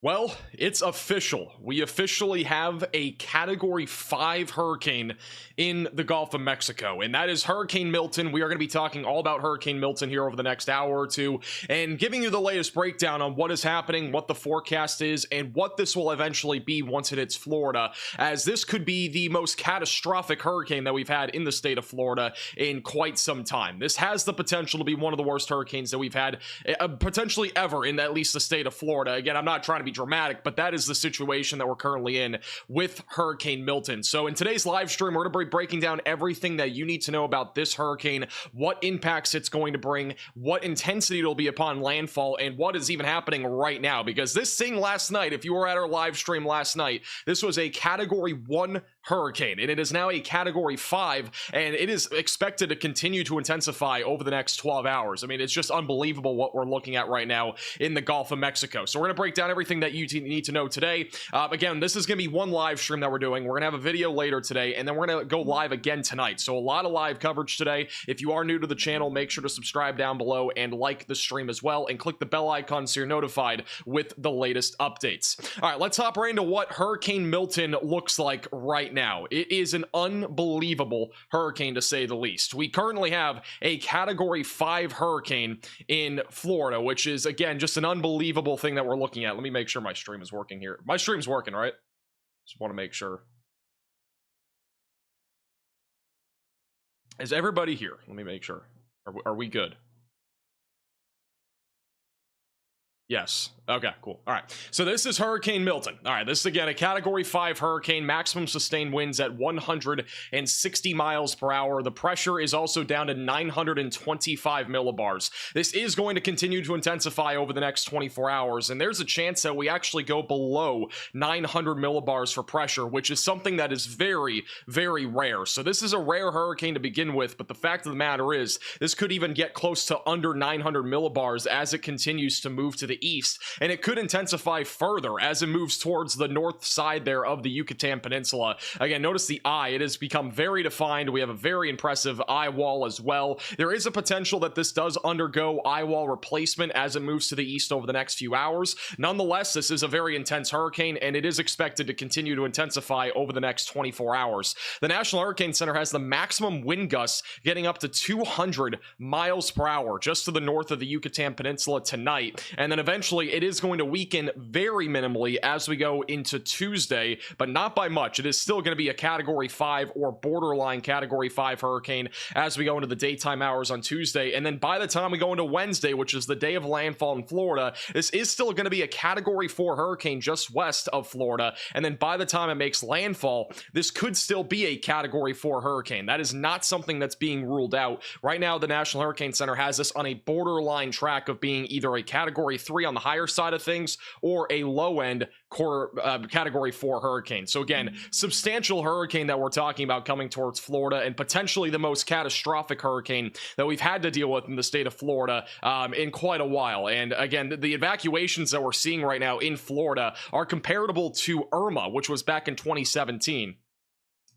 Well, it's official. We officially have a Category 5 hurricane in the Gulf of Mexico, and that is Hurricane Milton. We are going to be talking all about Hurricane Milton here over the next hour or two, and giving you the latest breakdown on what is happening, what the forecast is, and what this will eventually be once it hits Florida, as this could be the most catastrophic hurricane that we've had in the state of Florida in quite some time. This has the potential to be one of the worst hurricanes that we've had potentially ever in at least the state of Florida. Again, I'm not trying to be dramatic, but that is the situation that we're currently in with Hurricane Milton. So in today's live stream, we're going to be breaking down everything that you need to know about this hurricane, what impacts it's going to bring, what intensity it'll be upon landfall, and what is even happening right now. Because this thing last night, if you were at our live stream last night, this was a Category 1 hurricane, and it is now a Category 5, and it is expected to continue to intensify over the next 12 hours. I mean, it's just unbelievable what we're looking at right now in the Gulf of Mexico. So we're going to break down everything that you need to know today. Again, this is going to be one live stream that we're doing. We're going to have a video later today, and then we're going to go live again tonight. So a lot of live coverage today. If you are new to the channel, make sure to subscribe down below and like the stream as well, and click the bell icon so you're notified with the latest updates. All right, let's hop right into what Hurricane Milton looks like right now. It is an unbelievable hurricane, to say the least. We currently have a Category 5 hurricane in Florida, which is, again, just an unbelievable thing that we're looking at. Let me make sure my stream is working here. My stream's working, right? Just want to make sure. Is everybody here? Let me make sure. Are we good? Yes. Okay, cool. All right. So this is Hurricane Milton. All right. This is, again, a Category 5 hurricane, maximum sustained winds at 160 miles per hour. The pressure is also down to 925 millibars. This is going to continue to intensify over the next 24 hours, and there's a chance that we actually go below 900 millibars for pressure, which is something that is very, very rare. So this is a rare hurricane to begin with, but the fact of the matter is this could even get close to under 900 millibars as it continues to move to the east, and it could intensify further as it moves towards the north side there of the Yucatan Peninsula. Again, notice the eye. It has become very defined. We have a very impressive eye wall as well. There is a potential that this does undergo eye wall replacement as it moves to the east over the next few hours. Nonetheless, this is a very intense hurricane, and it is expected to continue to intensify over the next 24 hours. The National Hurricane Center has the maximum wind gusts getting up to 200 miles per hour just to the north of the Yucatan Peninsula tonight, and then eventually it is going to weaken very minimally as we go into Tuesday, but not by much. It is still going to be a Category 5 or borderline Category 5 hurricane as we go into the daytime hours on Tuesday, and then by the time we go into Wednesday, which is the day of landfall in Florida, this is still going to be a Category 4 hurricane just west of Florida, and then by the time it makes landfall, this could still be a Category 4 hurricane. That is not something that's being ruled out. Right now, the National Hurricane Center has this on a borderline track of being either a Category 3 on the higher side of things or a low-end Category 4 hurricane. So again, substantial hurricane that we're talking about coming towards Florida, and potentially the most catastrophic hurricane that we've had to deal with in the state of Florida in quite a while. And again, the evacuations that we're seeing right now in Florida are comparable to Irma, which was back in 2017.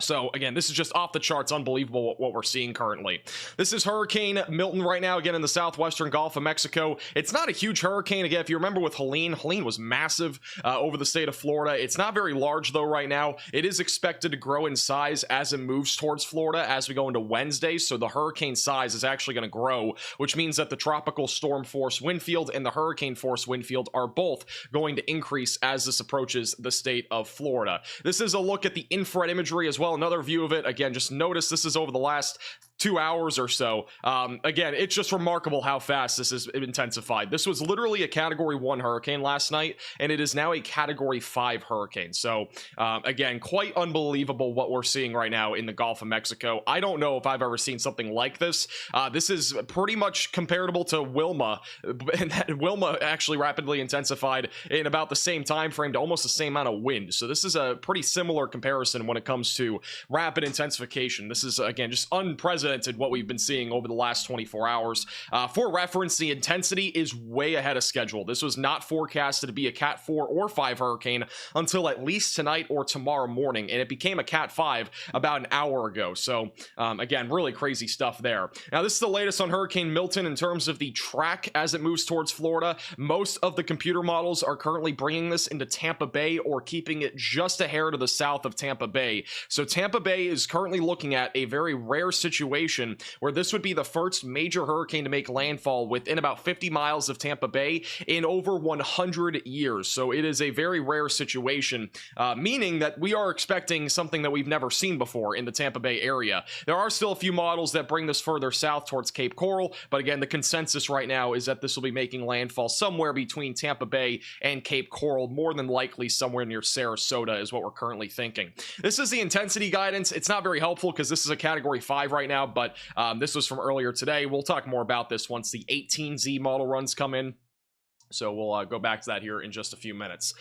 So again, this is just off the charts, unbelievable what we're seeing currently. This is Hurricane Milton right now, again in the southwestern Gulf of Mexico. It's not a huge hurricane. Again, if you remember with Helene was massive over the state of Florida. It's not very large though right now. It is expected to grow in size as it moves towards Florida as we go into Wednesday. So the hurricane size is actually going to grow, which means that the tropical storm force wind field and the hurricane force wind field are both going to increase as this approaches the state of Florida. This is a look at the infrared imagery as well. Another view of it. Again, just notice this is over the last 2 hours or so. Again, it's just remarkable how fast this has intensified. This was literally a Category 1 hurricane last night, and it is now a Category 5 hurricane. So again, quite unbelievable what we're seeing right now in the Gulf of Mexico. I don't know if I've ever seen something like this. This is pretty much comparable to Wilma, and Wilma actually rapidly intensified in about the same time frame to almost the same amount of wind. So this is a pretty similar comparison when it comes to rapid intensification. This is, again, just unprecedented unprecedented what we've been seeing over the last 24 hours. For reference, the intensity is way ahead of schedule. This was not forecasted to be a Cat 4 or 5 hurricane until at least tonight or tomorrow morning, and it became a Cat 5 about an hour ago. So again, really crazy stuff there. Now, this is the latest on Hurricane Milton in terms of the track as it moves towards Florida. Most of the computer models are currently bringing this into Tampa Bay or keeping it just a hair to the south of Tampa Bay. So Tampa Bay is currently looking at a very rare situation where this would be the first major hurricane to make landfall within about 50 miles of Tampa Bay in over 100 years. So it is a very rare situation, meaning that we are expecting something that we've never seen before in the Tampa Bay area. There are still a few models that bring this further south towards Cape Coral, but again, the consensus right now is that this will be making landfall somewhere between Tampa Bay and Cape Coral, more than likely somewhere near Sarasota is what we're currently thinking. This is the intensity guidance. It's not very helpful because this is a category 5 right now, but this was from earlier today. We'll talk more about this once the 18Z model runs come in. So we'll go back to that here in just a few minutes.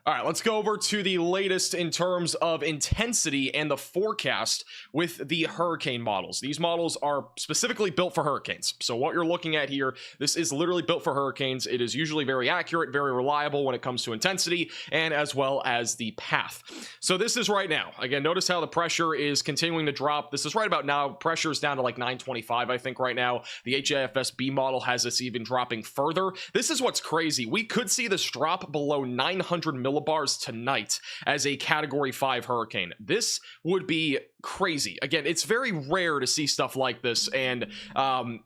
All right, let's go over to the latest in terms of intensity and the forecast with the hurricane models. These models are specifically built for hurricanes. So what you're looking at here, this is literally built for hurricanes. It is usually very accurate, very reliable when it comes to intensity and as well as the path. So this is right now. Again, notice how the pressure is continuing to drop. This is right about now. Pressure is down to like 925, I think, right now. The HIFS-B model has this even dropping further. This is what's crazy. We could see this drop below 900 millibars tonight as a category 5 hurricane. This would be crazy. Again, it's very rare to see stuff like this, and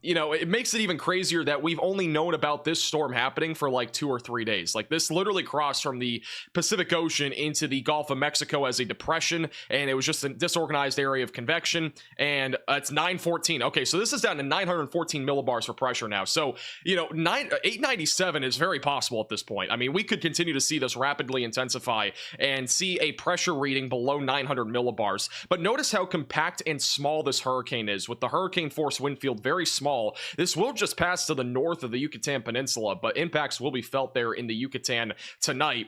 you know, it makes it even crazier that we've only known about this storm happening for like 2 or 3 days. Like, this literally crossed from the Pacific Ocean into the Gulf of Mexico as a depression, and it was just a disorganized area of convection, and it's 914. Okay, so this is down to 914 millibars for pressure now. So, you know, 897 is very possible at this point. I mean, we could continue to see this rapidly intensify and see a pressure reading below 900 millibars. But notice how compact and small this hurricane is, with the hurricane force wind field very small. This will just pass to the north of the Yucatan Peninsula, but impacts will be felt there in the Yucatan tonight.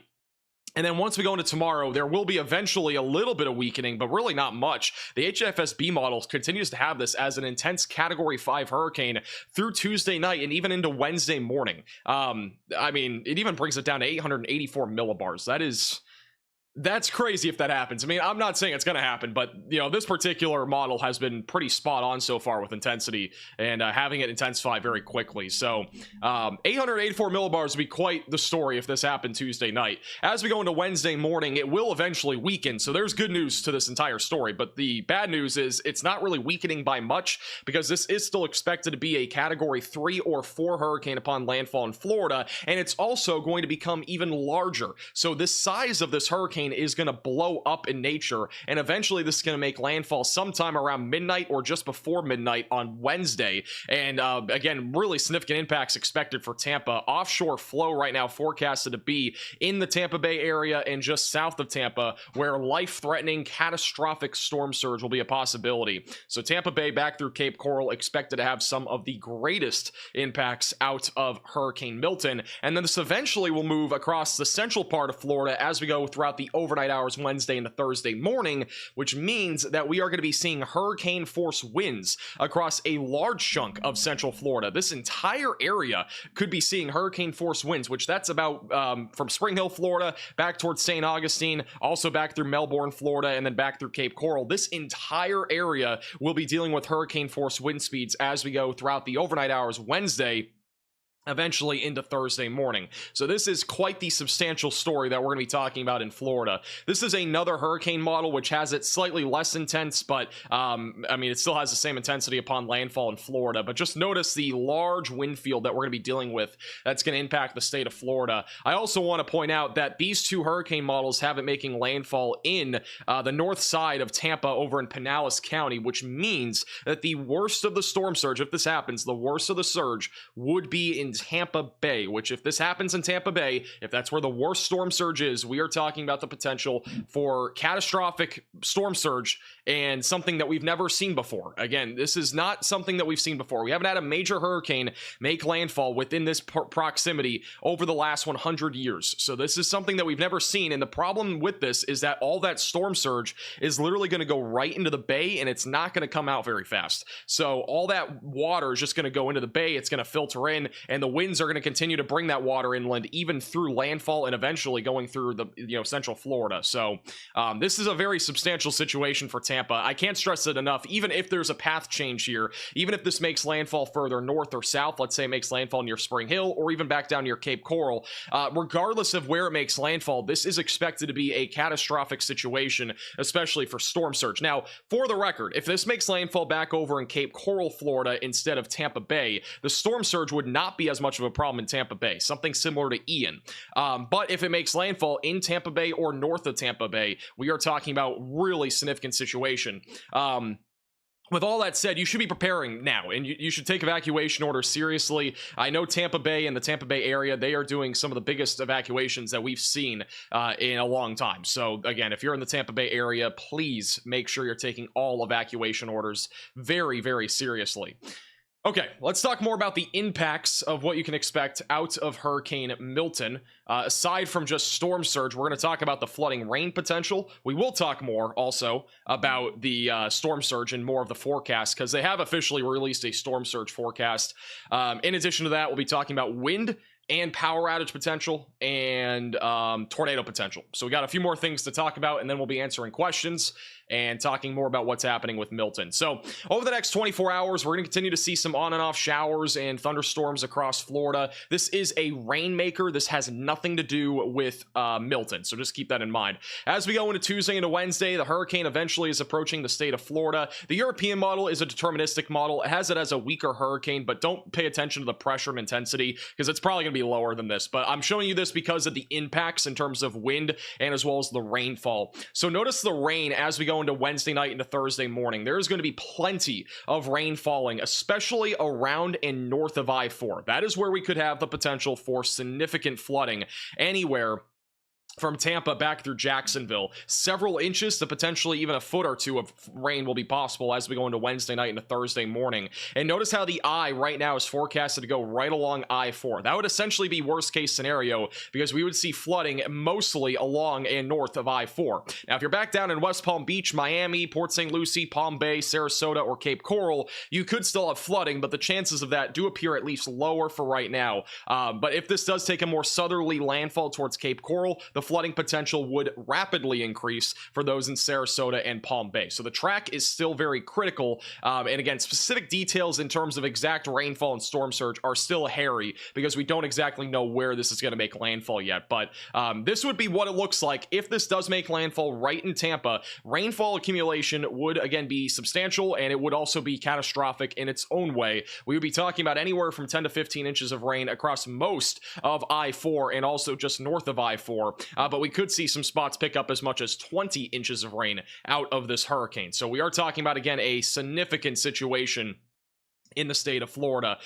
And then once we go into tomorrow, there will be eventually a little bit of weakening, but really not much. The HFSB model continues to have this as an intense category 5 hurricane through Tuesday night and even into Wednesday morning. I mean, it even brings it down to 884 millibars. That's crazy if that happens. I mean, I'm not saying it's going to happen, but, you know, this particular model has been pretty spot on so far with intensity and having it intensify very quickly. So 884 millibars would be quite the story if this happened Tuesday night. As we go into Wednesday morning, it will eventually weaken. So there's good news to this entire story. But the bad news is it's not really weakening by much, because this is still expected to be a category 3 or 4 hurricane upon landfall in Florida. And it's also going to become even larger. So this size of this hurricane is going to blow up in nature, and eventually this is going to make landfall sometime around midnight or just before midnight on Wednesday. And again, really significant impacts expected for Tampa. Offshore flow right now forecasted to be in the Tampa Bay area and just south of Tampa, where life-threatening catastrophic storm surge will be a possibility. So Tampa Bay back through Cape Coral expected to have some of the greatest impacts out of Hurricane Milton, and then this eventually will move across the central part of Florida as we go throughout the overnight hours Wednesday into Thursday morning, which means that we are going to be seeing hurricane force winds across a large chunk of central Florida. This entire area could be seeing hurricane force winds, which that's about from Spring Hill, Florida, back towards St. Augustine, also back through Melbourne, Florida, and then back through Cape Coral. This entire area will be dealing with hurricane force wind speeds as we go throughout the overnight hours Wednesday, eventually into Thursday morning. So this is quite the substantial story that we're going to be talking about in Florida. This is another hurricane model which has it slightly less intense, but I mean, it still has the same intensity upon landfall in Florida. But just notice the large wind field that we're going to be dealing with that's going to impact the state of Florida. I also want to point out that these two hurricane models have it making landfall in the north side of Tampa over in Pinellas County, which means that the worst of the storm surge, if this happens, the worst of the surge would be in Tampa Bay, which if this happens in Tampa Bay, if that's where the worst storm surge is, we are talking about the potential for catastrophic storm surge and something that we've never seen before. Again, this is not something that we've seen before. We haven't had a major hurricane make landfall within this proximity over the last 100 years. So this is something that we've never seen. And the problem with this is that all that storm surge is literally going to go right into the bay, and it's not going to come out very fast. So all that water is just going to go into the bay. It's going to filter in, and the winds are going to continue to bring that water inland, even through landfall and eventually going through the central Florida. So this is a very substantial situation for Tampa. I can't stress it enough. Even if there's a path change here, even if this makes landfall further north or south, let's say it makes landfall near Spring Hill or even back down near Cape Coral, regardless of where it makes landfall, this is expected to be a catastrophic situation, especially for storm surge. Now, for the record, if this makes landfall back over in Cape Coral, Florida, instead of Tampa Bay, the storm surge would not be as much of a problem in Tampa Bay, something similar to Ian. But if it makes landfall in Tampa Bay or north of Tampa Bay, we are talking about really significant situation. With all that said, you should be preparing now, and you should take evacuation orders seriously. I know Tampa Bay and the Tampa Bay area, they are doing some of the biggest evacuations that we've seen in a long time. So again, if you're in the Tampa Bay area, please make sure you're taking all evacuation orders very, very seriously. Okay, let's talk more about the impacts of what you can expect out of Hurricane Milton. Aside from just storm surge, we're going to talk about the flooding rain potential. We will talk more also about the storm surge and more of the forecast, because they have officially released a storm surge forecast. In addition to that, we'll be talking about wind and power outage potential and tornado potential. So we got a few more things to talk about, and then we'll be answering questions and talking more about what's happening with Milton. So over the next 24 hours, we're going to continue to see some on and off showers and thunderstorms across Florida. This is a rainmaker. This has nothing to do with Milton, so just keep that in mind. As we go into Tuesday into Wednesday, the hurricane eventually is approaching the state of Florida. The European model is a deterministic model. It has it as a weaker hurricane, but don't pay attention to the pressure and intensity, because it's probably going to be lower than this. But I'm showing you this because of the impacts in terms of wind and as well as the rainfall. So notice the rain as we go into Wednesday night into Thursday morning. There's going to be plenty of rain falling, especially around and north of I-4. That is where we could have the potential for significant flooding anywhere from Tampa back through Jacksonville. Several inches to potentially even a foot or two of rain will be possible as we go into Wednesday night into Thursday morning. And notice how the eye right now is forecasted to go right along I-4. That would essentially be worst case scenario, because we would see flooding mostly along and north of I-4. Now, if you're back down in West Palm Beach, Miami, Port St. Lucie, Palm Bay, Sarasota, or Cape Coral, you could still have flooding, but the chances of that do appear at least lower for right now. But if this does take a more southerly landfall towards Cape Coral, the flooding potential would rapidly increase for those in Sarasota and Palm Bay. So the track is still very critical. And again, specific details in terms of exact rainfall and storm surge are still hairy, because we don't exactly know where this is going to make landfall yet. But this would be what it looks like if this does make landfall right in Tampa. Rainfall accumulation would again be substantial, and it would also be catastrophic in its own way. We would be talking about anywhere from 10 to 15 inches of rain across most of I-4 and also just north of I-4. But we could see some spots pick up as much as 20 inches of rain out of this hurricane. So we are talking about, again, a significant situation in the state of Florida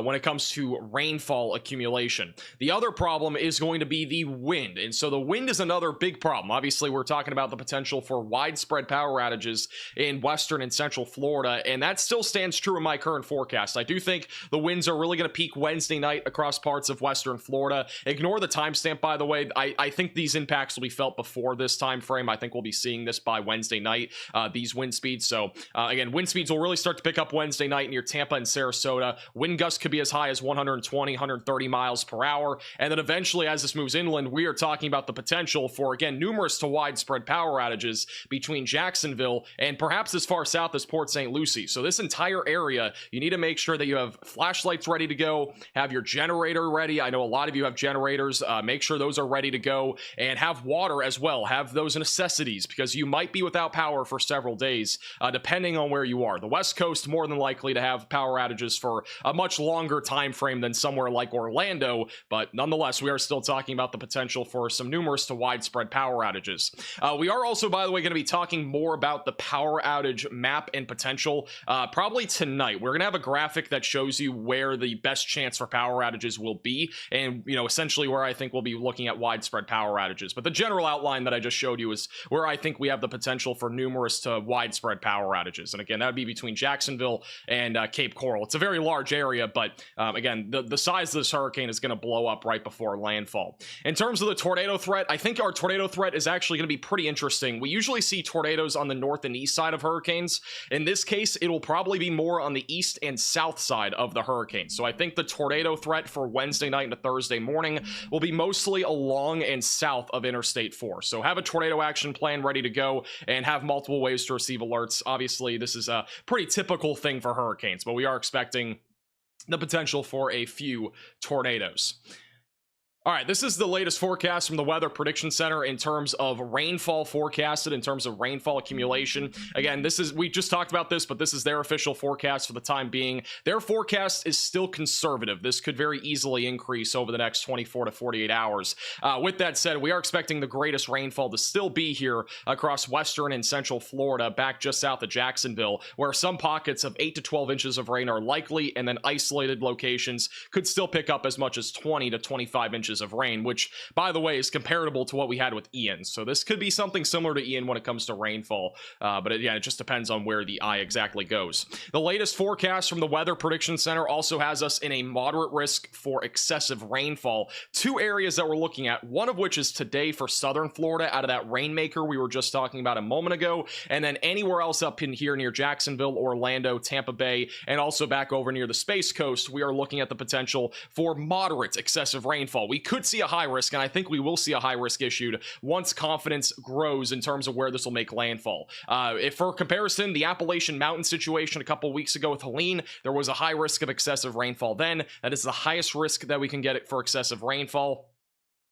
when it comes to rainfall accumulation. The other problem is going to be the wind. And so the wind is another big problem. Obviously, we're talking about the potential for widespread power outages in western and central Florida, and that still stands true in my current forecast. I do think the winds are really going to peak Wednesday night across parts of western Florida. Ignore the timestamp, by the way. I think these impacts will be felt before this time frame. I think we'll be seeing this by Wednesday night, these wind speeds. So again, wind speeds will really start to pick up Wednesday night near Tampa and Sarasota. Wind gusts could be as high as 120, 130 miles per hour. And then eventually, as this moves inland, we are talking about the potential for, again, numerous to widespread power outages between Jacksonville and perhaps as far south as Port St. Lucie. So this entire area, you need to make sure that you have flashlights ready to go, have your generator ready. I know a lot of you have generators. Make sure those are ready to go, and have water as well. Have those necessities, because you might be without power for several days, depending on where you are. The West Coast, more than likely to have power outages for a much longer time frame than somewhere like Orlando, but nonetheless, we are still talking about the potential for some numerous to widespread power outages. We are also, by the way, going to be talking more about the power outage map and potential probably tonight. We're going to have a graphic that shows you where the best chance for power outages will be, and essentially where I think we'll be looking at widespread power outages. But the general outline that I just showed you is where I think we have the potential for numerous to widespread power outages. And again, that would be between Jacksonville and Cape Coral. It's a very large area, but again, the size of this hurricane is going to blow up right before landfall. In terms of the tornado threat, I think our tornado threat is actually going to be pretty interesting. We usually see tornadoes on the north and east side of hurricanes. In this case, it will probably be more on the east and south side of the hurricane. So I think the tornado threat for Wednesday night into Thursday morning will be mostly along and south of Interstate 4. So have a tornado action plan ready to go and have multiple ways to receive alerts. Obviously, this is a pretty typical thing for hurricanes, but we are expecting the potential for a few tornadoes. All right, this is the latest forecast from the Weather Prediction Center in terms of rainfall forecasted, in terms of rainfall accumulation. Again, we just talked about this, but this is their official forecast for the time being. Their forecast is still conservative. This could very easily increase over the next 24 to 48 hours. With that said, we are expecting the greatest rainfall to still be here across western and central Florida, back just south of Jacksonville, where some pockets of 8 to 12 inches of rain are likely, and then isolated locations could still pick up as much as 20 to 25 inches of rain, which, by the way, is comparable to what we had with Ian. So this could be something similar to Ian when it comes to rainfall, but it just depends on where the eye exactly goes. The latest forecast from the Weather Prediction Center also has us in a moderate risk for excessive rainfall. Two areas that we're looking at, one of which is today for southern Florida out of that rainmaker we were just talking about a moment ago, and then anywhere else up in here near Jacksonville, Orlando, Tampa Bay, and also back over near the Space Coast, we are looking at the potential for moderate excessive rainfall. We could see a high risk, and I think we will see a high risk issued once confidence grows in terms of where this will make landfall. If for comparison, the Appalachian Mountain situation a couple weeks ago with Helene, there was a high risk of excessive rainfall then. That is the highest risk that we can get for excessive rainfall.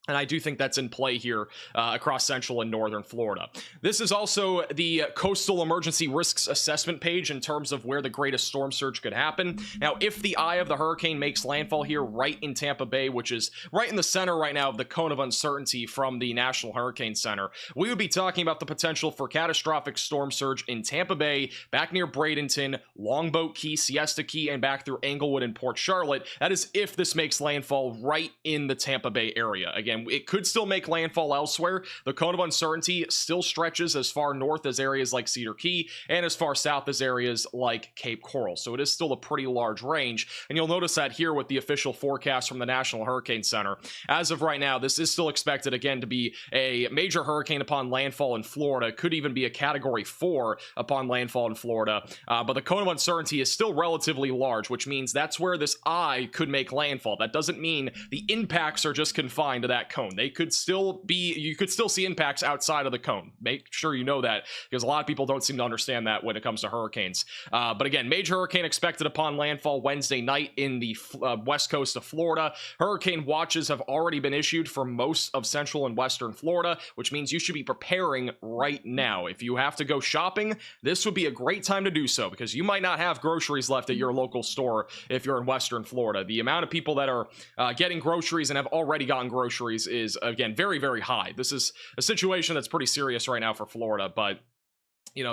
And I do think that's in play here across central and northern Florida. This is also the Coastal Emergency Risks Assessment page in terms of where the greatest storm surge could happen. Now, if the eye of the hurricane makes landfall here right in Tampa Bay, which is right in the center right now of the cone of uncertainty from the National Hurricane Center, we would be talking about the potential for catastrophic storm surge in Tampa Bay, back near Bradenton, Longboat Key, Siesta Key, and back through Englewood and Port Charlotte. That is if this makes landfall right in the Tampa Bay area. Again, it could still make landfall elsewhere. The cone of uncertainty still stretches as far north as areas like Cedar Key and as far south as areas like Cape Coral. So it is still a pretty large range. And you'll notice that here with the official forecast from the National Hurricane Center. As of right now, this is still expected again to be a major hurricane upon landfall in Florida. Could even be a Category 4 upon landfall in Florida. But the cone of uncertainty is still relatively large, which means that's where this eye could make landfall. That doesn't mean the impacts are just confined to that cone. They could still be, you could still see impacts outside of the cone. Make sure you know that, because a lot of people don't seem to understand that when it comes to hurricanes. But again, major hurricane expected upon landfall Wednesday night in the west coast of Florida. Hurricane watches have already been issued for most of central and western Florida, which means you should be preparing right now. If you have to go shopping, this would be a great time to do so, because you might not have groceries left at your local store if you're in western Florida. The amount of people that are getting groceries and have already gotten groceries is, again, very, very high. This is a situation that's pretty serious right now for Florida, but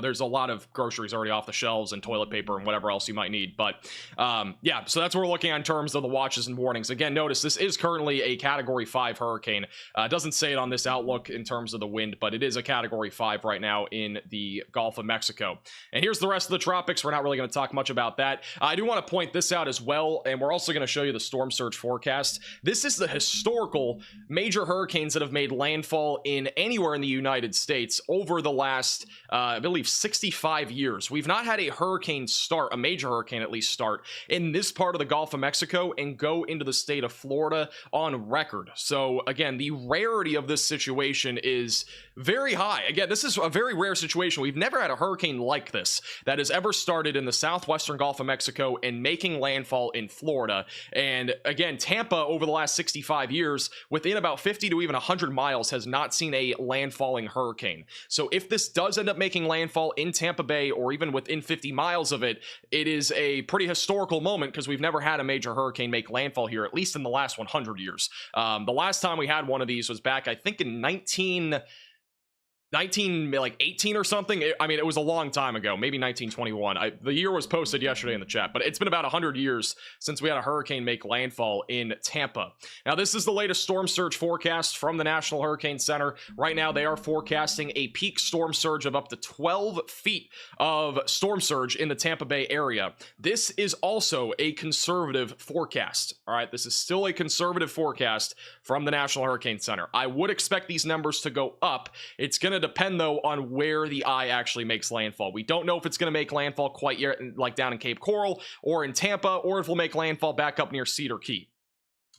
there's a lot of groceries already off the shelves and toilet paper and whatever else you might need. But yeah, so that's what we're looking at in terms of the watches and warnings. Again, notice this is currently a Category 5 hurricane. It doesn't say it on this outlook in terms of the wind, but it is a Category 5 right now in the Gulf of Mexico. And here's the rest of the tropics. We're not really going to talk much about that. I do want to point this out as well, and we're also going to show you the storm surge forecast. This is the historical major hurricanes that have made landfall in anywhere in the United States over the last I believe 65 years. We've not had a hurricane start, a major hurricane at least start, in this part of the Gulf of Mexico and go into the state of Florida on record. So again, the rarity of this situation is very high. Again, this is a very rare situation. We've never had a hurricane like this that has ever started in the southwestern Gulf of Mexico and making landfall in Florida. And again, Tampa over the last 65 years, within about 50 to even 100 miles, has not seen a landfalling hurricane. So if this does end up making landfall landfall in Tampa Bay or even within 50 miles of it, it is a pretty historical moment because we've never had a major hurricane make landfall here, at least in the last 100 years. The last time we had one of these was back, I think, in 1918 or something. I mean, it was a long time ago, maybe 1921. The year was posted yesterday in the chat, but it's been about 100 years since we had a hurricane make landfall in Tampa. Now, this is the latest storm surge forecast from the National Hurricane Center. Right now, they are forecasting a peak storm surge of up to 12 feet of storm surge in the Tampa Bay area. This is also a conservative forecast. All right, this is still a conservative forecast from the National Hurricane Center. I would expect these numbers to go up. It's going to depend, though, on where the eye actually makes landfall. We don't know if it's going to make landfall quite yet, like down in Cape Coral or in Tampa, or if it'll make landfall back up near Cedar Key.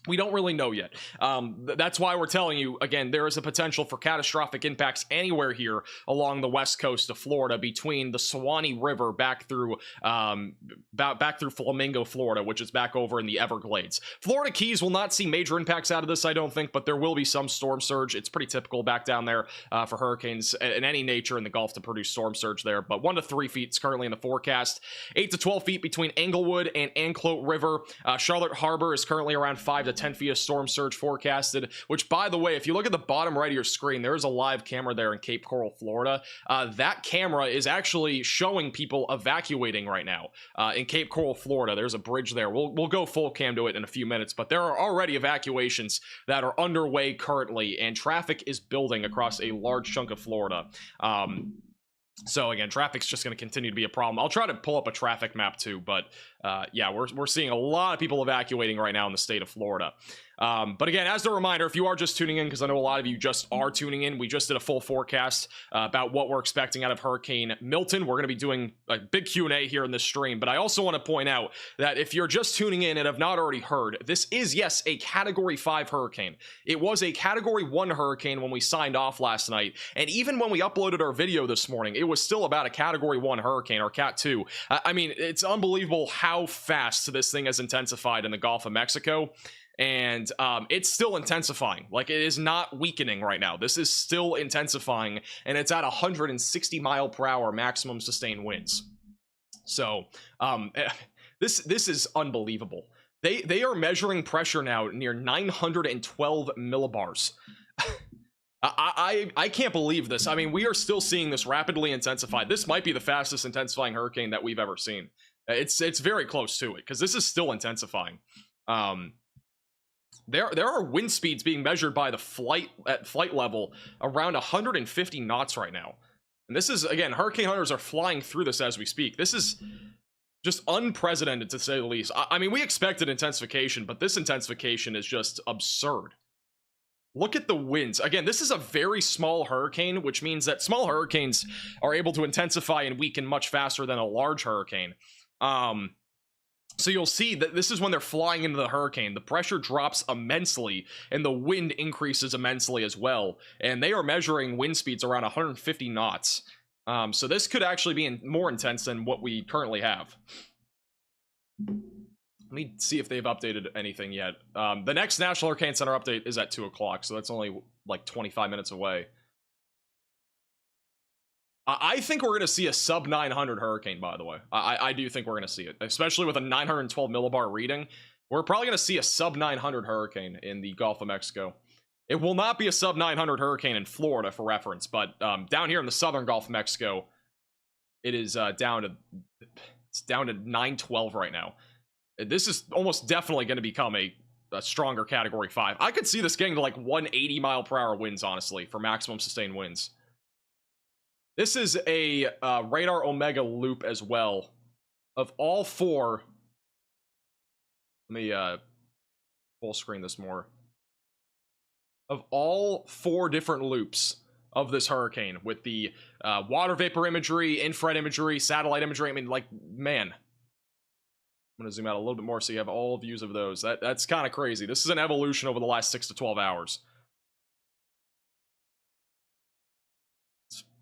We don't really know yet. That's why we're telling you, again, there is a potential for catastrophic impacts anywhere here along the west coast of Florida between the Suwannee River back through Flamingo, Florida, which is back over in the Everglades. Florida Keys will not see major impacts out of this, I don't think, but there will be some storm surge. It's pretty typical back down there for hurricanes in any nature in the Gulf to produce storm surge there, but 1 to 3 feet is currently in the forecast. 8 to 12 feet between Englewood and Anclote River. Charlotte Harbor is currently around 5 to 10 feet of storm surge forecasted, which, by the way, if you look at the bottom right of your screen, there is a live camera there in Cape Coral, Florida. That camera is actually showing people evacuating right now in Cape Coral, Florida. There's a bridge there. We'll go full cam to it in a few minutes, but there are already evacuations that are underway currently, and traffic is building across a large chunk of Florida. So again, traffic's just going to continue to be a problem. I'll try to pull up a traffic map too, but yeah, we're seeing a lot of people evacuating right now in the state of Florida. But again, as a reminder, if you are just tuning in, because I know a lot of you just are tuning in, we just did a full forecast about what we're expecting out of Hurricane Milton. We're going to be doing a big Q&A here in this stream, but I also want to point out that if you're just tuning in and have not already heard, this is, yes, a Category 5 hurricane. It was a Category 1 hurricane when we signed off last night, and even when we uploaded our video this morning, it was still about a Category 1 hurricane, or Cat 2. I mean, it's unbelievable how fast this thing has intensified in the Gulf of Mexico. And it's still intensifying. Like, it is not weakening right now. This is still intensifying, and it's at 160 mile per hour maximum sustained winds. So this is unbelievable. They are measuring pressure now near 912 millibars. I can't believe this. I mean, we are still seeing this rapidly intensify. This might be the fastest intensifying hurricane that we've ever seen. It's very close to it, because this is still intensifying. There are wind speeds being measured by the flight level around 150 knots right now. And this is, again, hurricane hunters are flying through this as we speak. This is just unprecedented, to say the least. I mean, we expected intensification, but this intensification is just absurd. Look at the winds. Again, this is a very small hurricane, which means that small hurricanes are able to intensify and weaken much faster than a large hurricane. So you'll see that this is when they're flying into the hurricane. The pressure drops immensely, and the wind increases immensely as well. And they are measuring wind speeds around 150 knots. So this could actually be more intense than what we currently have. Let me see if they've updated anything yet. The next National Hurricane Center update is at 2 o'clock, so that's only like 25 minutes away. I think we're going to see a sub 900 hurricane, by the way. I do think we're going to see it, especially with a 912 millibar reading. We're probably going to see a sub 900 hurricane in the Gulf of Mexico. It will not be a sub 900 hurricane in Florida, for reference, but down here in the southern Gulf of Mexico, it is down to 912 right now. This is almost definitely going to become a stronger Category 5. I could see this getting to like 180 mile per hour winds, honestly, for maximum sustained winds. This is a radar Omega loop as well. Of all four, let me full screen this more. Of all four different loops of this hurricane, with the water vapor imagery, infrared imagery, satellite imagery, I mean, like, man. I'm going to zoom out a little bit more so you have all views of those. That's kind of crazy. This is an evolution over the last 6 to 12 hours.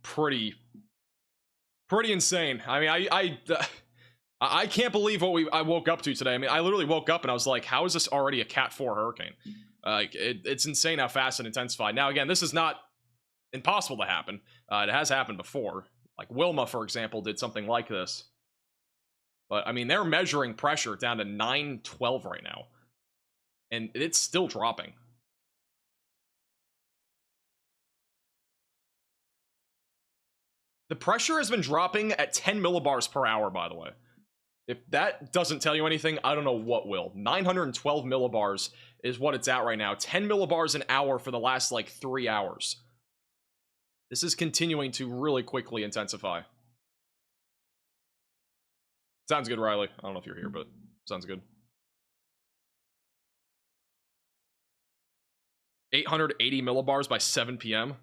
Pretty insane. I mean, I can't believe what I woke up to today. I mean, I literally woke up and I was like, how is this already a Cat 4 hurricane? It's insane how fast it intensified. Now, again, this is not impossible to happen. It has happened before. Like Wilma, for example, did something like this. But, I mean, they're measuring pressure down to 912 right now. And it's still dropping. The pressure has been dropping at 10 millibars per hour, by the way. If that doesn't tell you anything, I don't know what will. 912 millibars is what it's at right now. 10 millibars an hour for the last, like, 3 hours. This is continuing to really quickly intensify. Sounds good, Riley. I don't know if you're here, but sounds good. 880 millibars by 7 p.m.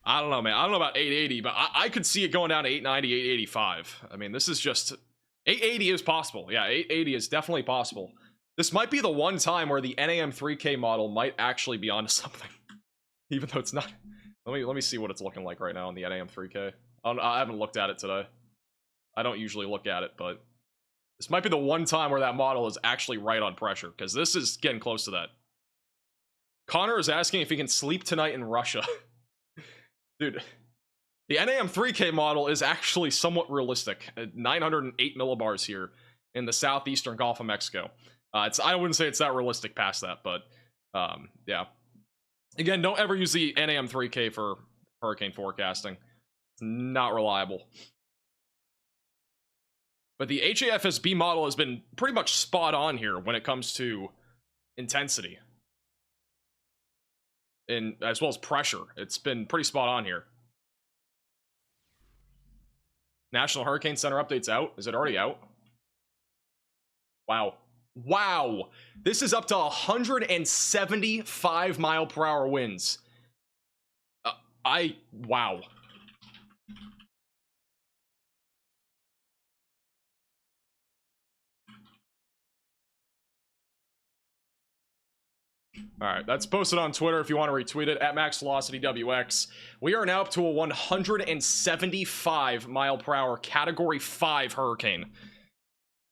I don't know, man. I don't know about 880, but I could see it going down to 890, 885. I mean, this is just... 880 is possible. Yeah, 880 is definitely possible. This might be the one time where the NAM 3K model might actually be onto something. Even though it's not... Let me see what it's looking like right now on the NAM 3K. I haven't looked at it today. I don't usually look at it, but... This might be the one time where that model is actually right on pressure, because this is getting close to that. Connor is asking if he can sleep tonight in Russia. Dude, the NAM 3K model is actually somewhat realistic. 908 millibars here in the southeastern Gulf of Mexico. I wouldn't say it's that realistic past that, but yeah. Again, don't ever use the NAM 3K for hurricane forecasting. It's not reliable. But the HAFSB model has been pretty much spot on here when it comes to intensity. And as well as pressure. It's been pretty spot on here. National Hurricane Center update's out. Is it already out? Wow. Wow. This is up to 175 mile per hour winds. Wow. Alright, that's posted on Twitter if you want to retweet it, at MaxVelocityWX. We are now up to a 175 mile per hour Category 5 hurricane.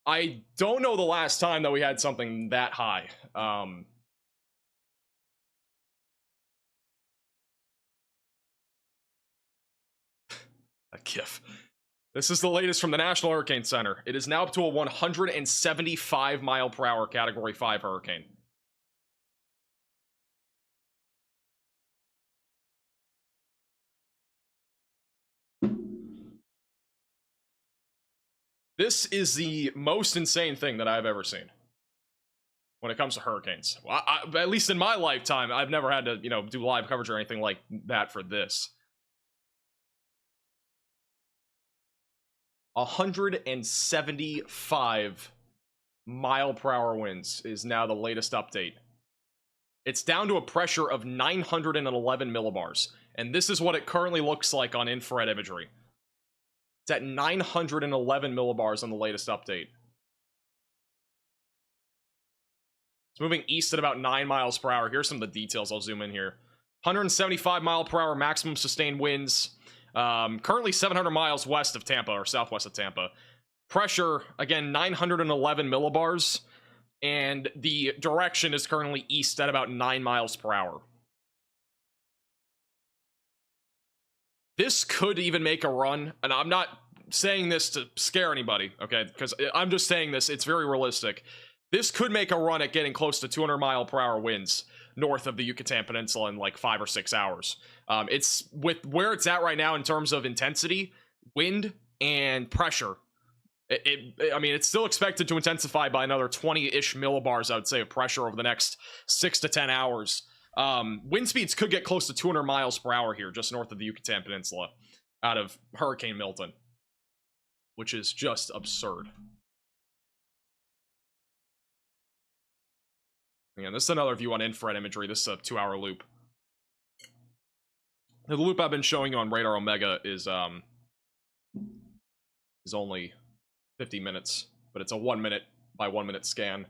I don't know the last time that we had something that high. A GIF. This is the latest from the National Hurricane Center. It is now up to a 175 mile per hour Category 5 hurricane. This is the most insane thing that I've ever seen when it comes to hurricanes. Well, at least in my lifetime, I've never had to, do live coverage or anything like that for this. 175 mile per hour winds is now the latest update. It's down to a pressure of 911 millibars, and this is what it currently looks like on infrared imagery. It's at 911 millibars on the latest update. It's moving east at about 9 miles per hour. Here's some of the details. I'll zoom in here. 175 mile per hour maximum sustained winds. Currently 700 miles west of Tampa, or southwest of Tampa. Pressure, again, 911 millibars. And the direction is currently east at about 9 miles per hour. This could even make a run, and I'm not saying this to scare anybody, okay? Because I'm just saying this, it's very realistic. This could make a run at getting close to 200 mile per hour winds north of the Yucatan Peninsula in like 5 or 6 hours. It's with where it's at right now in terms of intensity, wind, and pressure. I mean, it's still expected to intensify by another 20-ish millibars, I would say, of pressure over the next 6 to 10 hours. Wind speeds could get close to 200 miles per hour here, just north of the Yucatan Peninsula, out of Hurricane Milton, which is just absurd. Again, this is another view on infrared imagery. This is a 2-hour loop. The loop I've been showing you on Radar Omega is only 50 minutes, but it's a 1 minute by 1 minute scan.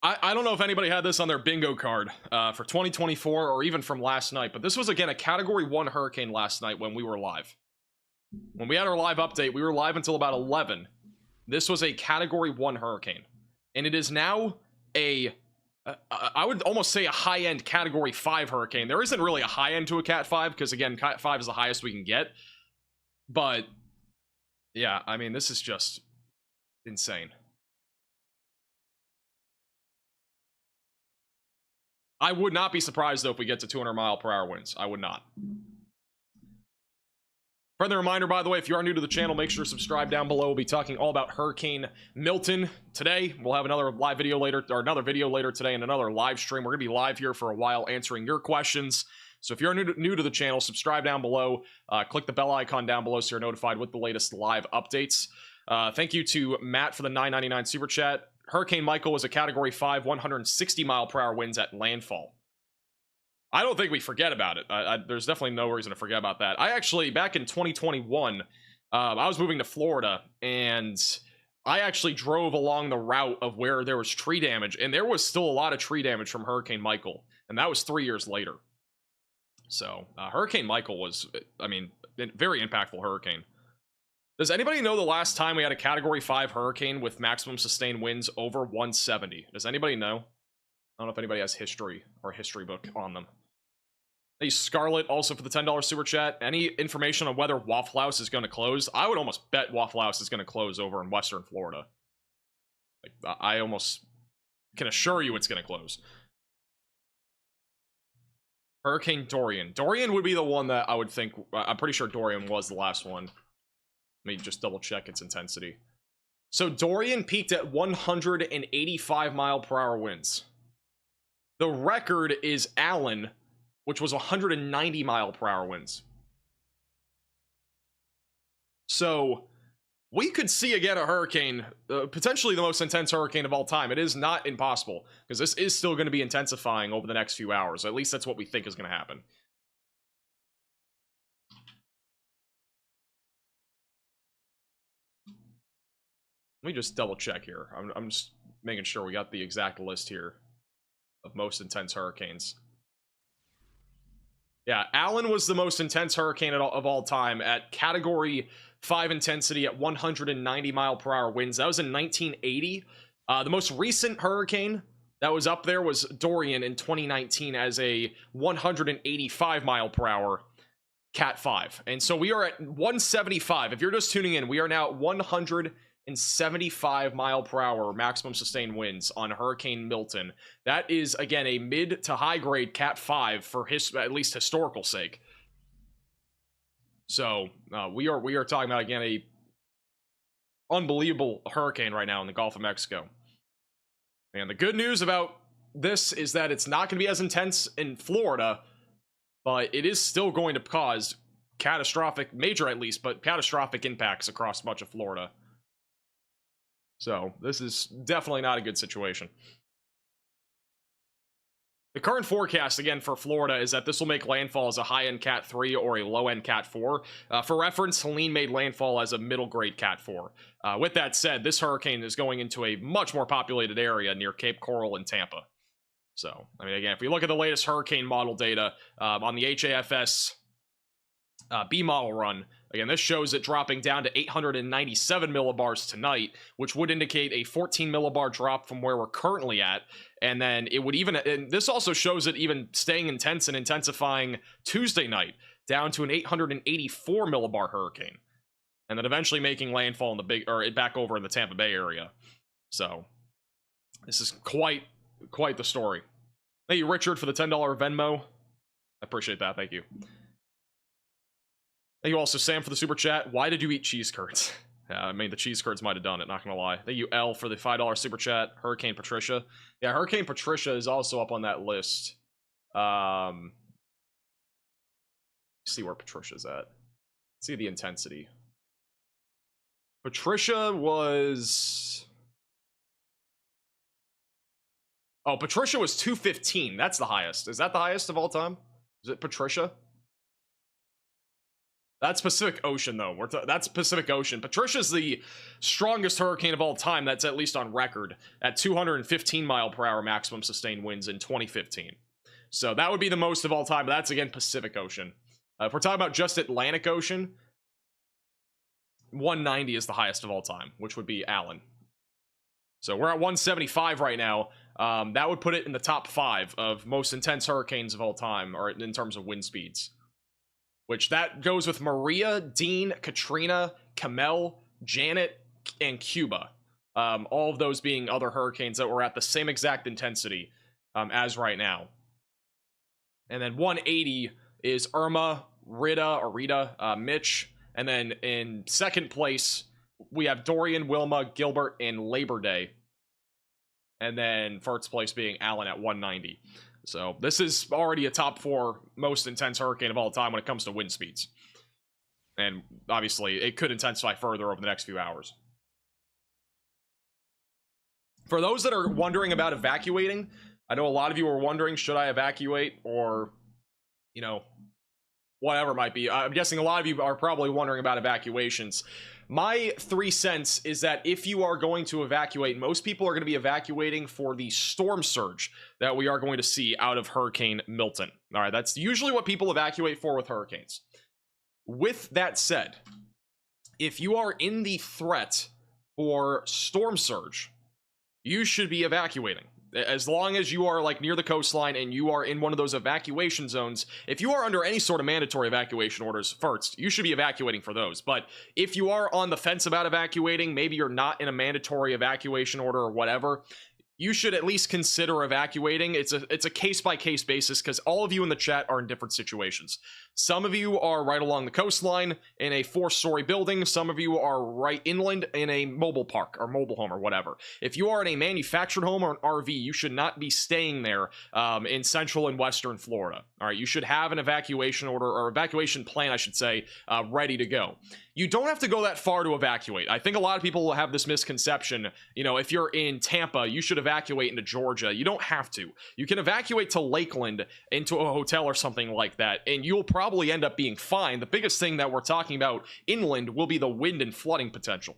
I don't know if anybody had this on their bingo card for 2024 or even from last night, but this was, again, a Category 1 hurricane last night when we were live. When we had our live update, we were live until about 11. This was a Category 1 hurricane, and it is now a I would almost say a high-end Category 5 hurricane. There isn't really a high-end to a Cat 5, because, again, Cat 5 is the highest we can get. But, yeah, I mean, this is just insane. I would not be surprised, though, if we get to 200-mile-per-hour winds. I would not. Friendly reminder, by the way, if you are new to the channel, make sure to subscribe down below. We'll be talking all about Hurricane Milton today. We'll have another live video later, or another video later today, and another live stream. We're going to be live here for a while answering your questions. So if you're new to the channel, subscribe down below. Click the bell icon down below so you're notified with the latest live updates. Thank you to Matt for the $9.99 super chat. Hurricane Michael was a Category 5, 160-mile-per-hour winds at landfall. I don't think we forget about it. There's definitely no reason to forget about that. I actually, back in 2021, I was moving to Florida, and I actually drove along the route of where there was tree damage, and there was still a lot of tree damage from Hurricane Michael, and that was 3 years later. So, Hurricane Michael was, I mean, a very impactful hurricane. Does anybody know the last time we had a Category 5 hurricane with maximum sustained winds over 170? Does anybody know? I don't know if anybody has history or a history book on them. Hey, Scarlet, also for the $10 super chat. Any information on whether Waffle House is going to close? I would almost bet Waffle House is going to close over in Western Florida. Like, I almost can assure you it's going to close. Hurricane Dorian. Dorian would be the one that I would think. I'm pretty sure Dorian was the last one. Let me just double check its intensity. So Dorian peaked at 185-mile-per-hour winds. The record is Allen, which was 190-mile-per-hour winds. So we could see again a hurricane, potentially the most intense hurricane of all time. It is not impossible, because this is still going to be intensifying over the next few hours. At least that's what we think is going to happen. Let me just double check here. I'm just making sure we got the exact list here of most intense hurricanes. Yeah, Allen was the most intense hurricane of all time at Category 5 intensity at 190-mile-per-hour winds. That was in 1980. The most recent hurricane that was up there was Dorian in 2019 as a 185-mile-per-hour Cat 5. And so we are at 175. If you're just tuning in, we are now at 175-mile-per-hour maximum sustained winds on Hurricane Milton. That is, again, a mid to high grade Cat 5 for at least historical sake. So we are talking about, again, a unbelievable hurricane right now in the Gulf of Mexico. And the good news about this is that it's not going to be as intense in Florida, but it is still going to cause catastrophic, major at least, but catastrophic impacts across much of Florida. So this is definitely not a good situation. The current forecast, again, for Florida is that this will make landfall as a high-end Cat 3 or a low-end Cat 4. For reference, Helene made landfall as a middle-grade Cat 4. With that said, this hurricane is going into a much more populated area near Cape Coral and Tampa. So, I mean, again, if we look at the latest hurricane model data on the HAFS B model run, again, this shows it dropping down to 897 millibars tonight, which would indicate a 14 millibar drop from where we're currently at. And then it would even, and this also shows it even staying intense and intensifying Tuesday night down to an 884 millibar hurricane. And then eventually making landfall in the back over in the Tampa Bay area. So this is quite the story. Thank you, Richard, for the $10 Venmo. I appreciate that. Thank you. Thank you also, Sam, for the super chat. Why did you eat cheese curds? Yeah, I mean, the cheese curds might have done it, not gonna lie. Thank you, L, for the $5 super chat. Hurricane Patricia. Yeah, Hurricane Patricia is also up on that list. See where Patricia's at. See the intensity. Patricia was... Oh, Patricia was 215. That's the highest. Is that the highest of all time? Is it Patricia? That's Pacific Ocean, though. That's Pacific Ocean. Patricia's the strongest hurricane of all time. That's at least on record at 215-mile-per-hour maximum sustained winds in 2015. So that would be the most of all time. But that's, again, Pacific Ocean. If we're talking about just Atlantic Ocean, 190 is the highest of all time, which would be Allen. So we're at 175 right now. That would put it in the top 5 of most intense hurricanes of all time, or in terms of wind speeds. Which that goes with Maria, Dean, Katrina, Kamel, Janet, and Cuba. All of those being other hurricanes that were at the same exact intensity as right now. And then 180 is Irma, Rita, Mitch. And then in second place, we have Dorian, Wilma, Gilbert, and Labor Day. And then first place being Allen at 190. So this is already a top 4 most intense hurricane of all time when it comes to wind speeds. And obviously, it could intensify further over the next few hours. For those that are wondering about evacuating, I know a lot of you are wondering, should I evacuate, or, you know, whatever it might be. I'm guessing a lot of you are probably wondering about evacuations. My 3 cents is that if you are going to evacuate, most people are going to be evacuating for the storm surge that we are going to see out of Hurricane Milton. All right, that's usually what people evacuate for with hurricanes. With that said, if you are in the threat for storm surge, you should be evacuating. As long as you are like near the coastline and you are in one of those evacuation zones, if you are under any sort of mandatory evacuation orders first, you should be evacuating for those. But if you are on the fence about evacuating, maybe you're not in a mandatory evacuation order or whatever, you should at least consider evacuating. It's a case-by-case basis, because all of you in the chat are in different situations. Some of you are right along the coastline in a 4-story building. Some of you are right inland in a mobile park or mobile home or whatever. If you are in a manufactured home or an RV, you should not be staying there in central and western Florida. All right, you should have an evacuation order, or evacuation plan, I should say, ready to go. You don't have to go that far to evacuate. I think a lot of people have this misconception. You know, if you're in Tampa, you should evacuate into Georgia. You don't have to. You can evacuate to Lakeland, into a hotel or something like that, and you'll probably end up being fine. The biggest thing that we're talking about inland will be the wind and flooding potential.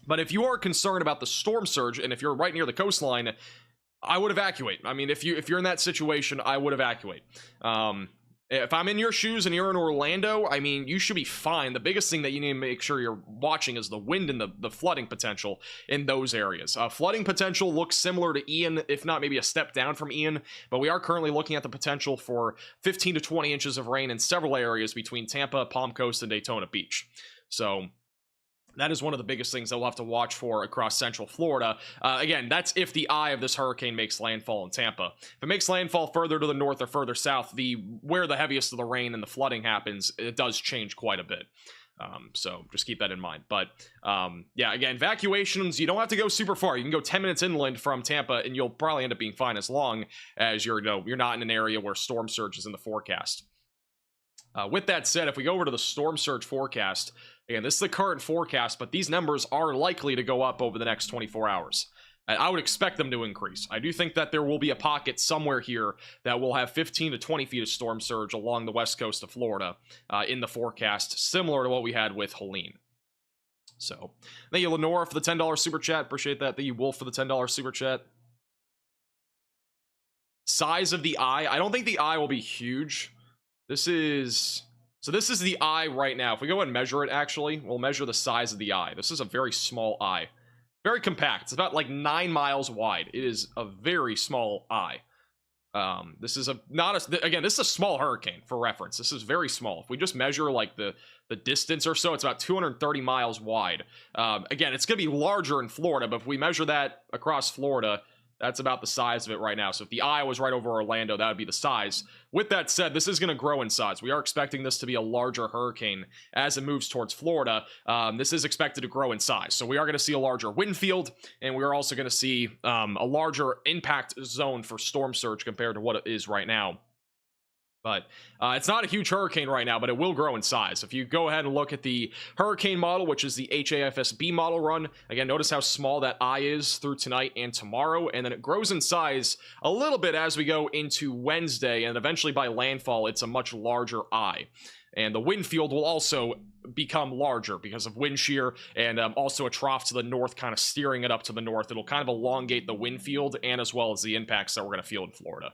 But if you are concerned about the storm surge, and if you're right near the coastline, I would evacuate. I mean, if you're in that situation, I would evacuate. If I'm in your shoes and you're in Orlando, I mean, you should be fine. The biggest thing that you need to make sure you're watching is the wind and the flooding potential in those areas. Flooding potential looks similar to Ian, if not maybe a step down from Ian, but we are currently looking at the potential for 15 to 20 inches of rain in several areas between Tampa, Palm Coast, and Daytona Beach. So that is one of the biggest things that we'll have to watch for across central Florida. Again, that's if the eye of this hurricane makes landfall in Tampa. If it makes landfall further to the north or further south, where the heaviest of the rain and the flooding happens, it does change quite a bit. So just keep that in mind. But yeah, again, evacuations, you don't have to go super far. You can go 10 minutes inland from Tampa, and you'll probably end up being fine as long as you're not in an area where storm surge is in the forecast. With that said, if we go over to the storm surge forecast, again, this is the current forecast, but these numbers are likely to go up over the next 24 hours. I would expect them to increase. I do think that there will be a pocket somewhere here that will have 15 to 20 feet of storm surge along the west coast of Florida in the forecast, similar to what we had with Helene. So, thank you, Lenora, for the $10 super chat. Appreciate that. Thank you, Wolf, for the $10 super chat. Size of the eye. I don't think the eye will be huge. This is the eye right now. If we go and measure it, actually, we'll measure the size of the eye. This is a very small eye. Very compact. It's about like 9 miles wide. It is a very small eye. This is again, this is a small hurricane for reference. This is very small. If we just measure like the distance or so, it's about 230 miles wide. Again, it's going to be larger in Florida, but if we measure that across Florida, that's about the size of it right now. So if the eye was right over Orlando, that would be the size. With that said, this is going to grow in size. We are expecting this to be a larger hurricane as it moves towards Florida. This is expected to grow in size. So we are going to see a larger wind field, and we are also going to see a larger impact zone for storm surge compared to what it is right now. But it's not a huge hurricane right now, but it will grow in size. If you go ahead and look at the hurricane model, which is the HAFSB model run, again, notice how small that eye is through tonight and tomorrow, and then it grows in size a little bit as we go into Wednesday, and eventually by landfall, it's a much larger eye. And the wind field will also become larger because of wind shear and also a trough to the north kind of steering it up to the north. It'll kind of elongate the wind field and as well as the impacts that we're going to feel in Florida.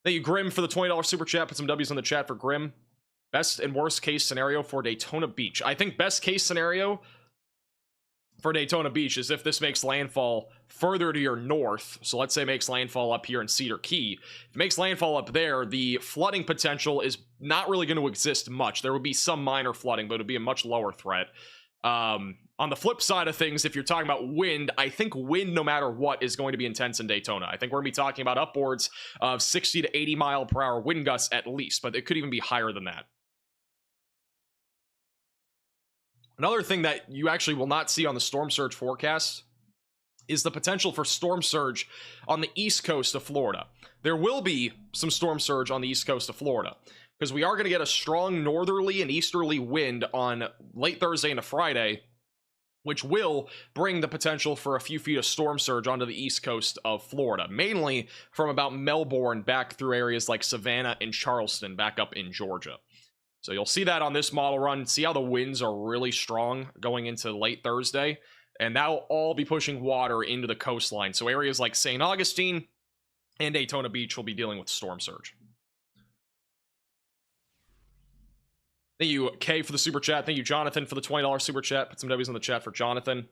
Thank you, Grim, for the $20 super chat. Put some W's in the chat for Grim. Best and worst case scenario for Daytona Beach. I think best case scenario, for Daytona Beach is if this makes landfall further to your north. So let's say it makes landfall up here in Cedar Key. If it makes landfall up there, the flooding potential is not really going to exist much. There would be some minor flooding, but it would be a much lower threat. On the flip side of things, if you're talking about wind, I think wind, no matter what, is going to be intense in Daytona. I think we're going to be talking about upwards of 60 to 80 mile per hour wind gusts at least, but it could even be higher than that. Another thing that you actually will not see on the storm surge forecast is the potential for storm surge on the east coast of Florida. There will be some storm surge on the east coast of Florida because we are going to get a strong northerly and easterly wind on late Thursday into Friday, which will bring the potential for a few feet of storm surge onto the east coast of Florida, mainly from about Melbourne back through areas like Savannah and Charleston back up in Georgia. So you'll see that on this model run. See how the winds are really strong going into late Thursday, and that will all be pushing water into the coastline. So areas like St. Augustine and Daytona Beach will be dealing with storm surge. Thank you, Kay, for the super chat. Thank you, Jonathan, for the $20 super chat. Put some W's in the chat for Jonathan.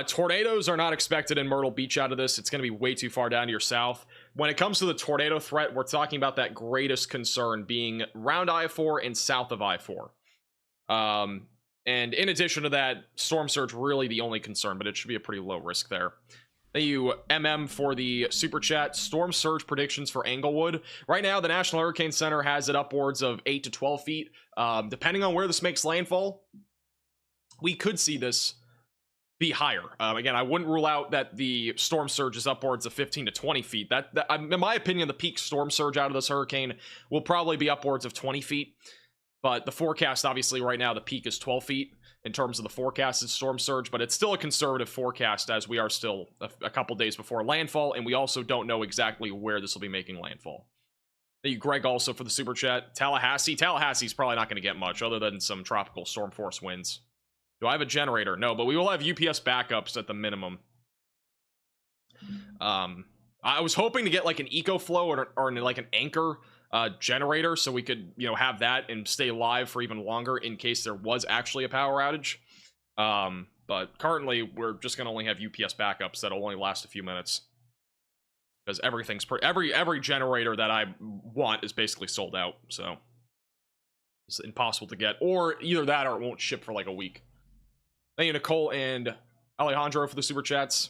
Tornadoes are not expected in Myrtle Beach out of this. It's going to be way too far down to your south. When it comes to the tornado threat, we're talking about that greatest concern being around I-4 and south of I-4. And in addition to that, storm surge really the only concern, but it should be a pretty low risk there. Thank you, MM, for the super chat. Storm surge predictions for Englewood. Right now, the National Hurricane Center has it upwards of 8 to 12 feet. Depending on where this makes landfall, we could see this be higher. Again, I wouldn't rule out that the storm surge is upwards of 15 to 20 feet. That in my opinion, the peak storm surge out of this hurricane will probably be upwards of 20 feet. But the forecast, obviously, right now, the peak is 12 feet in terms of the forecasted storm surge. But it's still a conservative forecast as we are still a couple days before landfall. And we also don't know exactly where this will be making landfall. Thank you, Greg, also for the super chat. Tallahassee's probably not going to get much other than some tropical storm force winds. Do I have a generator? No, but we will have UPS backups at the minimum. I was hoping to get like an EcoFlow or like an Anchor generator so we could, have that and stay live for even longer in case there was actually a power outage. But currently, we're just going to only have UPS backups that'll only last a few minutes. Because everything's every generator that I want is basically sold out, so it's impossible to get. Or either that or it won't ship for like a week. Thank you, Nicole and Alejandro, for the super chats.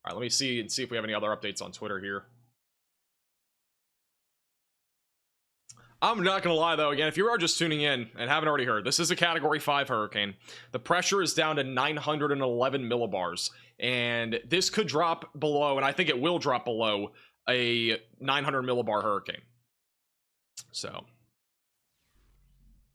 All right, let me see if we have any other updates on Twitter here. I'm not going to lie, though. Again, if you are just tuning in and haven't already heard, this is a Category 5 hurricane. The pressure is down to 911 millibars, and this could drop below, and I think it will drop below, a 900 millibar hurricane. So,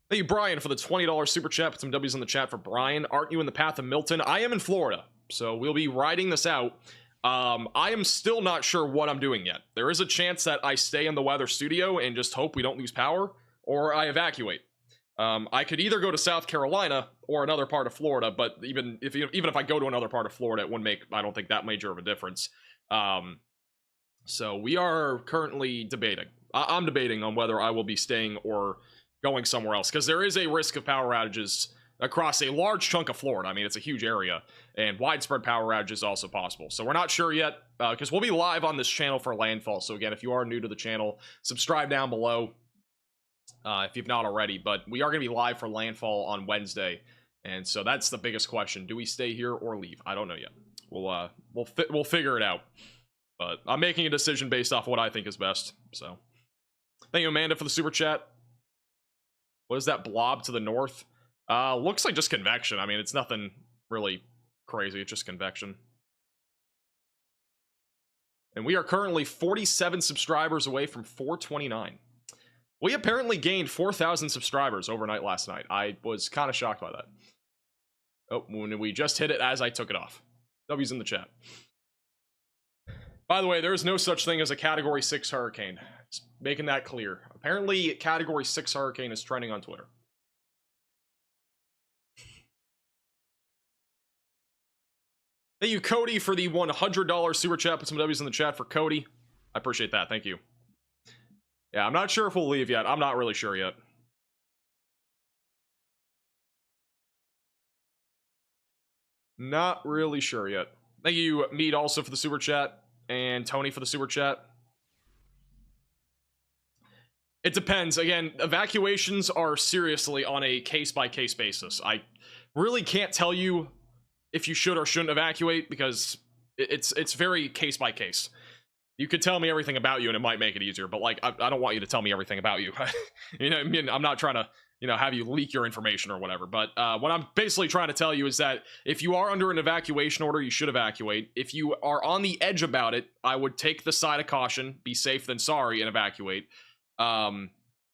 thank you, Brian, for the $20 super chat. Put some W's in the chat for Brian. Aren't you in the path of Milton? I am in Florida, so we'll be riding this out. I am still not sure what I'm doing yet. There is a chance that I stay in the weather studio and just hope we don't lose power, or I evacuate. I could either go to South Carolina or another part of Florida, but even if I go to another part of Florida, it wouldn't make, I don't think, that major of a difference. So we are currently debating. I'm debating on whether I will be staying or going somewhere else, because there is a risk of power outages across a large chunk of Florida. I mean, it's a huge area, and widespread power outages is also possible. So we're not sure yet, because we'll be live on this channel for landfall. So again, if you are new to the channel, subscribe down below if you've not already. But we are going to be live for landfall on Wednesday, and so that's the biggest question: do we stay here or leave? I don't know yet. We'll figure it out. But I'm making a decision based off what I think is best. So, thank you, Amanda, for the super chat. What is that blob to the north? Looks like just convection. I mean, it's nothing really crazy. It's just convection. And we are currently 47 subscribers away from 429. We apparently gained 4,000 subscribers overnight last night. I was kind of shocked by that. Oh, when we just hit it as I took it off. W's in the chat. By the way, there is no such thing as a Category 6 hurricane. Just making that clear. Apparently, Category 6 hurricane is trending on Twitter. Thank you, Cody, for the $100 super chat. Put some W's in the chat for Cody. I appreciate that. Thank you. Yeah, I'm not sure if we'll leave yet. I'm not really sure yet. Not really sure yet. Thank you, Mead, also for the super chat, and Tony for the super chat. It depends. Again, evacuations are seriously on a case-by-case basis. I really can't tell you if you should or shouldn't evacuate because it's very case-by-case. You could tell me everything about you and it might make it easier, but like I don't want you to tell me everything about you. You know, I mean, I'm not trying to, you know, have you leak your information or whatever, but what I'm basically trying to tell you is that if you are under an evacuation order, you should evacuate. If you are on the edge about it, I would take the side of caution, be safe than sorry, and evacuate.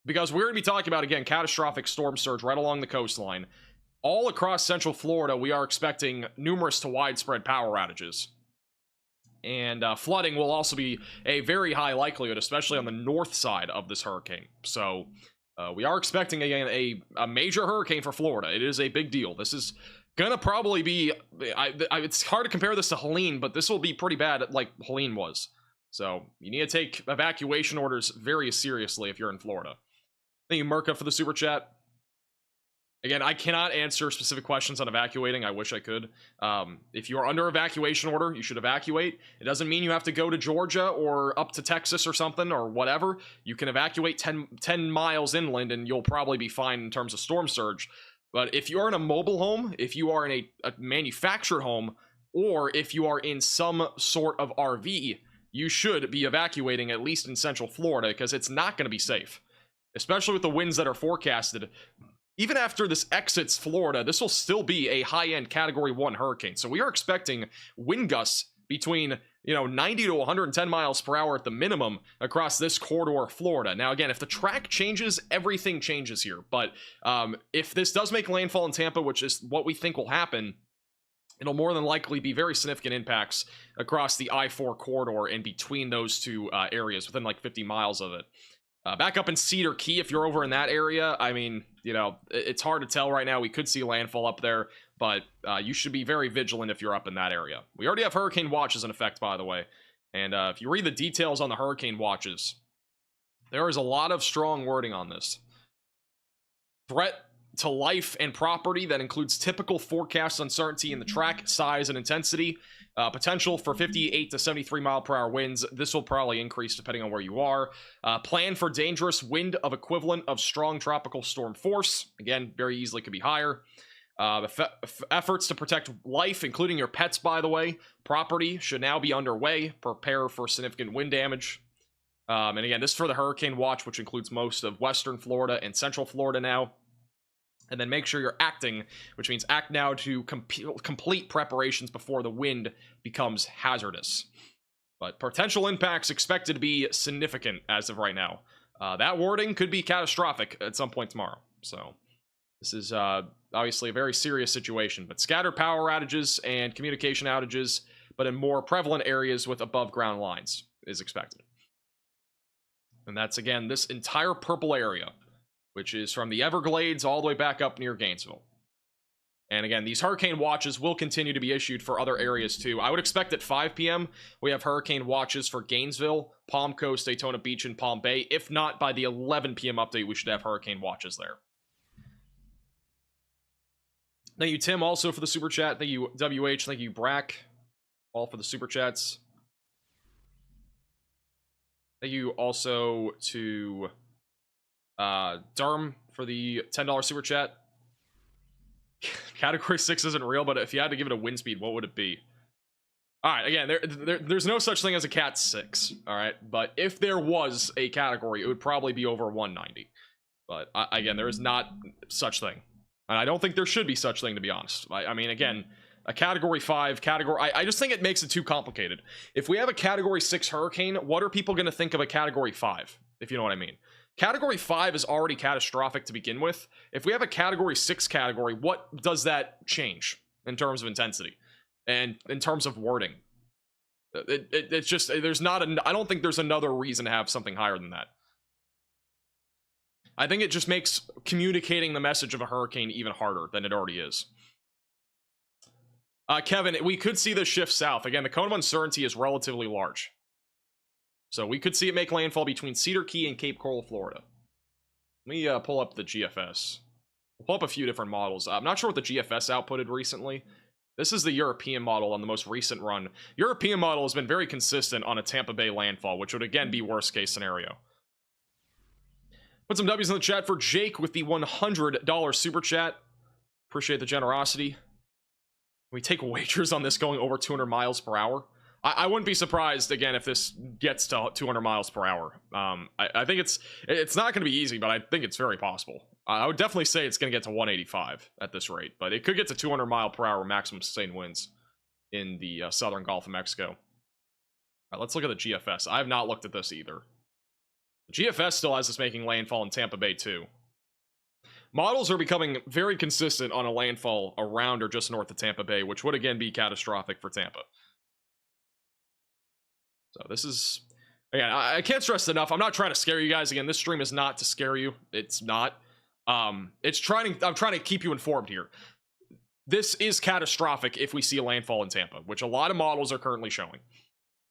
Because we're going to be talking about, again, catastrophic storm surge right along the coastline. All across central Florida, we are expecting numerous to widespread power outages. And flooding will also be a very high likelihood, especially on the north side of this hurricane. So we are expecting, again, a major hurricane for Florida. It is a big deal. This is going to probably be... it's hard to compare this to Helene, but this will be pretty bad like Helene was. So you need to take evacuation orders very seriously if you're in Florida. Thank you, Merca, for the super chat. Again, I cannot answer specific questions on evacuating. I wish I could. If you are under evacuation order, you should evacuate. It doesn't mean you have to go to Georgia or up to Texas or something or whatever. You can evacuate 10 miles inland and you'll probably be fine in terms of storm surge. But if you are in a mobile home, if you are in a manufactured home, or if you are in some sort of RV, you should be evacuating, at least in central Florida, because it's not going to be safe. Especially with the winds that are forecasted. Even after this exits Florida, this will still be a high-end Category 1 hurricane. So we are expecting wind gusts between, 90 to 110 miles per hour at the minimum across this corridor of Florida. Now, again, if the track changes, everything changes here. But if this does make landfall in Tampa, which is what we think will happen, it'll more than likely be very significant impacts across the I-4 corridor and between those two areas, within like 50 miles of it. Back up in Cedar Key, if you're over in that area, I mean, it's hard to tell right now. We could see landfall up there, but you should be very vigilant if you're up in that area. We already have hurricane watches in effect, by the way. And if you read the details on the hurricane watches, there is a lot of strong wording on this. Threat to life and property that includes typical forecast uncertainty in the track, size, and intensity. Potential for 58 to 73 mile per hour winds. This will probably increase depending on where you are. Plan for dangerous wind of equivalent of strong tropical storm force. Again, very easily could be higher. Efforts to protect life, including your pets, by the way. Property should now be underway. Prepare for significant wind damage. And again, this is for the hurricane watch, which includes most of western Florida and central Florida now. And then make sure you're acting, which means act now to complete preparations before the wind becomes hazardous. But potential impacts expected to be significant as of right now. That wording could be catastrophic at some point tomorrow. So this is obviously a very serious situation. But scattered power outages and communication outages, but in more prevalent areas with above ground lines is expected. And that's, again, this entire purple area, which is from the Everglades all the way back up near Gainesville. And again, these hurricane watches will continue to be issued for other areas too. I would expect at 5 p.m. we have hurricane watches for Gainesville, Palm Coast, Daytona Beach, and Palm Bay. If not, by the 11 p.m. update, we should have hurricane watches there. Thank you, Tim, also for the super chat. Thank you, WH. Thank you, Brack, all for the super chats. Thank you also to Durham for the $10 super chat. Category 6 isn't real, but if you had to give it a wind speed, what would it be? Alright, again, there's no such thing as a Cat 6, alright? But if there was a category, it would probably be over 190. But, again, there is not such thing. And I don't think there should be such thing, to be honest. I mean, again, a Category 5 category... I just think it makes it too complicated. If we have a Category 6 hurricane, what are people going to think of a Category 5? If you know what I mean. Category 5 is already catastrophic to begin with. If we have a Category 6 category, what does that change in terms of intensity and in terms of wording? It's just, there's not I don't think there's another reason to have something higher than that. I think it just makes communicating the message of a hurricane even harder than it already is. Kevin, we could see this shift south. Again, the cone of uncertainty is relatively large. So we could see it make landfall between Cedar Key and Cape Coral, Florida. Let me pull up the GFS. We'll pull up a few different models. I'm not sure what the GFS outputted recently. This is the European model on the most recent run. European model has been very consistent on a Tampa Bay landfall, which would again be worst case scenario. Put some W's in the chat for Jake with the $100 super chat. Appreciate the generosity. We take wagers on this going over 200 miles per hour. I wouldn't be surprised again if this gets to 200 miles per hour. I think it's not going to be easy, but I think it's very possible. I would definitely say it's going to get to 185 at this rate, but it could get to 200 mile per hour maximum sustained winds in the southern Gulf of Mexico. All right, let's look at the GFS. I have not looked at this either. The GFS still has this making landfall in Tampa Bay too. Models are becoming very consistent on a landfall around or just north of Tampa Bay, which would again be catastrophic for Tampa. So this is, again, I can't stress enough. I'm not trying to scare you guys. Again, this stream is not to scare you. It's not. I'm trying to keep you informed here. This is catastrophic if we see a landfall in Tampa, which a lot of models are currently showing.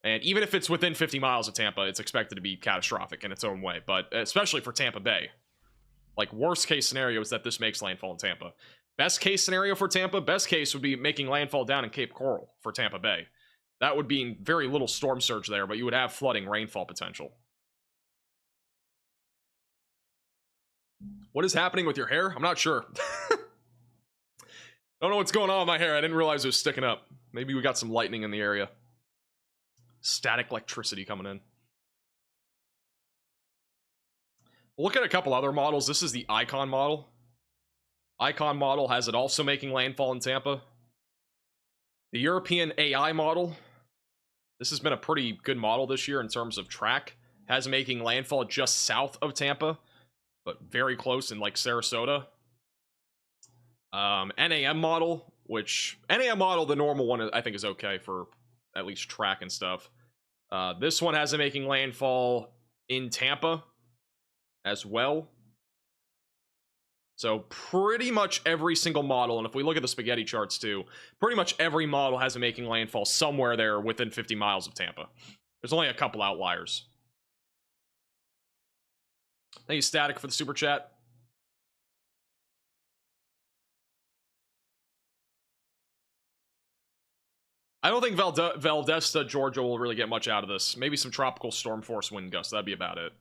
And even if it's within 50 miles of Tampa, it's expected to be catastrophic in its own way. But especially for Tampa Bay, like worst case scenario is that this makes landfall in Tampa. Best case scenario for Tampa, best case would be making landfall down in Cape Coral for Tampa Bay. That would be very little storm surge there, but you would have flooding rainfall potential. What is happening with your hair? I'm not sure. Don't know what's going on with my hair. I didn't realize it was sticking up. Maybe we got some lightning in the area. Static electricity coming in. We'll look at a couple other models. This is the Icon model. Icon model has it also making landfall in Tampa. The European AI model. This has been a pretty good model this year in terms of track. Has making landfall just south of Tampa, but very close in like Sarasota. NAM model, which NAM model, the normal one, I think is okay for at least track and stuff. This one has it making landfall in Tampa as well. So pretty much every single model, and if we look at the spaghetti charts too, pretty much every model has it making landfall somewhere there within 50 miles of Tampa. There's only a couple outliers. Thank you, Static, for the super chat. I don't think Valdesta, Georgia will really get much out of this. Maybe some tropical storm force wind gusts. That'd be about it.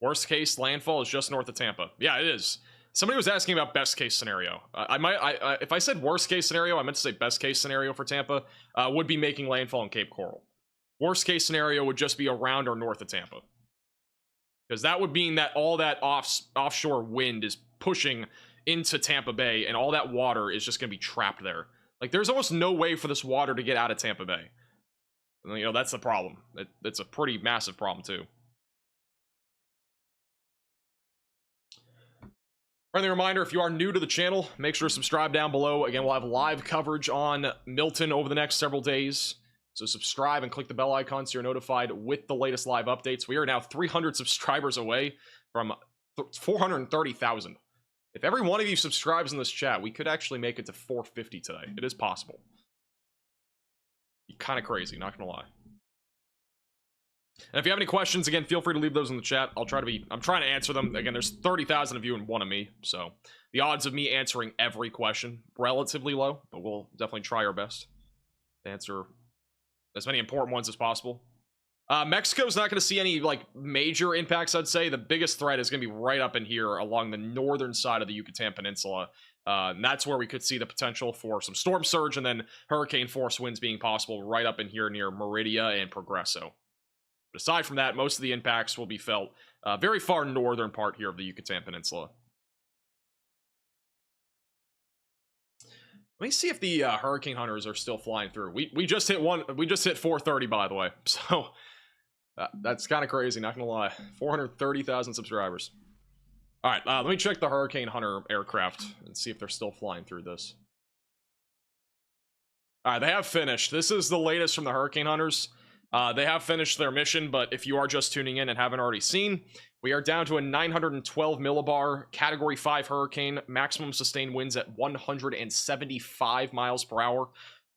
Worst case landfall is just north of Tampa. Yeah, it is. Somebody was asking about best case scenario. If I said worst case scenario, I meant to say best case scenario for Tampa. Would be making landfall in Cape Coral. Worst case scenario would just be around or north of Tampa, because that would mean that all that offshore wind is pushing into Tampa Bay, and all that water is just going to be trapped there. Like, there's almost no way for this water to get out of Tampa Bay. And, you know, that's the problem. It's a pretty massive problem too. Friendly reminder, if you are new to the channel, make sure to subscribe down below. Again, we'll have live coverage on Milton over the next several days. So subscribe and click the bell icon so you're notified with the latest live updates. We are now 300 subscribers away from 430,000. If every one of you subscribes in this chat, we could actually make it to 450 today. It is possible. Be kind of crazy, not gonna lie. And if you have any questions, again, feel free to leave those in the chat. I'm trying to answer them. Again, there's 30,000 of you and one of me, so the odds of me answering every question, relatively low, but we'll definitely try our best to answer as many important ones as possible. Mexico's not going to see any, like, major impacts, I'd say. The biggest threat is going to be right up in here along the northern side of the Yucatan Peninsula. And that's where we could see the potential for some storm surge and then hurricane force winds being possible right up in here near Meridia and Progreso. But aside from that, most of the impacts will be felt very far northern part here of the Yucatan Peninsula. Let me see if the hurricane hunters are still flying through. We just hit 430, by the way. So that's kind of crazy, not gonna lie. 430,000 subscribers. All right, let me check the hurricane hunter aircraft and see if they're still flying through this. All right, they have finished. This is the latest from the hurricane hunters. They have finished their mission, but if you are just tuning in and haven't already seen, we are down to a 912 millibar Category 5 hurricane, maximum sustained winds at 175 miles per hour.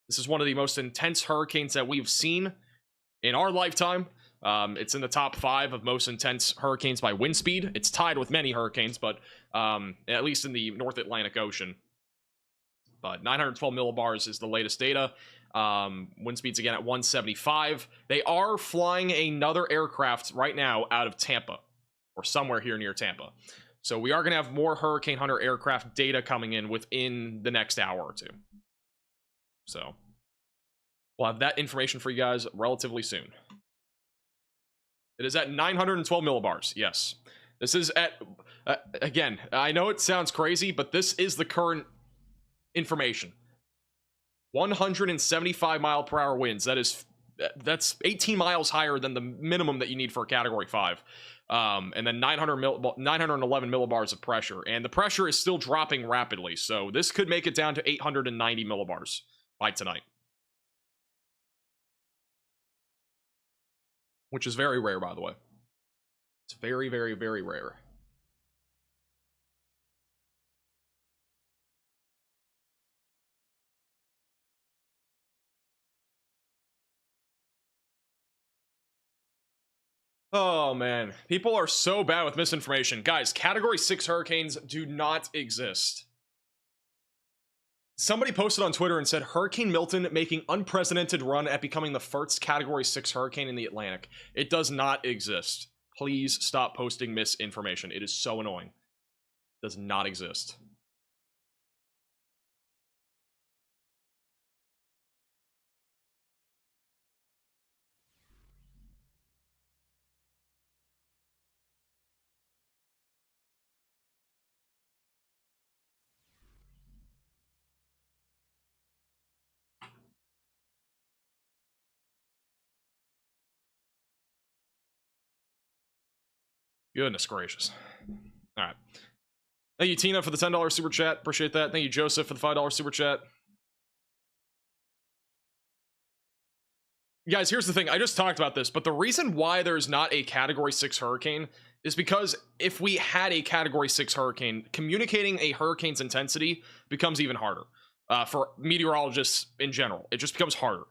This is one of the most intense hurricanes that we've seen in our lifetime. It's in the top 5 of most intense hurricanes by wind speed. It's tied with many hurricanes, but at least in the North Atlantic Ocean. But 912 millibars is the latest data. Wind speeds again at 175. They are flying another aircraft right now out of Tampa, or somewhere here near Tampa. So we are going to have more Hurricane Hunter aircraft data coming in within the next hour or two. So we'll have that information for you guys relatively soon. It is at 912 millibars. Yes. This is at, again, I know it sounds crazy, but this is the current information. 175 mile per hour winds. That's 18 miles higher than the minimum that you need for a Category 5. And then 911 millibars of pressure. And the pressure is still dropping rapidly. So this could make it down to 890 millibars by tonight. Which is very rare, by the way. It's very, very, very rare. Oh, man. People are so bad with misinformation. Guys, Category 6 hurricanes do not exist. Somebody posted on Twitter and said, Hurricane Milton making unprecedented run at becoming the first Category 6 hurricane in the Atlantic. It does not exist. Please stop posting misinformation. It is so annoying. It does not exist. Goodness gracious. All right. Thank you, Tina, for the $10 super chat. Appreciate that. Thank you, Joseph, for the $5 super chat. Guys, here's the thing. I just talked about this, but the reason why there's not a Category 6 hurricane is because if we had a Category 6 hurricane, communicating a hurricane's intensity becomes even harder for meteorologists in general. It just becomes harder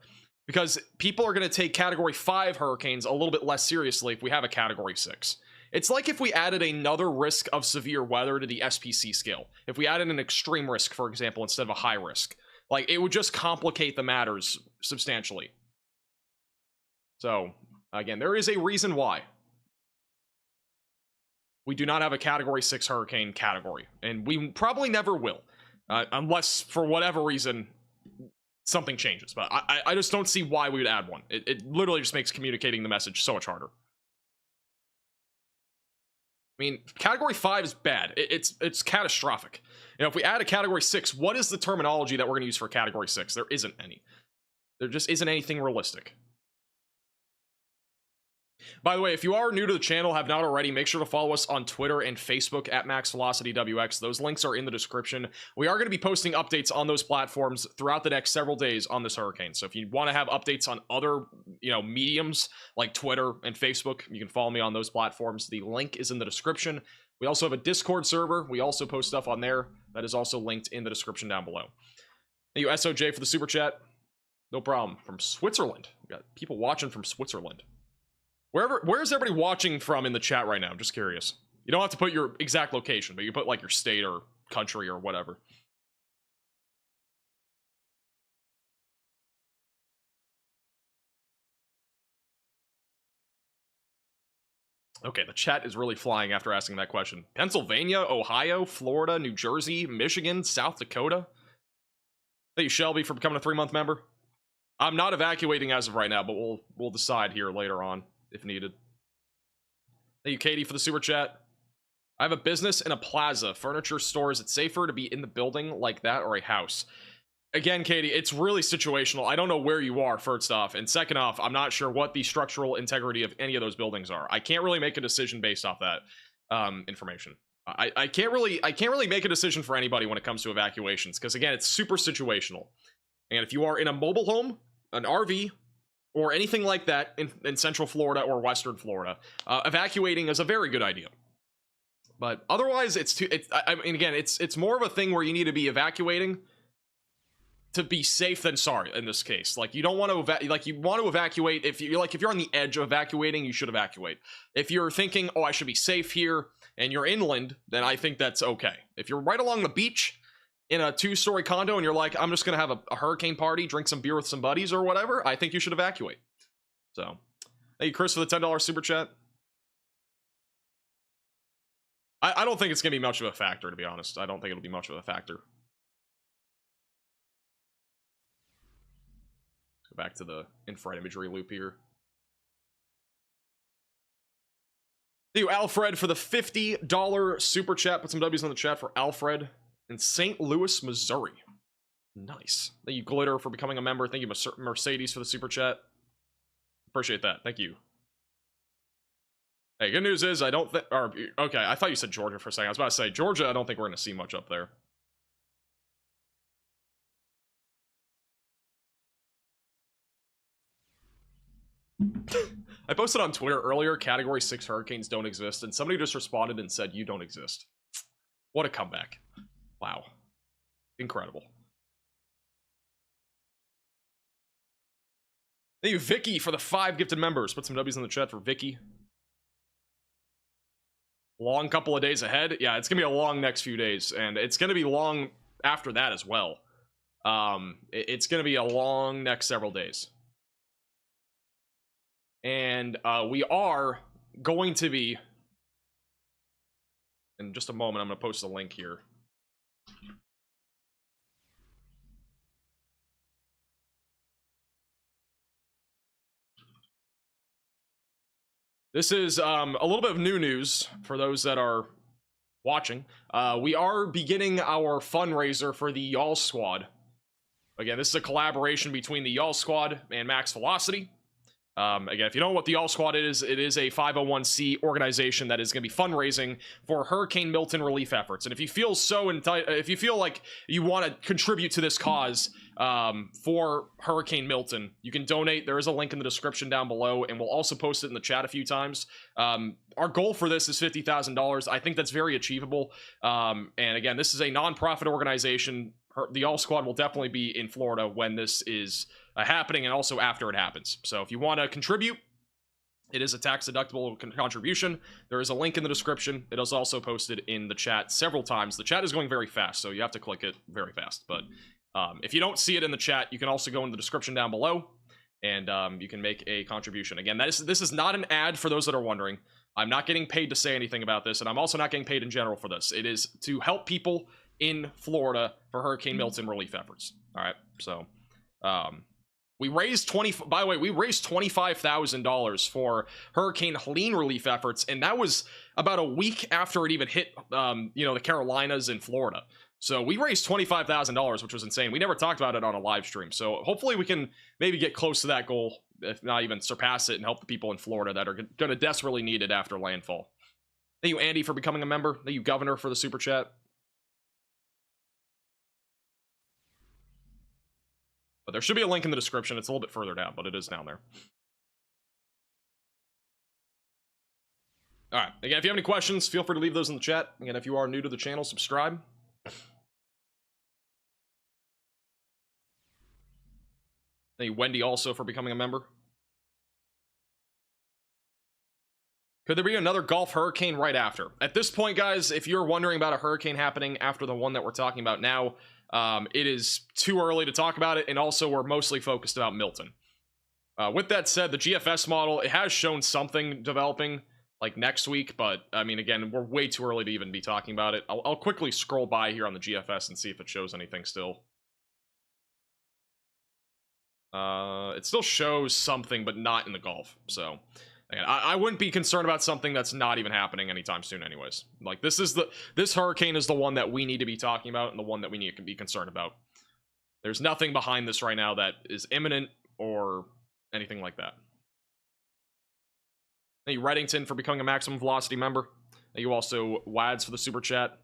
because people are going to take Category 5 hurricanes a little bit less seriously if we have a Category 6. It's like if we added another risk of severe weather to the SPC scale. If we added an extreme risk, for example, instead of a high risk. Like, it would just complicate the matters substantially. So, again, there is a reason why we do not have a Category 6 hurricane category. And we probably never will. Unless, for whatever reason, something changes. But I just don't see why we would add one. It literally just makes communicating the message so much harder. I mean, Category 5 is bad. It's catastrophic. You know, if we add a Category 6, what is the terminology that we're going to use for Category 6? There isn't any. There just isn't anything realistic. By the way, if you are new to the channel, have not already, make sure to follow us on Twitter and Facebook at MaxVelocityWX. Those links are in the description. We are going to be posting updates on those platforms throughout the next several days on this hurricane. So if you want to have updates on other, mediums like Twitter and Facebook, you can follow me on those platforms. The link is in the description. We also have a Discord server. We also post stuff on there. That is also linked in the description down below. Thank you, SOJ, for the super chat. No problem. From Switzerland. We got people watching from Switzerland. Where's everybody watching from in the chat right now? I'm just curious. You don't have to put your exact location, but you put like your state or country or whatever. Okay, the chat is really flying after asking that question. Pennsylvania, Ohio, Florida, New Jersey, Michigan, South Dakota. Thank you, Shelby, for becoming a 3-month member. I'm not evacuating as of right now, but we'll decide here later on if needed. Thank you, Katie, for the super chat. I have a business in a plaza, furniture store. Is it safer to be in the building like that or a house? Again, Katie, it's really situational. I don't know where you are, first off, and second off, I'm not sure what the structural integrity of any of those buildings are. I can't really make a decision based off that information. I can't really make a decision for anybody when it comes to evacuations because, again, it's super situational. And if you are in a mobile home, an RV, or anything like that in Central Florida or Western Florida, evacuating is a very good idea. But otherwise, I mean, again, it's more of a thing where you need to be evacuating to be safe than sorry in this case. Like, you don't want to you want to evacuate if you're on the edge of evacuating, you should evacuate. If you're thinking, oh, I should be safe here, and you're inland, then I think that's okay. If you're right along the beach in a 2-story condo and you're like, I'm just gonna have a hurricane party, drink some beer with some buddies or whatever, I think you should evacuate. So thank you, Chris, for the $10 super chat. I don't think it's gonna be much of a factor, to be honest. I don't think it'll be much of a factor. Go back to the infrared imagery loop here. Thank you, Alfred, for the $50 super chat. Put some W's in the chat for Alfred in St. Louis, Missouri. Nice. Thank you, Glitter, for becoming a member. Thank you, Mercedes, for the super chat. Appreciate that. Thank you. Hey, good news is I don't think... Okay, I thought you said Georgia for a second. I was about to say, Georgia, I don't think we're going to see much up there. I posted on Twitter earlier, Category 6 hurricanes don't exist, and somebody just responded and said, you don't exist. What a comeback. Wow. Incredible. Thank you, Vicky, for the 5 gifted members. Put some W's in the chat for Vicky. Long couple of days ahead. Yeah, it's gonna be a long next few days, and it's gonna be long after that as well. It's gonna be a long next several days. And we are going to be, in just a moment, I'm gonna post a link here. This is a little bit of new news for those that are watching. We are beginning our fundraiser for the Y'all Squad. Again, this is a collaboration between the Y'all Squad and Max Velocity. Again, if you don't know what the Y'all Squad is, it is a 501c organization that is going to be fundraising for Hurricane Milton relief efforts. And if you feel if you feel like you want to contribute to this cause for Hurricane Milton, you can donate. There is a link in the description down below, and we'll also post it in the chat a few times. Our goal for this is $50,000. I think that's very achievable. And again, this is a nonprofit organization. The Y'all Squad will definitely be in Florida when this is happening, and also after it happens. So if you want to contribute, it is a tax-deductible contribution. There is a link in the description. It is also posted in the chat several times. The chat is going very fast, so you have to click it very fast. But if you don't see it in the chat, you can also go in the description down below, and you can make a contribution. Again, this is not an ad for those that are wondering. I'm not getting paid to say anything about this, and I'm also not getting paid in general for this. It is to help people in Florida for Hurricane Milton relief efforts. All right, so we raised $25,000 for Hurricane Helene relief efforts, and that was about a week after it even hit the Carolinas and Florida. So we raised $25,000, which was insane. We never talked about it on a live stream, so hopefully we can maybe get close to that goal, if not even surpass it, and help the people in Florida that are going to desperately need it after landfall. Thank you, Andy, for becoming a member. Thank you, Governor, for the super chat. But there should be a link in the description. It's a little bit further down, but it is down there. All right. Again, if you have any questions, feel free to leave those in the chat. Again, if you are new to the channel, subscribe. Thank you, Wendy, also, for becoming a member. Could there be another Gulf hurricane right after? At this point, guys, if you're wondering about a hurricane happening after the one that we're talking about now, it is too early to talk about it, and also we're mostly focused about Milton. With that said, the GFS model, it has shown something developing like next week, but I mean, again, we're way too early to even be talking about it. I'll quickly scroll by here on the GFS and see if it shows anything still. It still shows something, but not in the Gulf. So again, I wouldn't be concerned about something that's not even happening anytime soon anyways. Like, this hurricane is the one that we need to be talking about, and the one that we need to be concerned about. There's nothing behind this right now that is imminent or anything like that. Thank you, Reddington, for becoming a Maximum Velocity member. Thank you also, Wads, for the super chat.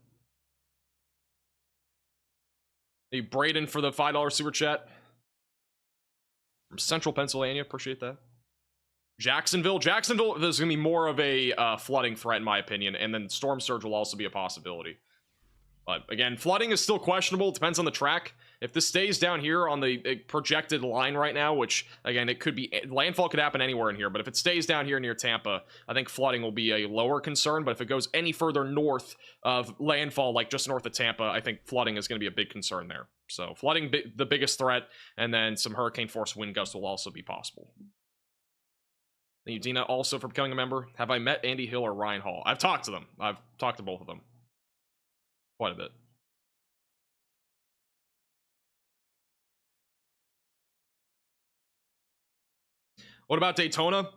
Thank you, Braden, for the $5 super chat. From Central Pennsylvania, appreciate that. Jacksonville, there's gonna be more of a flooding threat in my opinion, and then storm surge will also be a possibility. But again, flooding is still questionable. It depends on the track. If this stays down here on the projected line right now, which again, it could be, landfall could happen anywhere in here, but if it stays down here near Tampa, I think flooding will be a lower concern. But if it goes any further north of landfall, like just north of Tampa, I think flooding is going to be a big concern there. So flooding, the biggest threat, and then some hurricane force wind gusts will also be possible. Thank you, Dina, also for becoming a member. Have I met Andy Hill or Ryan Hall? I've talked to them. I've talked to both of them. Quite a bit. What about Daytona?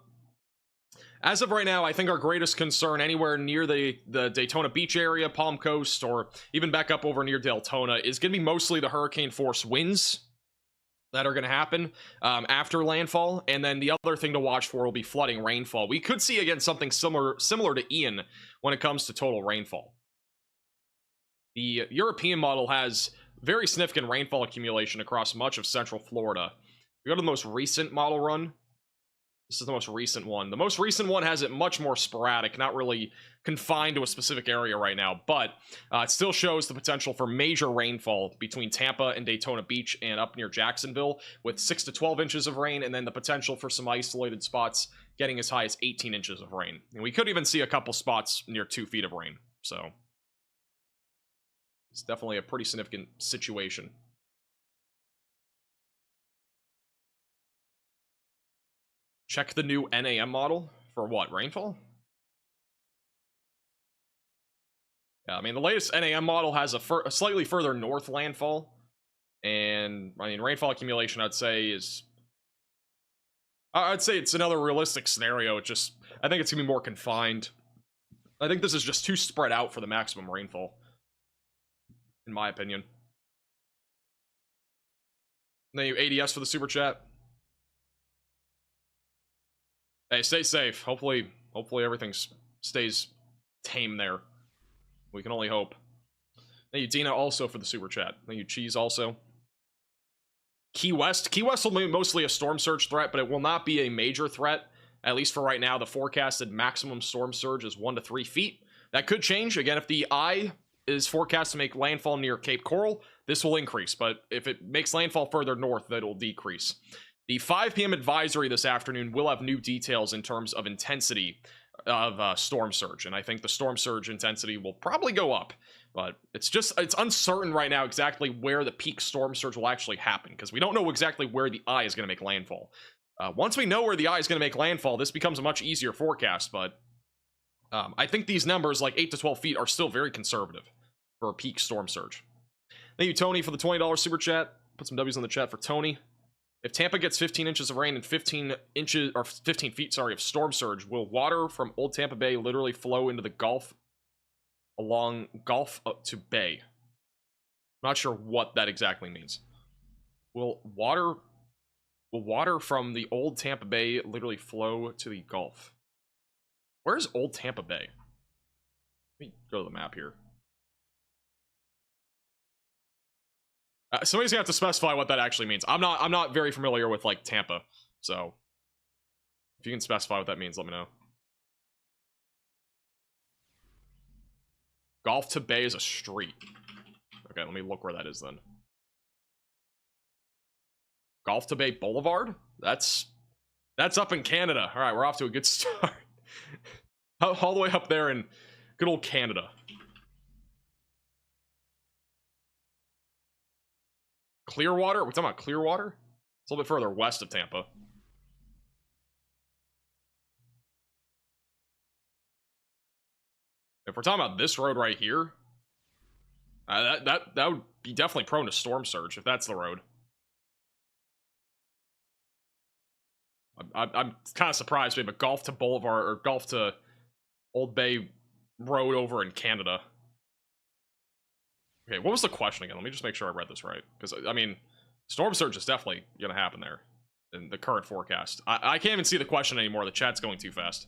As of right now, I think our greatest concern anywhere near the Daytona Beach area, Palm Coast, or even back up over near Deltona is going to be mostly the hurricane force winds that are going to happen after landfall. And then the other thing to watch for will be flooding rainfall. We could see, again, something similar to Ian when it comes to total rainfall. The European model has very significant rainfall accumulation across much of central Florida. We go to the most recent model run. This is the most recent one. The most recent one has it much more sporadic, not really confined to a specific area right now, but it still shows the potential for major rainfall between Tampa and Daytona Beach and up near Jacksonville with 6 to 12 inches of rain, and then the potential for some isolated spots getting as high as 18 inches of rain. And we could even see a couple spots near 2 feet of rain. So it's definitely a pretty significant situation. Check the new NAM model for what? Rainfall? Yeah, I mean, the latest NAM model has a slightly further north landfall. And, I mean, rainfall accumulation, I'd say it's another realistic scenario. It just, I think it's going to be more confined. I think this is just too spread out for the maximum rainfall, in my opinion. Thank you, ADS, for the super chat. Hey, stay safe. Hopefully everything stays tame there. We can only hope. Thank you, Dina, also for the super chat. Thank you, Cheese, also. Key West. Key West will be mostly a storm surge threat, but it will not be a major threat. At least for right now, the forecasted maximum storm surge is 1 to 3 feet. That could change. Again, if the eye is forecast to make landfall near Cape Coral, this will increase. But if it makes landfall further north, that will decrease. The 5 p.m. advisory this afternoon will have new details in terms of intensity of storm surge, and I think the storm surge intensity will probably go up, but it's uncertain right now exactly where the peak storm surge will actually happen, because we don't know exactly where the eye is going to make landfall. Once we know where the eye is going to make landfall, this becomes a much easier forecast, but I think these numbers, like 8 to 12 feet, are still very conservative for a peak storm surge. Thank you, Tony, for the $20 super chat. Put some W's on the chat for Tony. If Tampa gets 15 inches of rain and 15 feet, of storm surge, will water from Old Tampa Bay literally flow into the Gulf along Gulf up to Bay? I'm not sure what that exactly means. Will water from the Old Tampa Bay literally flow to the Gulf? Where's Old Tampa Bay? Let me go to the map here. Somebody's gonna have to specify what that actually means. I'm not very familiar with, like, Tampa, so if you can specify what that means, let me know. Gulf to Bay is a street. Okay, let me look where that is then. Gulf to Bay Boulevard? That's up in Canada. All right, we're off to a good start. All the way up there in good old Canada. Clearwater? Are we talking about Clearwater? It's a little bit further west of Tampa. If we're talking about this road right here, that would be definitely prone to storm surge if that's the road. I'm kind of surprised we have a Gulf to Boulevard or Gulf to Old Bay road over in Canada. Okay, what was the question again? Let me just make sure I read this right. Because, I mean, storm surge is definitely going to happen there in the current forecast. I can't even see the question anymore. The chat's going too fast.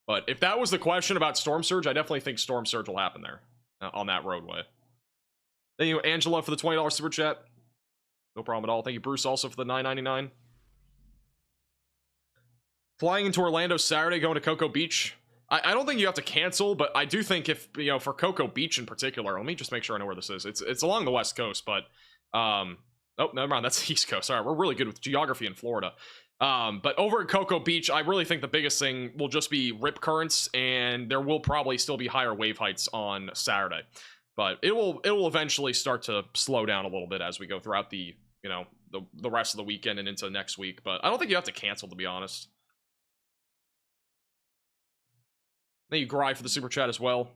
But if that was the question about storm surge, I definitely think storm surge will happen there on that roadway. Thank you, Angela, for the $20 super chat. No problem at all. Thank you, Bruce, also for the $9.99. Flying into Orlando Saturday, going to Cocoa Beach. I don't think you have to cancel, but I do think if, you know, for Cocoa Beach in particular, let me just make sure I know where this is. It's along the West Coast, but, oh, never mind, that's the East Coast. All right, we're really good with geography in Florida. But over at Cocoa Beach, I really think the biggest thing will just be rip currents, and there will probably still be higher wave heights on Saturday. But it will eventually start to slow down a little bit as we go throughout the, you know, the rest of the weekend and into next week. But I don't think you have to cancel, to be honest. Thank you, Gry, for the super chat as well.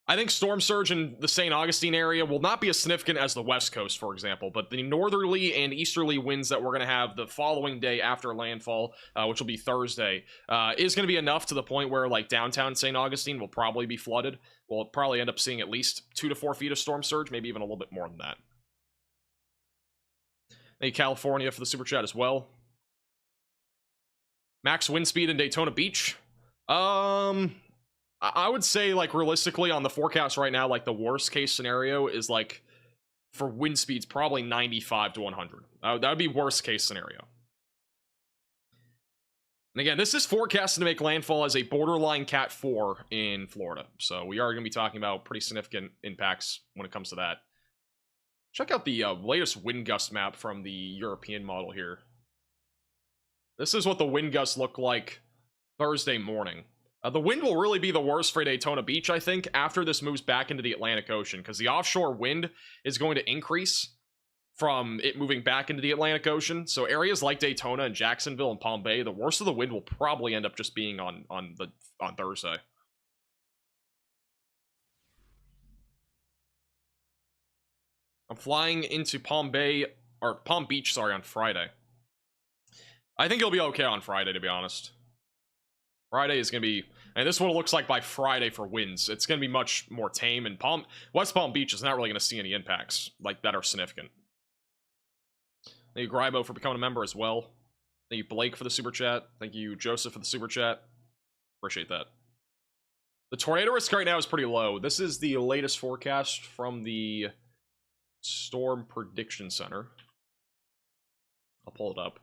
I think storm surge in the St. Augustine area will not be as significant as the West Coast, for example, but the northerly and easterly winds that we're going to have the following day after landfall, which will be Thursday, is going to be enough to the point where, like, downtown St. Augustine will probably be flooded. We'll probably end up seeing at least 2 to 4 feet of storm surge, maybe even a little bit more than that. Thank you, California, for the super chat as well. Max wind speed in Daytona Beach. I would say, like, realistically on the forecast right now, like, the worst case scenario is, like, for wind speeds probably 95 to 100. That would be worst case scenario. And again, this is forecasted to make landfall as a borderline Cat 4 in Florida, so we are going to be talking about pretty significant impacts when it comes to that. Check out the latest wind gust map from the European model here. This is what the wind gusts look like Thursday morning. The wind will really be the worst for Daytona Beach, I think, after this moves back into the Atlantic Ocean, because the offshore wind is going to increase from it moving back into the Atlantic Ocean. So areas like Daytona and Jacksonville and Palm Bay, the worst of the wind will probably end up just being on Thursday. I'm flying into Palm Beach, sorry, on Friday. I think it'll be okay on Friday, to be honest. Friday is going to be, and this is what it looks like by Friday for winds. It's going to be much more tame, and West Palm Beach is not really going to see any impacts like that are significant. Thank you, Grybo, for becoming a member as well. Thank you, Blake, for the super chat. Thank you, Joseph, for the super chat. Appreciate that. The tornado risk right now is pretty low. This is the latest forecast from the Storm Prediction Center. I'll pull it up.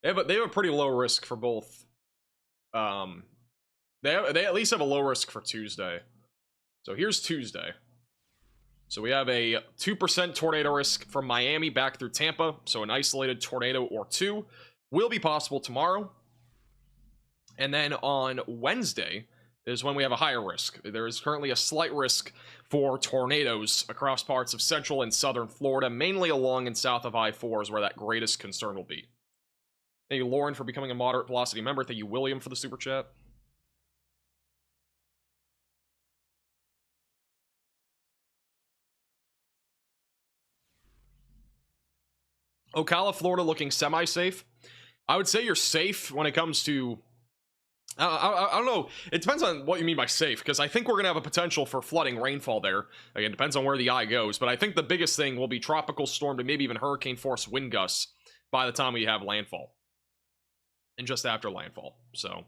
They have a pretty low risk for both. They at least have a low risk for Tuesday. So here's Tuesday. So we have a 2% tornado risk from Miami back through Tampa. So an isolated tornado or two will be possible tomorrow. And then on Wednesday is when we have a higher risk. There is currently a slight risk for tornadoes across parts of central and southern Florida, mainly along and south of I-4 is where that greatest concern will be. Thank you, Lauren, for becoming a moderate velocity member. Thank you, William, for the super chat. Ocala, Florida, looking semi-safe. I would say you're safe when it comes to... I don't know. It depends on what you mean by safe, because I think we're going to have a potential for flooding rainfall there. Again, it depends on where the eye goes, but I think the biggest thing will be tropical storm to maybe even hurricane-force wind gusts by the time we have landfall. And just after landfall, so.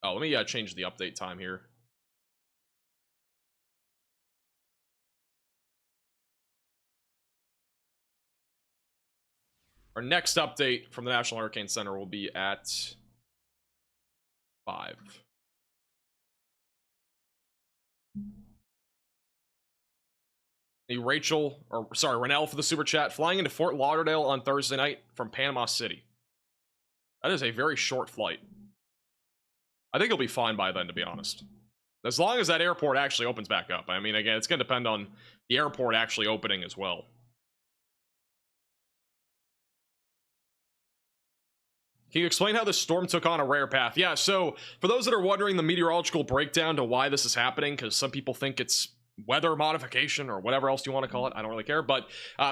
Oh, let me change the update time here. Our next update from the National Hurricane Center will be at 5. Renell for the super chat. Flying into Fort Lauderdale on Thursday night from Panama City. That is a very short flight. I think it'll be fine by then, to be honest. As long as that airport actually opens back up. I mean, again, it's going to depend on the airport actually opening as well. Can you explain how this storm took on a rare path? Yeah, so for those that are wondering the meteorological breakdown to why this is happening, because some people think it's weather modification or whatever else you want to call it, I don't really care, but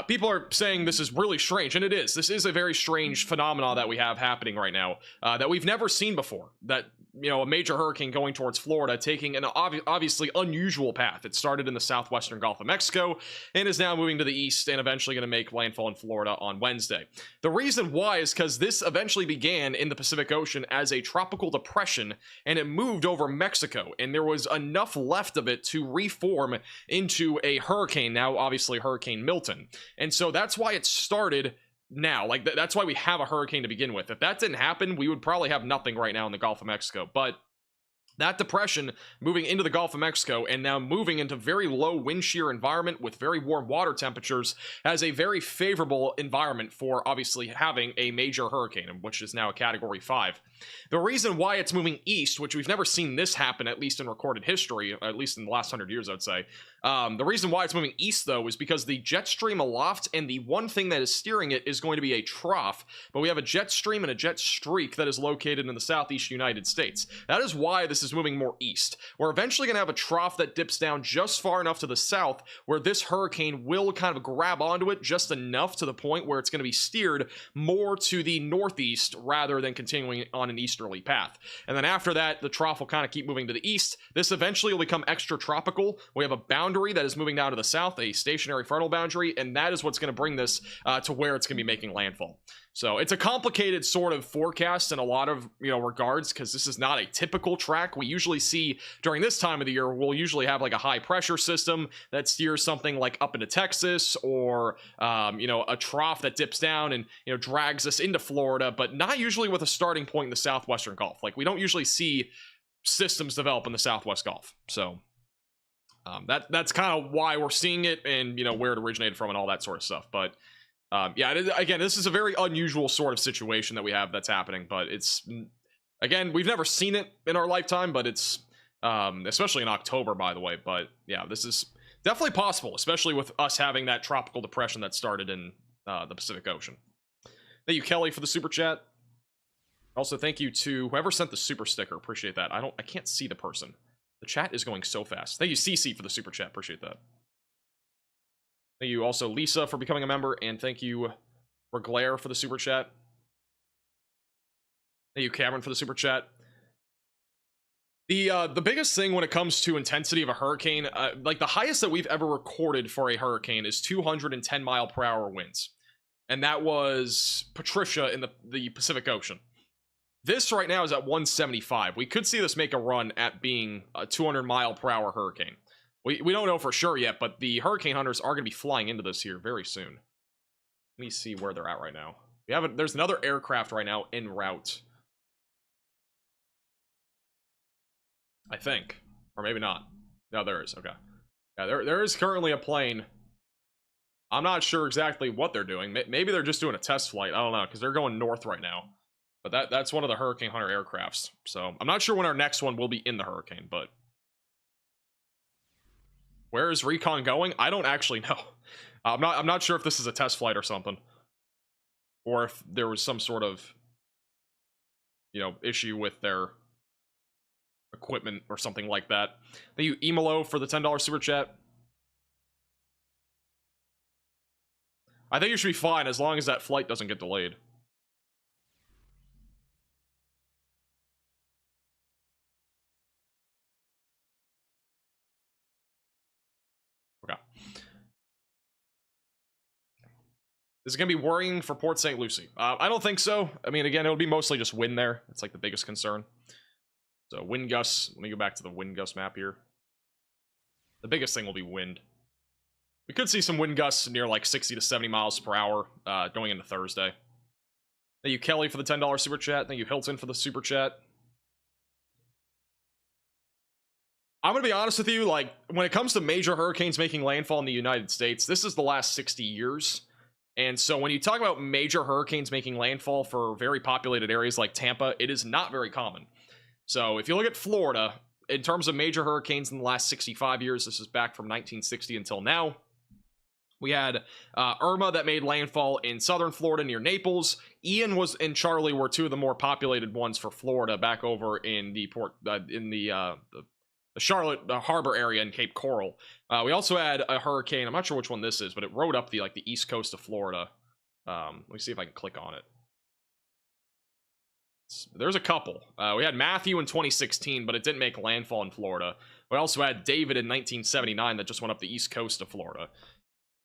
people are saying this is really strange, and it is. This is a very strange phenomenon that we have happening right now that we've never seen before, that, you know, a major hurricane going towards Florida taking an obviously unusual path. It started in the southwestern Gulf of Mexico and is now moving to the east and eventually going to make landfall in Florida on Wednesday. The reason why is because this eventually began in the Pacific Ocean as a tropical depression, and it moved over Mexico, and there was enough left of it to reform into a hurricane, now obviously Hurricane Milton. And so that's why it started now. Like that's why we have a hurricane to begin with. If that didn't happen, we would probably have nothing right now in the Gulf of Mexico. But that depression moving into the Gulf of Mexico and now moving into very low wind shear environment with very warm water temperatures has a very favorable environment for obviously having a major hurricane, which is now a category 5. The reason why it's moving east, which we've never seen this happen, at least in recorded history, at least in the last 100 years, I'd say. The reason why it's moving east, though, is because the jet stream aloft and the one thing that is steering it is going to be a trough, but we have a jet stream and a jet streak that is located in the southeast United States. That is why this is moving more east. We're eventually going to have a trough that dips down just far enough to the south where this hurricane will kind of grab onto it just enough to the point where it's going to be steered more to the northeast rather than continuing on an easterly path. And then after that, the trough will kind of keep moving to the east. This eventually will become extratropical. We have a boundary that is moving down to the south, a stationary frontal boundary, and that is what's going to bring this to where it's going to be making landfall. So it's a complicated sort of forecast in a lot of regards, because this is not a typical track. We usually see during this time of the year, we'll usually have like a high pressure system that steers something like up into Texas, or a trough that dips down and drags us into Florida, but not usually with a starting point in the southwestern Gulf. Like we don't usually see systems develop in the southwest Gulf. So that's kind of why we're seeing it, and where it originated from and all that sort of stuff. But yeah, again, this is a very unusual sort of situation that we have that's happening, but it's, again, we've never seen it in our lifetime, but it's, especially in October, by the way. But yeah, this is definitely possible, especially with us having that tropical depression that started in the Pacific Ocean. Thank you, Kelly, for the super chat. Also, thank you to whoever sent the super sticker. Appreciate that. I can't see the person. The chat is going so fast. Thank you, CC, for the super chat. Appreciate that. Thank you also, Lisa, for becoming a member, and thank you, Reglaire, for the super chat. Thank you, Cameron, for the super chat. The biggest thing when it comes to intensity of a hurricane, like the highest that we've ever recorded for a hurricane is 210 mile per hour winds, and that was Patricia in the Pacific Ocean. This right now is at 175. We could see this make a run at being a 200 mile per hour hurricane. We don't know for sure yet, but the hurricane hunters are going to be flying into this here very soon. Let me see where they're at right now. There's another aircraft right now en route, I think, or maybe not. No, there is. Okay, yeah, there is currently a plane. I'm not sure exactly what they're doing. Maybe they're just doing a test flight. I don't know, because they're going north right now. But that's one of the hurricane hunter aircrafts. So I'm not sure when our next one will be in the hurricane, but where is recon going? I don't actually know. I'm not sure if this is a test flight or something, or if there was some sort of issue with their equipment or something like that. Thank you, Emilo, for the $10 super chat. I think you should be fine as long as that flight doesn't get delayed. Okay. This is going to be worrying for Port St. Lucie. I don't think so. I mean, again, it'll be mostly just wind there. It's like the biggest concern. So wind gusts. Let me go back to the wind gust map here. The biggest thing will be wind. We could see some wind gusts near like 60 to 70 miles per hour going into Thursday. Thank you, Kelly, for the $10 super chat. Thank you, Hilton, for the super chat. I'm going to be honest with you, like, when it comes to major hurricanes making landfall in the United States, this is the last 60 years. And so when you talk about major hurricanes making landfall for very populated areas like Tampa, it is not very common. So if you look at Florida, in terms of major hurricanes in the last 65 years, this is back from 1960 until now. We had Irma that made landfall in southern Florida near Naples. Ian and Charley were two of the more populated ones for Florida back over in the Charlotte harbor area in Cape Coral. We also had a hurricane. I'm not sure which one this is, but it rode up the east coast of Florida. Let me see if I can click on it. There's a couple. We had Matthew in 2016, but it didn't make landfall in Florida. We also had David in 1979 that just went up the east coast of Florida.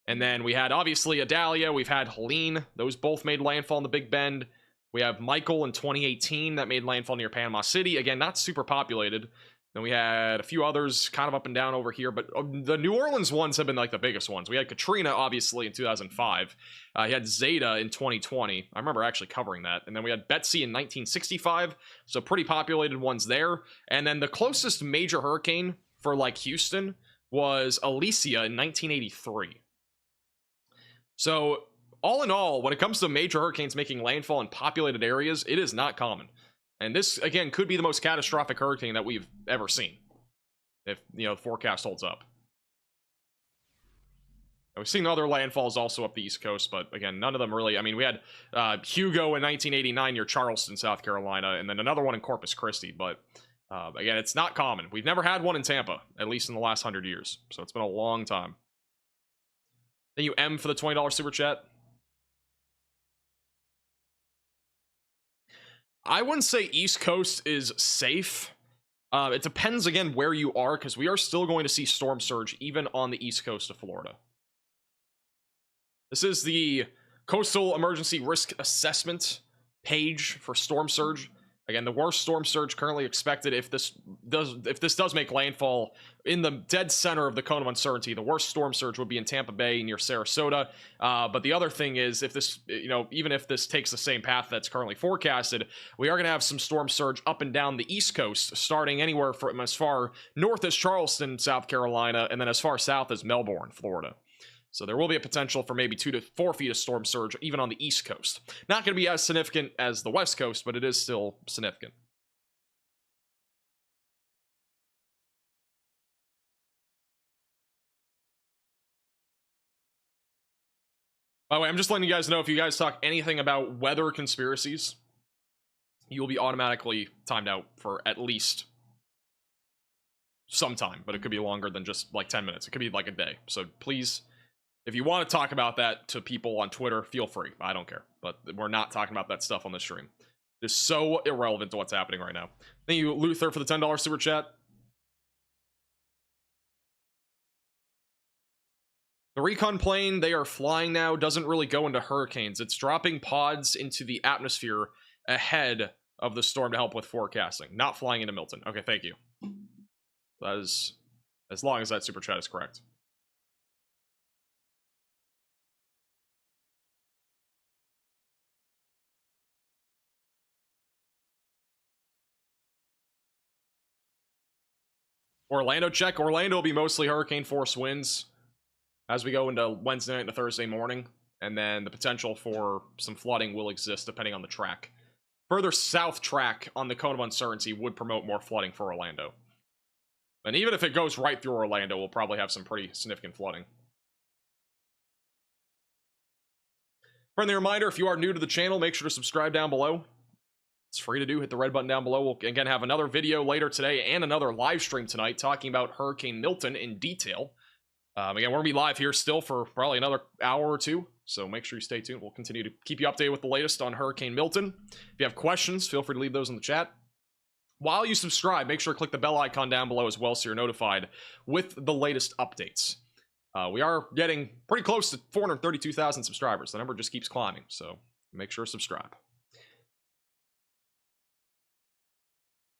And then we had, obviously, Adalia. We've had Helene. Those both made landfall in the Big Bend. We have Michael in 2018 that made landfall near Panama City. Again, not super populated. Then we had a few others kind of up and down over here, but the New Orleans ones have been like the biggest ones. We had Katrina, obviously, in 2005. You had Zeta in 2020. I remember actually covering that. And then we had Betsy in 1965. So pretty populated ones there. And then the closest major hurricane for like Houston was Alicia in 1983. So all in all, when it comes to major hurricanes making landfall in populated areas, it is not common. And this, again, could be the most catastrophic hurricane that we've ever seen, if, you know, the forecast holds up. And we've seen other landfalls also up the East Coast, but again, none of them really. I mean, we had Hugo in 1989 near Charleston, South Carolina, and then another one in Corpus Christi. But again, it's not common. We've never had one in Tampa, at least in the last 100 years. So it's been a long time. Thank you, M, for the $20 super chat. I wouldn't say East Coast is safe. It depends, again, where you are, because we are still going to see storm surge even on the East Coast of Florida. This is the Coastal Emergency Risk Assessment page for storm surge. Again, the worst storm surge currently expected if this does make landfall in the dead center of the cone of uncertainty. The worst storm surge would be in Tampa Bay near Sarasota. But the other thing is, if this, even if this takes the same path that's currently forecasted, we are going to have some storm surge up and down the East Coast, starting anywhere from as far north as Charleston, South Carolina, and then as far south as Melbourne, Florida. So there will be a potential for maybe 2 to 4 feet of storm surge even on the East Coast. Not going to be as significant as the West Coast, but it is still significant. By the way, I'm just letting you guys know, if you guys talk anything about weather conspiracies, you will be automatically timed out for at least some time, but it could be longer than just like 10 minutes. It could be like a day. So please, if you want to talk about that to people on Twitter, feel free. I don't care. But we're not talking about that stuff on this stream. It's so irrelevant to what's happening right now. Thank you, Luther, for the $10 super chat. The recon plane they are flying now doesn't really go into hurricanes. It's dropping pods into the atmosphere ahead of the storm to help with forecasting. Not flying into Milton. Okay, thank you. That is, as long as that super chat is correct. Orlando check. Orlando will be mostly hurricane force winds as we go into Wednesday night and Thursday morning. And then the potential for some flooding will exist depending on the track. Further south track on the cone of uncertainty would promote more flooding for Orlando. And even if it goes right through Orlando, we'll probably have some pretty significant flooding. Friendly reminder, if you are new to the channel, make sure to subscribe down below. It's free to do. Hit the red button down below. We'll again have another video later today and another live stream tonight talking about Hurricane Milton in detail. Again, we're going to be live here still for probably another hour or two, so make sure you stay tuned. We'll continue to keep you updated with the latest on Hurricane Milton. If you have questions, feel free to leave those in the chat. While you subscribe, make sure to click the bell icon down below as well so you're notified with the latest updates. We are getting pretty close to 432,000 subscribers. The number just keeps climbing, so make sure to subscribe.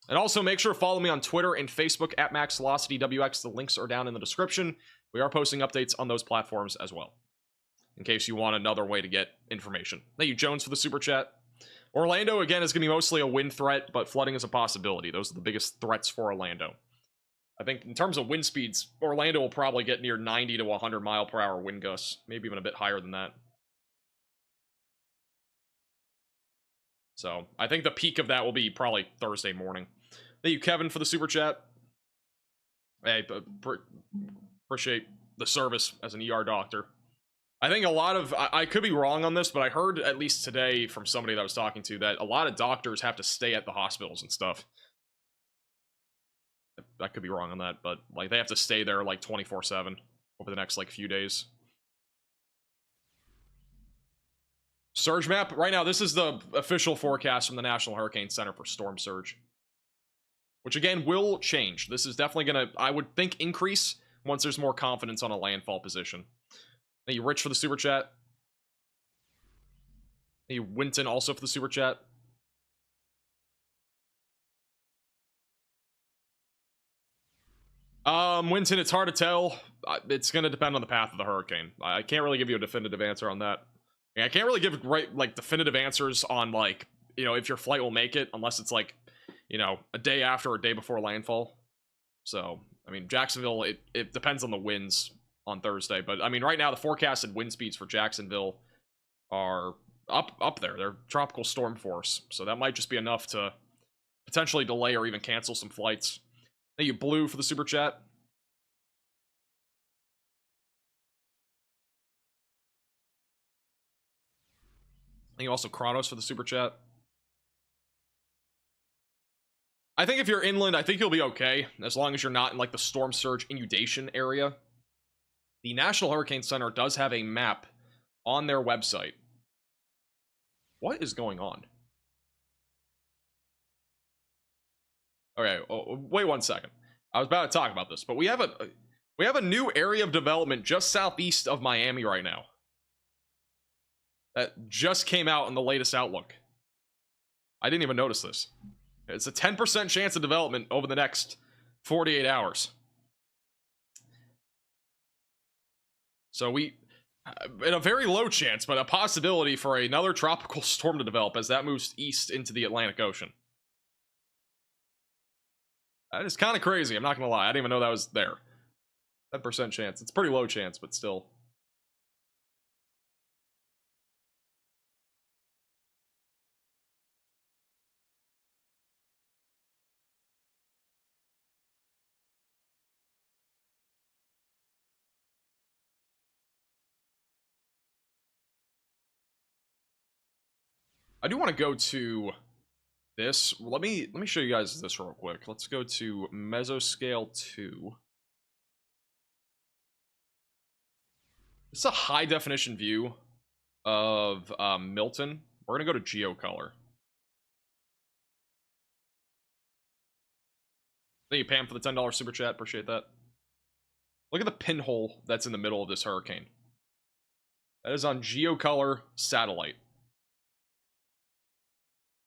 And also make sure to follow me on Twitter and Facebook at MaxVelocityWX. The links are down in the description. We are posting updates on those platforms as well, in case you want another way to get information. Thank you, Jones, for the super chat. Orlando, again, is going to be mostly a wind threat, but flooding is a possibility. Those are the biggest threats for Orlando. I think in terms of wind speeds, Orlando will probably get near 90 to 100 mile per hour wind gusts, maybe even a bit higher than that. So I think the peak of that will be probably Thursday morning. Thank you, Kevin, for the super chat. Hey, appreciate the service as an ER doctor. I think a lot of, I could be wrong on this, but I heard at least today from somebody that I was talking to that a lot of doctors have to stay at the hospitals and stuff. I could be wrong on that, but like they have to stay there like 24/7 over the next like few days. Surge map right now. This is the official forecast from the National Hurricane Center for storm surge, which again will change. This is definitely gonna, I would think, increase once there's more confidence on a landfall position. Thank you, Rich, for the super chat. Thank you, Winton, also for the super chat. Winton, it's hard to tell. It's going to depend on the path of the hurricane. I can't really give you a definitive answer on that. I can't really give definitive answers on if your flight will make it unless it's a day after or a day before landfall. So, I mean, Jacksonville, it depends on the winds on Thursday, but I mean, right now the forecasted wind speeds for Jacksonville are up there. They're tropical storm force, so that might just be enough to potentially delay or even cancel some flights. Thank you, Blue, for the super chat. Thank you also, Kronos, for the super chat. I think if you're inland, I think you'll be okay, as long as you're not in the storm surge inundation area. The National Hurricane Center does have a map on their website. What is going on? Okay, wait 1 second. I was about to talk about this, but we have a new area of development just southeast of Miami right now. That just came out in the latest outlook. I didn't even notice this. It's a 10% chance of development over the next 48 hours. So in a very low chance, but a possibility for another tropical storm to develop as that moves east into the Atlantic Ocean. That is kind of crazy, I'm not gonna lie. I didn't even know that was there. 10% chance. It's pretty low chance, but still. I do want to go to this. Let me show you guys this real quick. Let's go to Mesoscale 2. It's a high definition view of Milton. We're gonna go to geocolor. Thank you, Pam, for the $10 super chat. Appreciate that. Look at the pinhole that's in the middle of this hurricane. That is on geocolor satellite.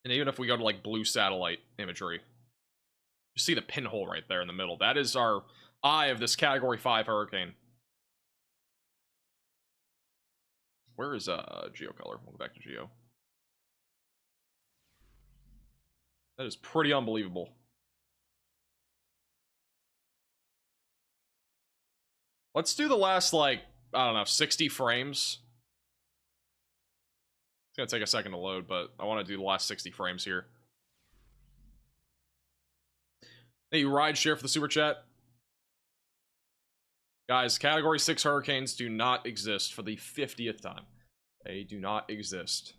And even if we go to blue satellite imagery, you see the pinhole right there in the middle. That is our eye of this category 5 hurricane. Where is geocolor? We'll go back to geo. That is pretty unbelievable. Let's do the last, I don't know, 60 frames. It's gonna take a second to load, but I want to do the last 60 frames here. Thank you, Rideshare, for the super chat. Guys, Category 6 hurricanes do not exist for the 50th time. They do not exist.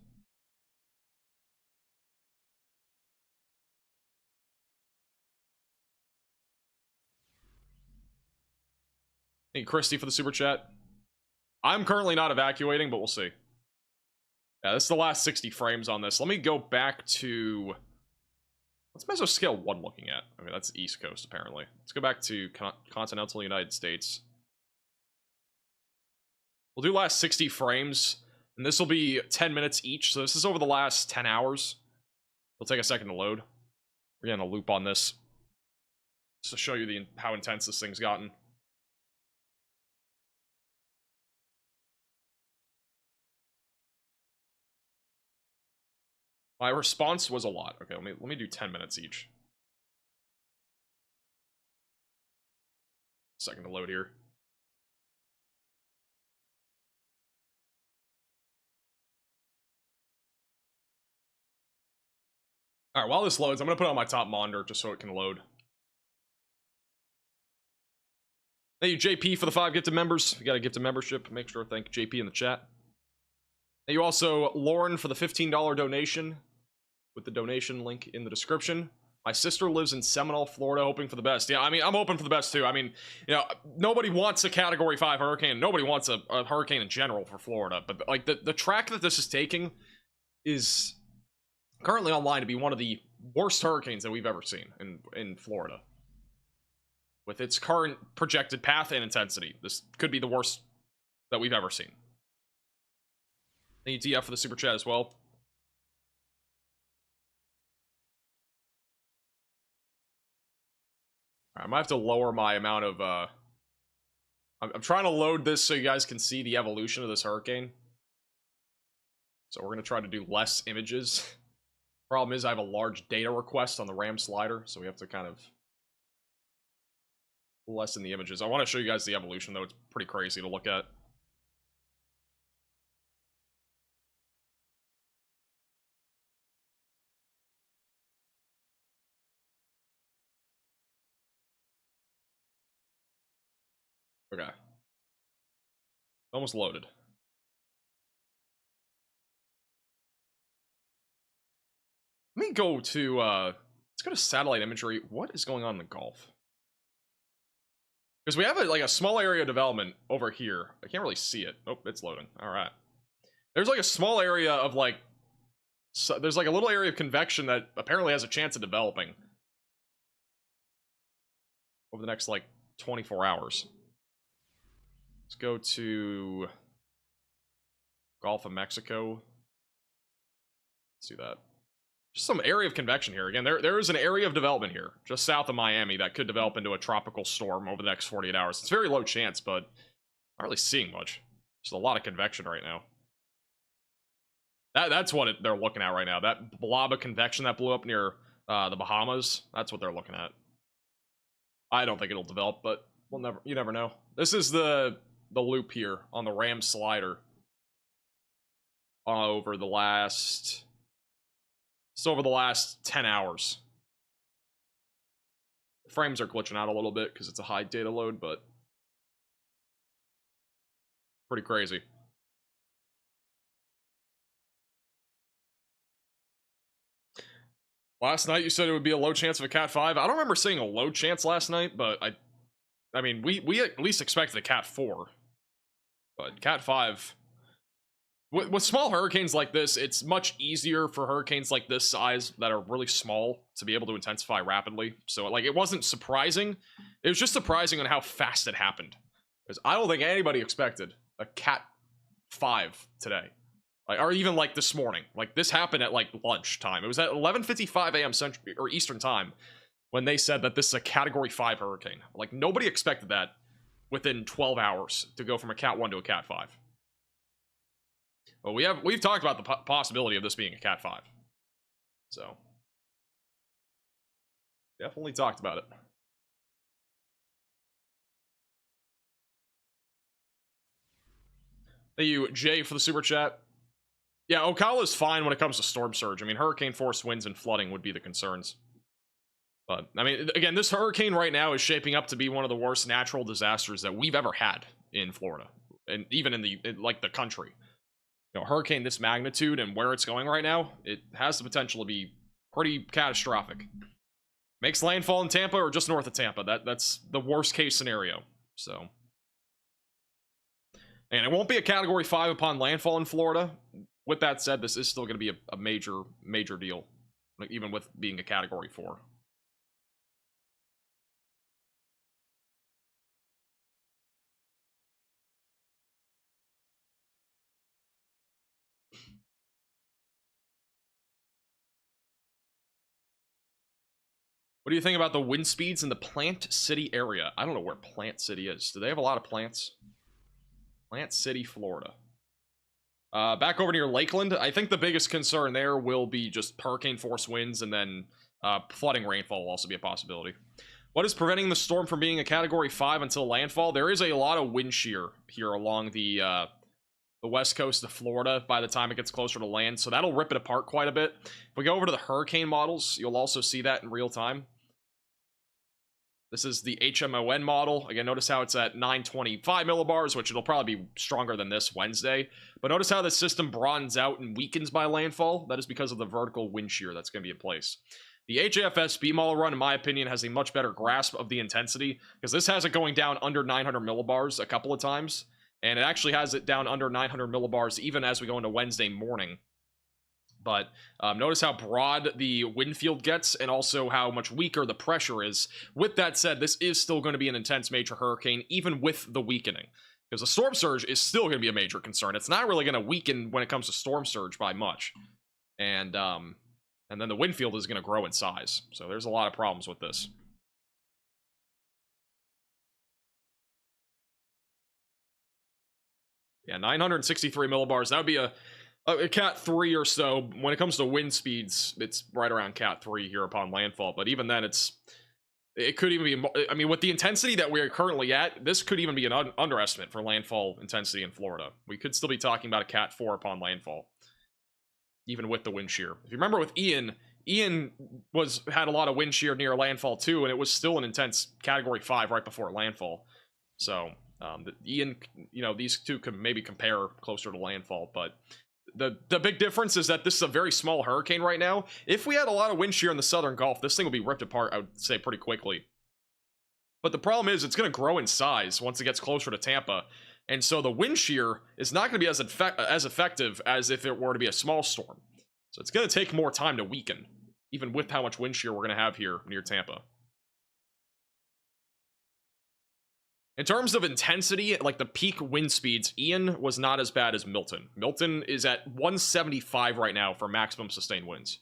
Thank you, Christy, for the super chat. I'm currently not evacuating, but we'll see. Yeah, this is the last 60 frames on this. Let me go back to... What's Mesoscale 1 looking at? Okay, that's East Coast, apparently. Let's go back to continental United States. We'll do last 60 frames, and this will be 10 minutes each, so this is over the last 10 hours. It'll take a second to load. We're getting a loop on this, just to show you how intense this thing's gotten. My response was a lot. Okay, let me do 10 minutes each. Second to load here. Alright, while this loads, I'm gonna put it on my top monitor just so it can load. Thank you, JP, for the 5 gifted members. You got a gifted membership. Make sure to thank JP in the chat. Thank you also, Lauren, for the $15 donation, with the donation link in the description. My sister lives in Seminole, Florida, hoping for the best. Yeah, I mean, I'm hoping for the best too. I mean, nobody wants a Category 5 hurricane. Nobody wants a hurricane in general for Florida. But the track that this is taking is currently online to be one of the worst hurricanes that we've ever seen in Florida. With its current projected path and intensity, this could be the worst that we've ever seen. Thank you, TF, for the super chat as well. I might have to lower my amount of, I'm trying to load this so you guys can see the evolution of this hurricane. So we're going to try to do less images. Problem is I have a large data request on the RAM slider, so we have to kind of lessen the images. I want to show you guys the evolution, though. It's pretty crazy to look at. Okay. Almost loaded. Let me go to, let's go to satellite imagery. What is going on in the Gulf? Because we have like a small area of development over here. I can't really see it. Oh, it's loading. All right. There's like a small area of like, so there's like a little area of convection that apparently has a chance of developing over the next like 24 hours. Let's go to Gulf of Mexico. Let's do that. Just some area of convection here. Again, there is an area of development here, just south of Miami, that could develop into a tropical storm over the next 48 hours. It's very low chance, but not really seeing much. Just a lot of convection right now. That's what they're looking at right now. That blob of convection that blew up near the Bahamas, that's what they're looking at. I don't think it'll develop, but you never know. This is the loop here on the RAM slider over the last... It's over the last 10 hours. Frames are glitching out a little bit because it's a high data load, but pretty crazy. Last night you said it would be a low chance of a Cat 5. I don't remember saying a low chance last night, but I mean, we at least expected a Cat 4. But Cat 5... With small hurricanes like this, it's much easier for hurricanes like this size that are really small to be able to intensify rapidly. So, like, it wasn't surprising. It was just surprising on how fast it happened. Because I don't think anybody expected a Cat 5 today. Like, or even, like, this morning. Like, this happened at, like, lunchtime. It was at 11:55 a.m. Central or Eastern Time when they said that this is a Category 5 hurricane. Like, nobody expected that within 12 hours to go from a Cat 1 to a Cat 5. Well, we've talked about the possibility of this being a Cat 5. So, definitely talked about it. Thank you, Jay, for the super chat. Yeah, Ocala's fine when it comes to storm surge. I mean, hurricane force winds and flooding would be the concerns. But, I mean, again, this hurricane right now is shaping up to be one of the worst natural disasters that we've ever had in Florida. And even in the country. You know, hurricane this magnitude and where it's going right now, it has the potential to be pretty catastrophic. Makes landfall in Tampa or just north of Tampa. That's the worst case scenario. So, and it won't be a Category 5 upon landfall in Florida. With that said, this is still going to be a major deal, like, even with being a Category 4. What do you think about the wind speeds in the Plant City area? I don't know where Plant City is. Do they have a lot of plants? Plant City, Florida. Back over near Lakeland, I think the biggest concern there will be just hurricane force winds, and then flooding rainfall will also be a possibility. What is preventing the storm from being a Category 5 until landfall? There is a lot of wind shear here along the west coast of Florida by the time it gets closer to land, so that'll rip it apart quite a bit. If we go over to the hurricane models, you'll also see that in real time. This is the HMON model. Again, notice how it's at 925 millibars, which it'll probably be stronger than this Wednesday. But notice how the system broadens out and weakens by landfall. That is because of the vertical wind shear that's going to be in place. The HAFSB model run, in my opinion, has a much better grasp of the intensity, because this has it going down under 900 millibars a couple of times. And it actually has it down under 900 millibars even as we go into Wednesday morning. But notice how broad the wind field gets, and also how much weaker the pressure is. With that said, this is still going to be an intense major hurricane, even with the weakening. Because the storm surge is still going to be a major concern. It's not really going to weaken when it comes to storm surge by much. And then the wind field is going to grow in size. So there's a lot of problems with this. Yeah, 963 millibars. That would be a Cat 3 or so. When it comes to wind speeds, it's right around Cat 3 here upon landfall. But even then, it could even be, I mean, with the intensity that we're currently at, this could even be an underestimate for landfall intensity in Florida. We could still be talking about a Cat 4 upon landfall, even with the wind shear. If you remember with Ian had a lot of wind shear near landfall too, and it was still an intense Category 5 right before landfall. So, Ian, these two could maybe compare closer to landfall, but the big difference is that this is a very small hurricane right now. If we had a lot of wind shear in the southern Gulf, this thing will be ripped apart, I would say, pretty quickly. But the problem is it's going to grow in size once it gets closer to Tampa. And so the wind shear is not going to be as effective as if it were to be a small storm. So it's going to take more time to weaken, even with how much wind shear we're going to have here near Tampa. In terms of intensity, like the peak wind speeds, Ian was not as bad as Milton. Milton is at 175 right now for maximum sustained winds.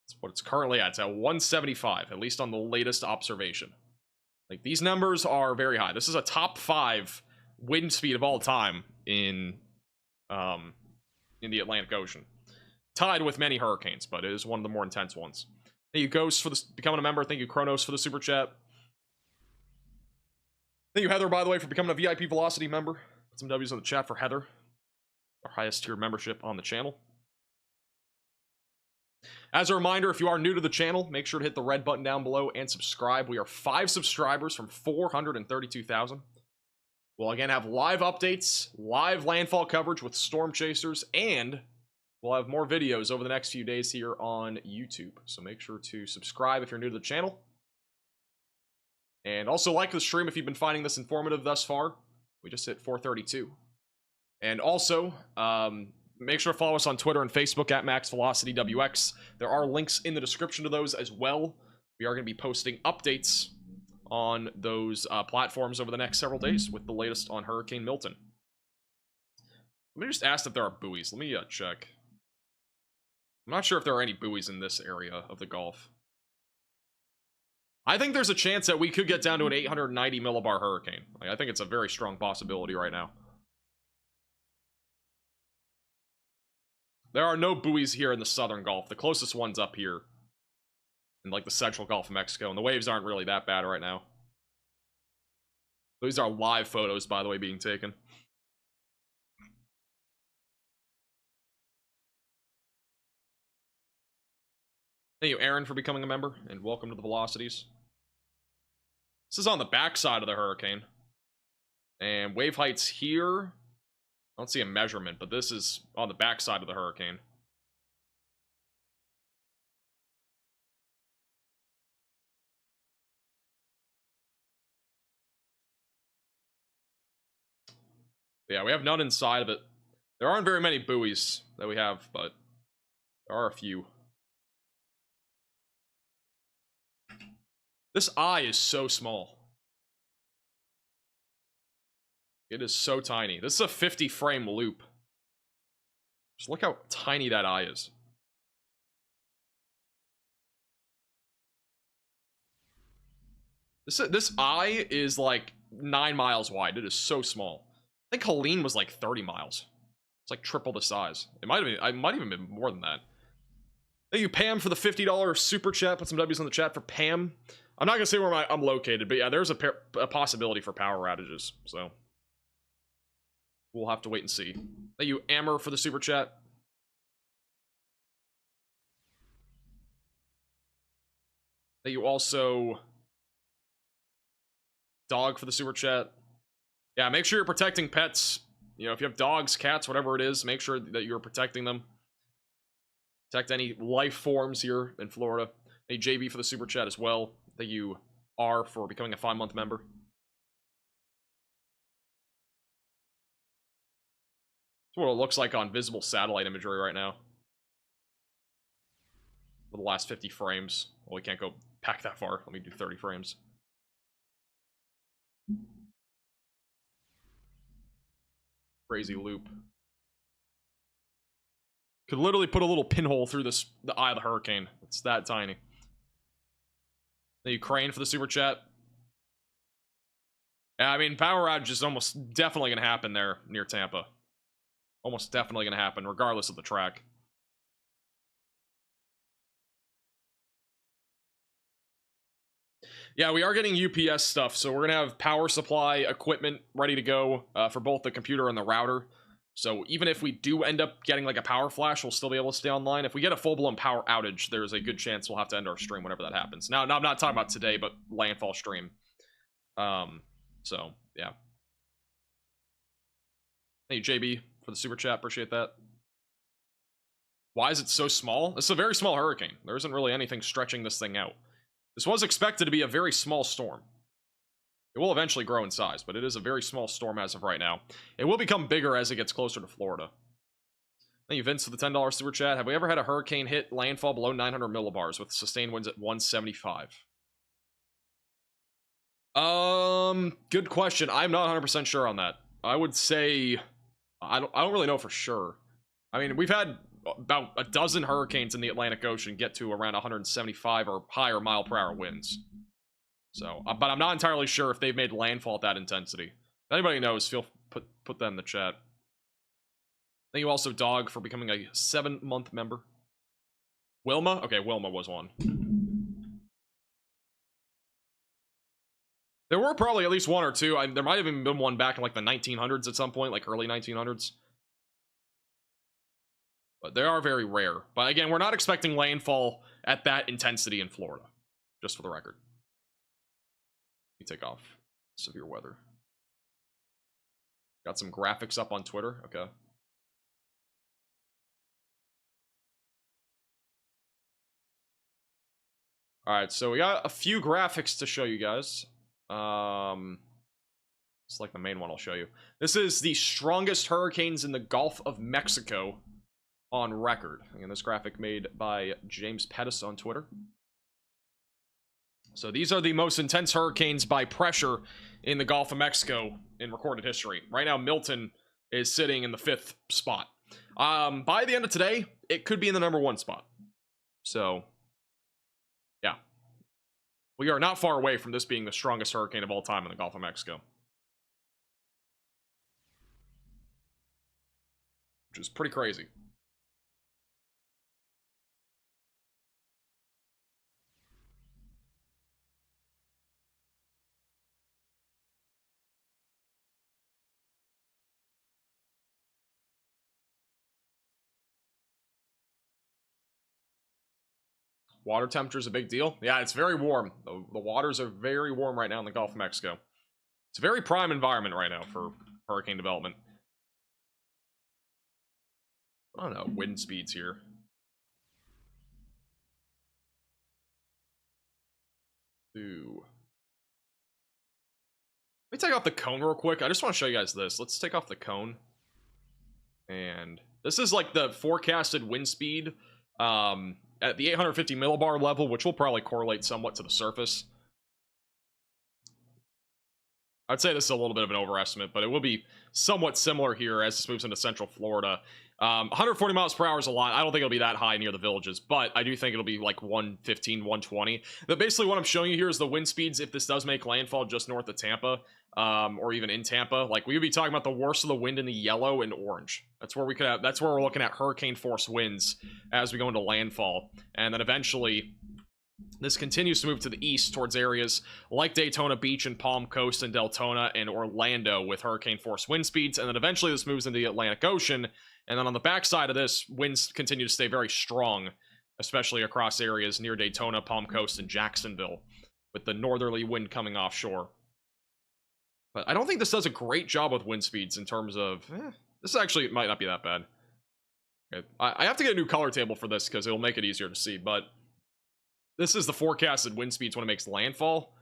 That's what it's currently at. It's at 175, at least on the latest observation. Like, these numbers are very high. This is a top 5 wind speed of all time in the Atlantic Ocean. Tied with many hurricanes, but it is one of the more intense ones. Thank you, Ghost, for becoming a member. Thank you, Kronos, for the super chat. Thank you, Heather, by the way, for becoming a VIP Velocity member. Put some W's in the chat for Heather, our highest tier membership on the channel. As a reminder, if you are new to the channel, make sure to hit the red button down below and subscribe. We are 5 subscribers from 432,000. We'll again have live updates, live landfall coverage with storm chasers, and we'll have more videos over the next few days here on YouTube. So make sure to subscribe if you're new to the channel. And also like the stream if you've been finding this informative thus far. We just hit 432. And also, make sure to follow us on Twitter and Facebook at MaxVelocityWX. There are links in the description to those as well. We are going to be posting updates on those platforms over the next several days with the latest on Hurricane Milton. Let me just ask if there are buoys. Let me check. I'm not sure if there are any buoys in this area of the Gulf. I think there's a chance that we could get down to an 890 millibar hurricane. Like, I think it's a very strong possibility right now. There are no buoys here in the southern Gulf. The closest one's up here in, like, the central Gulf of Mexico, and the waves aren't really that bad right now. These are live photos, by the way, being taken. Thank you, Aaron, for becoming a member, and welcome to the Velocities. This is on the backside of the hurricane. And wave heights here. I don't see a measurement, but this is on the backside of the hurricane. Yeah, we have none inside of it. There aren't very many buoys that we have, but there are a few. This eye is so small. It is so tiny. This is a 50 frame loop. Just look how tiny that eye is. This eye is like 9 miles wide. It is so small. I think Helene was like 30 miles. It's like triple the size. It might even been more than that. Thank you, Pam, for the $50 super chat. Put some W's in the chat for Pam. I'm not gonna say where I'm located, but yeah, there's a possibility for power outages. So we'll have to wait and see. Thank you, Amber, for the super chat. Thank you also, Dog, for the super chat. Yeah, make sure you're protecting pets. You know, if you have dogs, cats, whatever it is, make sure that you're protecting them. Protect any life forms here in Florida. Thank you, JB, for the super chat as well. Thank you, R, for becoming a 5-month member. That's what it looks like on visible satellite imagery right now. For the last 50 frames. Well, we can't go back that far. Let me do 30 frames. Crazy loop. Could literally put a little pinhole through the eye of the hurricane. It's that tiny. Thank you, Crane, for the super chat. Yeah, I mean, power outage is almost definitely going to happen there near Tampa. Almost definitely going to happen, regardless of the track. Yeah, we are getting UPS stuff, so we're going to have power supply equipment ready to go for both the computer and the router. So even if we do end up getting like a power flash, we'll still be able to stay online. If we get a full-blown power outage, there's a good chance we'll have to end our stream whenever that happens. Now I'm not talking about today, but landfall stream. So, yeah. Thank you, JB, for the super chat. Appreciate that. Why is it so small? It's a very small hurricane. There isn't really anything stretching this thing out. This was expected to be a very small storm. It will eventually grow in size, but it is a very small storm as of right now. It will become bigger as it gets closer to Florida. Thank you, Vince, for the $10 super chat. Have we ever had a hurricane hit landfall below 900 millibars with sustained winds at 175? Good question. I'm not 100% sure on that. I would say I don't really know for sure. I mean, we've had about a dozen hurricanes in the Atlantic Ocean get to around 175 or higher mile-per-hour winds. So, but I'm not entirely sure if they've made landfall at that intensity. If anybody knows, put that in the chat. Thank you also, Dog, for becoming a 7-month member. Wilma? Okay, Wilma was one. There were probably at least one or two. There might have even been one back in like the 1900s at some point, like early 1900s. But they are very rare. But again, we're not expecting landfall at that intensity in Florida. Just for the record. Let me take off severe weather. Got some graphics up on Twitter. Okay. Alright, so we got a few graphics to show you guys. It's like the main one I'll show you. This is the strongest hurricanes in the Gulf of Mexico on record. Again, this graphic made by James Pettis on Twitter. So these are the most intense hurricanes by pressure in the Gulf of Mexico in recorded history. Right now, Milton is sitting in the 5th spot. By the end of today, it could be in the number 1 spot. So, yeah. We are not far away from this being the strongest hurricane of all time in the Gulf of Mexico. Which is pretty crazy. Water temperature is a big deal. Yeah, it's very warm. The waters are very warm right now in the Gulf of Mexico. It's a very prime environment right now for hurricane development. I don't know, wind speeds here. Ooh. Let me take off the cone real quick. I just want to show you guys this. Let's take off the cone. And this is like the forecasted wind speed at the 850 millibar level, which will probably correlate somewhat to the surface. I'd say this is a little bit of an overestimate, but it will be somewhat similar here as this moves into central Florida. 140 miles per hour is a lot. I don't think it'll be that high near the villages, but I do think it'll be like 115, 120. But basically what I'm showing you here is the wind speeds if this does make landfall just north of Tampa, or even in Tampa. Like, we would be talking about the worst of the wind in the yellow and orange. That's where we could have, that's where we're looking at hurricane force winds as we go into landfall. And then eventually this continues to move to the east towards areas like Daytona Beach and Palm Coast and Deltona and Orlando with hurricane force wind speeds. And then eventually this moves into the Atlantic Ocean. And then on the backside of this, winds continue to stay very strong, especially across areas near Daytona, Palm Coast, and Jacksonville, with the northerly wind coming offshore. But I don't think this does a great job with wind speeds in terms of... this actually might not be that bad. Okay. I have to get a new color table for this because it'll make it easier to see, but... this is the forecasted wind speeds when it makes landfall.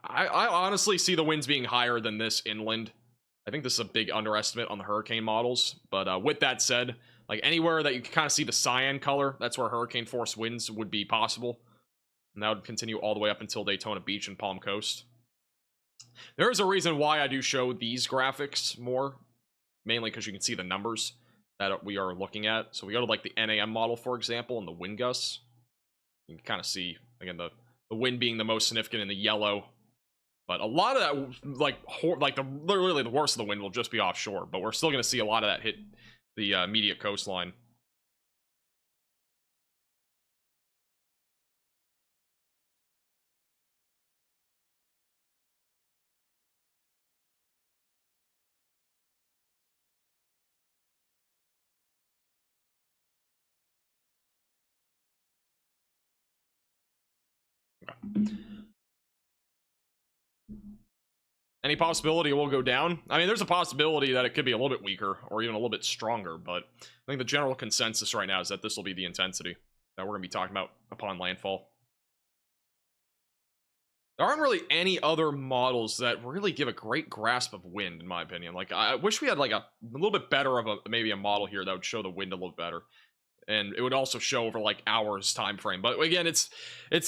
I honestly see the winds being higher than this inland. I think this is a big underestimate on the hurricane models. But with that said, like anywhere that you can kind of see the cyan color, that's where hurricane force winds would be possible. And that would continue all the way up until Daytona Beach and Palm Coast. There is a reason why I do show these graphics more. Mainly because you can see the numbers that we are looking at. So we go to like the NAM model, for example, and the wind gusts. You can kind of see, again, the wind being the most significant in the yellow But a lot of that, like literally the worst of the wind will just be offshore. But we're still going to see a lot of that hit the immediate coastline. Any possibility it will go down? I mean, there's a possibility that it could be a little bit weaker or even a little bit stronger, but I think the general consensus right now is that this will be the intensity that we're going to be talking about upon landfall. There aren't really any other models that really give a great grasp of wind, in my opinion. Like, I wish we had like a little bit better of maybe a model here that would show the wind a little better. And it would also show over like hours time frame. But again, it's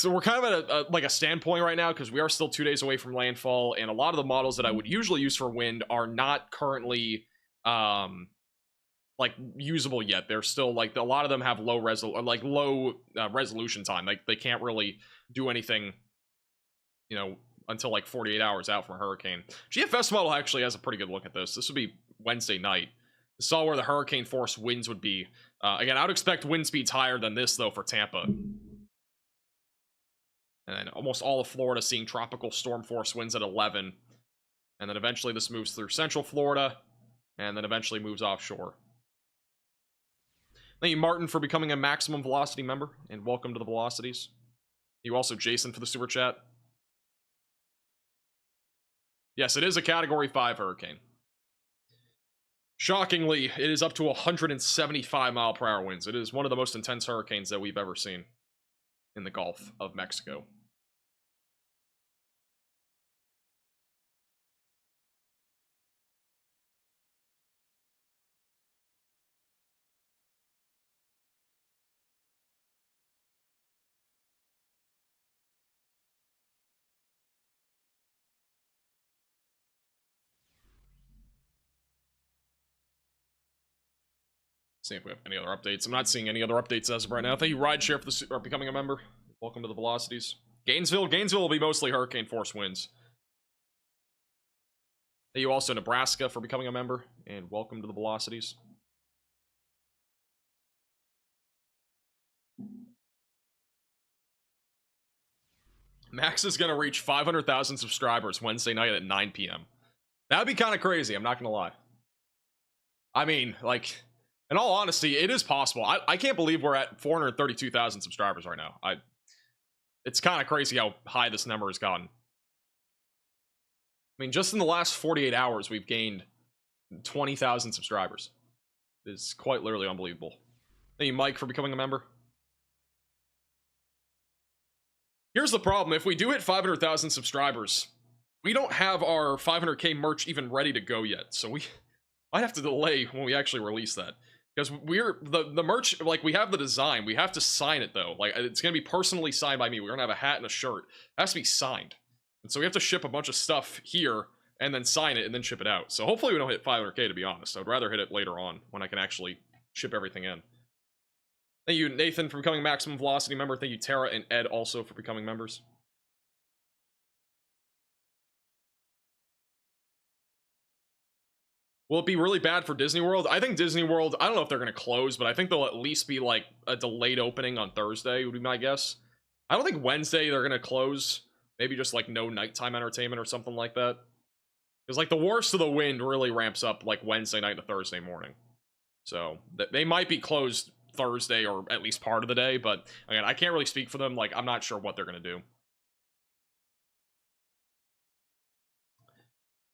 we're kind of at like a standpoint right now because we are still 2 days away from landfall, and a lot of the models that I would usually use for wind are not currently like usable yet. They're still like a lot of them have low resolution time. Like they can't really do anything, you know, until like 48 hours out from a hurricane. GFS model actually has a pretty good look at this. This would be Wednesday night. This saw where the hurricane force winds would be. Again, I would expect wind speeds higher than this, though, for Tampa. And then almost all of Florida seeing tropical storm force winds at 11. And then eventually this moves through central Florida, and then eventually moves offshore. Thank you, Martin, for becoming a Maximum Velocity member, and welcome to the Velocities. You also, Jason, for the super chat. Yes, it is a Category 5 hurricane. Shockingly, it is up to 175-mile-per-hour winds. It is one of the most intense hurricanes that we've ever seen in the Gulf of Mexico. See if we have any other updates. I'm not seeing any other updates as of right now. Thank you, Rideshare, for becoming a member. Welcome to the Velocities. Gainesville will be mostly hurricane force winds. Thank you also, Nebraska, for becoming a member, and welcome to the Velocities. Max is going to reach 500,000 subscribers Wednesday night at 9 p.m. That'd be kind of crazy, I'm not going to lie. I mean, like, in all honesty, it is possible. I can't believe we're at 432,000 subscribers right now. It's kind of crazy how high this number has gotten. I mean, just in the last 48 hours, we've gained 20,000 subscribers. It's quite literally unbelievable. Thank you, Mike, for becoming a member. Here's the problem. If we do hit 500,000 subscribers, we don't have our 500k merch even ready to go yet. So we might have to delay when we actually release that. Because we're the merch, like, we have the design. We have to sign it, though. Like, it's going to be personally signed by me. We're going to have a hat and a shirt. It has to be signed. And so we have to ship a bunch of stuff here and then sign it and then ship it out. So hopefully we don't hit 500k, to be honest. I would rather hit it later on when I can actually ship everything in. Thank you, Nathan, for becoming a Maximum Velocity member. Thank you, Tara and Ed, also for becoming members. Will it be really bad for Disney World? I think Disney World, I don't know if they're going to close, but I think they'll at least be like a delayed opening on Thursday, would be my guess. I don't think Wednesday they're going to close. Maybe just like no nighttime entertainment or something like that. Because like the worst of the wind really ramps up like Wednesday night to Thursday morning. So they might be closed Thursday or at least part of the day, but again, I can't really speak for them. Like, I'm not sure what they're going to do.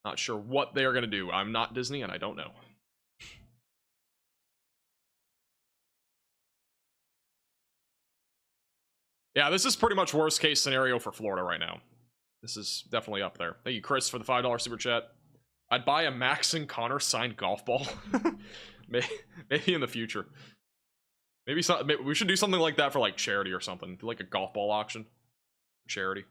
Not sure what they're going to do. I'm not Disney and I don't know. Yeah, this is pretty much worst case scenario for Florida right now. This is definitely up there. Thank you, Chris, for the $5 super chat. I'd buy a Max and Connor signed golf ball. Maybe in the future. Maybe we should do something like that for like charity or something. Do like a golf ball auction. Charity.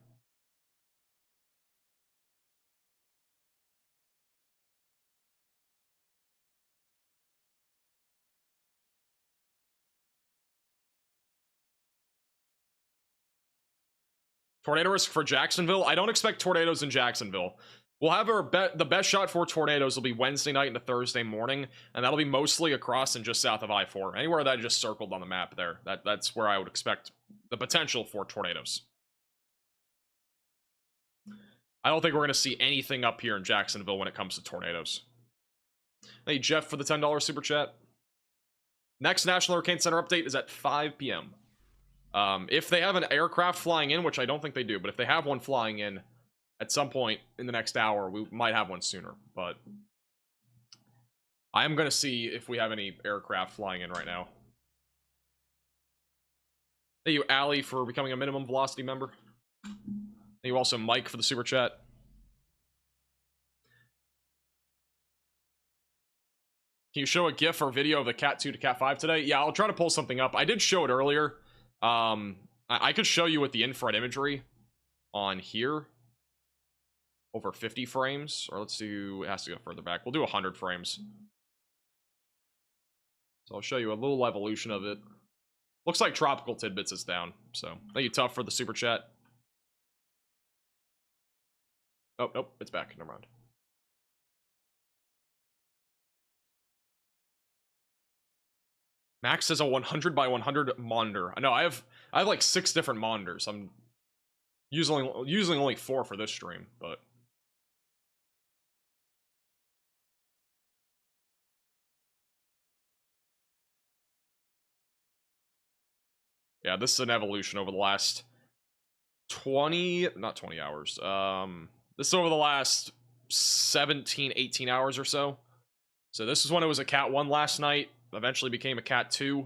Tornado risk for Jacksonville. I don't expect tornadoes in Jacksonville. We'll have the best shot for tornadoes will be Wednesday night into Thursday morning, and that'll be mostly across and just south of I-4. Anywhere that I just circled on the map there. That's where I would expect the potential for tornadoes. I don't think we're going to see anything up here in Jacksonville when it comes to tornadoes. Thank you, Jeff, for the $10 super chat. Next National Hurricane Center update is at 5 p.m. If they have an aircraft flying in, which I don't think they do, but if they have one flying in at some point in the next hour, we might have one sooner. But I am going to see if we have any aircraft flying in right now. Thank you, Allie, for becoming a minimum velocity member. Thank you also, Mike, for the super chat. Can you show a GIF or video of the Cat 2 to Cat 5 today? Yeah, I'll try to pull something up. I did show it earlier. I could show you with the infrared imagery on here. Over 50 frames. Or let's do... It has to go further back. We'll do 100 frames. So I'll show you a little evolution of it. Looks like Tropical Tidbits is down. So, thank you, Tough, for the super chat. Oh, nope, it's back. Never mind. Max has a 100 by 100 monitor. I know I have like 6 different monitors. I'm using only 4 for this stream, but yeah, this is an evolution over the last 20, not 20 hours. This is over the last 17, 18 hours or so. So this is when it was a Cat 1 last night. Eventually became a Cat 2.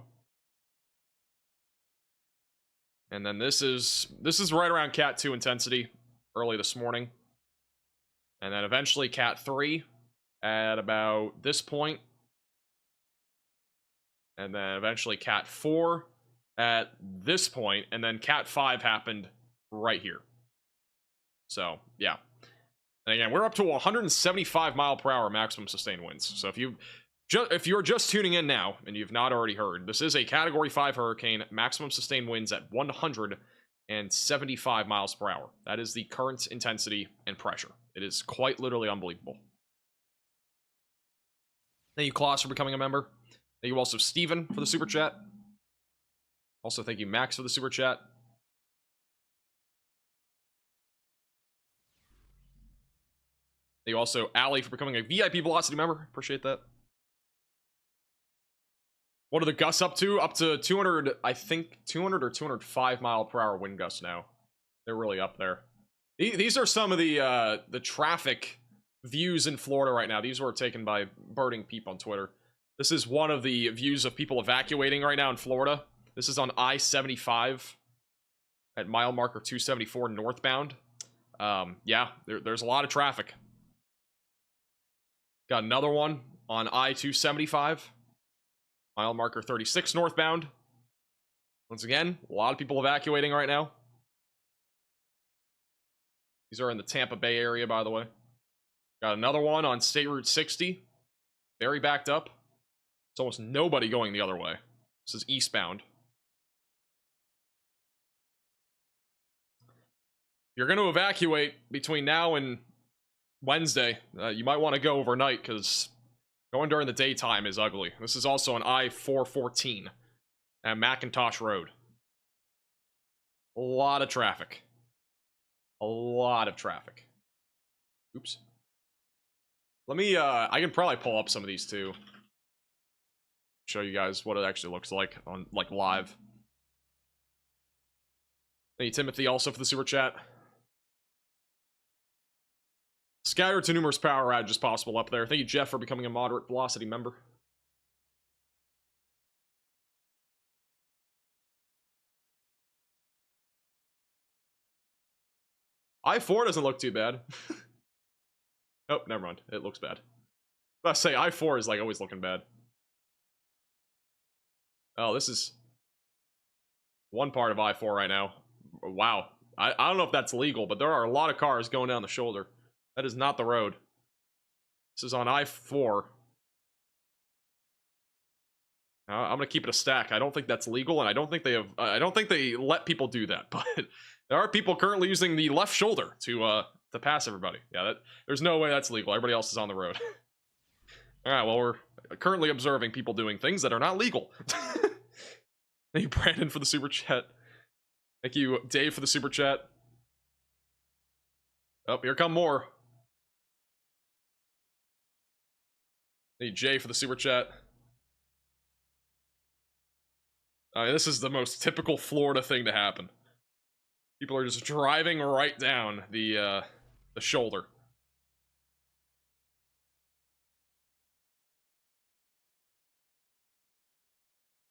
And then this is right around Cat 2 intensity early this morning. And then eventually Cat 3 at about this point. And then eventually Cat 4 at this point. And then Cat 5 happened right here. So, yeah. And again, we're up to 175 mile per hour maximum sustained winds. So if you're just tuning in now and you've not already heard, this is a Category 5 hurricane, maximum sustained winds at 175 miles per hour. That is the current intensity and pressure. It is quite literally unbelievable. Thank you, Klaus, for becoming a member. Thank you also, Steven, for the super chat. Also, thank you, Max, for the super chat. Thank you also, Allie, for becoming a VIP Velocity member. Appreciate that. What are the gusts up to? Up to 200, I think 200 or 205 mile per hour wind gusts now. They're really up there. These are some of the traffic views in Florida right now. These were taken by Birding Peep on Twitter. This is one of the views of people evacuating right now in Florida. This is on I-75 at mile marker 274 northbound. Yeah, there's a lot of traffic. Got another one on I-275. Mile marker 36 northbound. Once again, a lot of people evacuating right now. These are in the Tampa Bay area, by the way. Got another one on State Route 60. Very backed up. It's almost nobody going the other way. This is eastbound. If you're going to evacuate between now and Wednesday, you might want to go overnight, because going during the daytime is ugly. This is also on I-414 at McIntosh Road. A lot of traffic. A lot of traffic. Oops. Let me, I can probably pull up some of these too. Show you guys what it actually looks like on, like, live. Thank you, Timothy, also for the super chat. Scatter to numerous power outages possible up there. Thank you, Jeff, for becoming a moderate velocity member. I-4 doesn't look too bad. Oh, never mind. It looks bad. I say I-4 is like always looking bad. Oh, this is one part of I-4 right now. Wow. I don't know if that's legal, but there are a lot of cars going down the shoulder. That is not the road. This is on I-4. I'm gonna keep it a stack. I don't think that's legal, and I don't think they have. I don't think they let people do that. But There are people currently using the left shoulder to pass everybody. Yeah, there's no way that's legal. Everybody else is on the road. All right, well, we're currently observing people doing things that are not legal. Thank you, Brandon, for the super chat. Thank you, Dave, for the super chat. Oh, here come more. Thank you, Jay, for the super chat. This is the most typical Florida thing to happen. People are just driving right down the shoulder.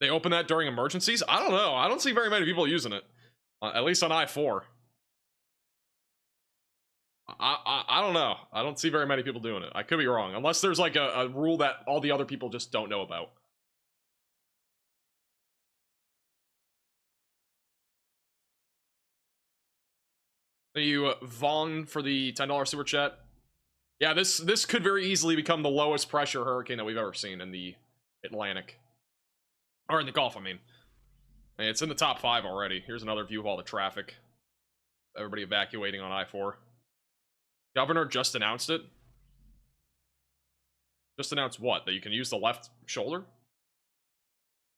They open that during emergencies? I don't know. I don't see very many people using it. At least on I-4. I don't know. I don't see very many people doing it. I could be wrong. Unless there's like a rule that all the other people just don't know about. Thank you, Vaughn, for the $10 super chat. Yeah, this could very easily become the lowest pressure hurricane that we've ever seen in the Atlantic. Or in the Gulf, I mean. It's in the top 5 already. Here's another view of all the traffic. Everybody evacuating on I-4. Governor just announced it. Just announced what? That you can use the left shoulder?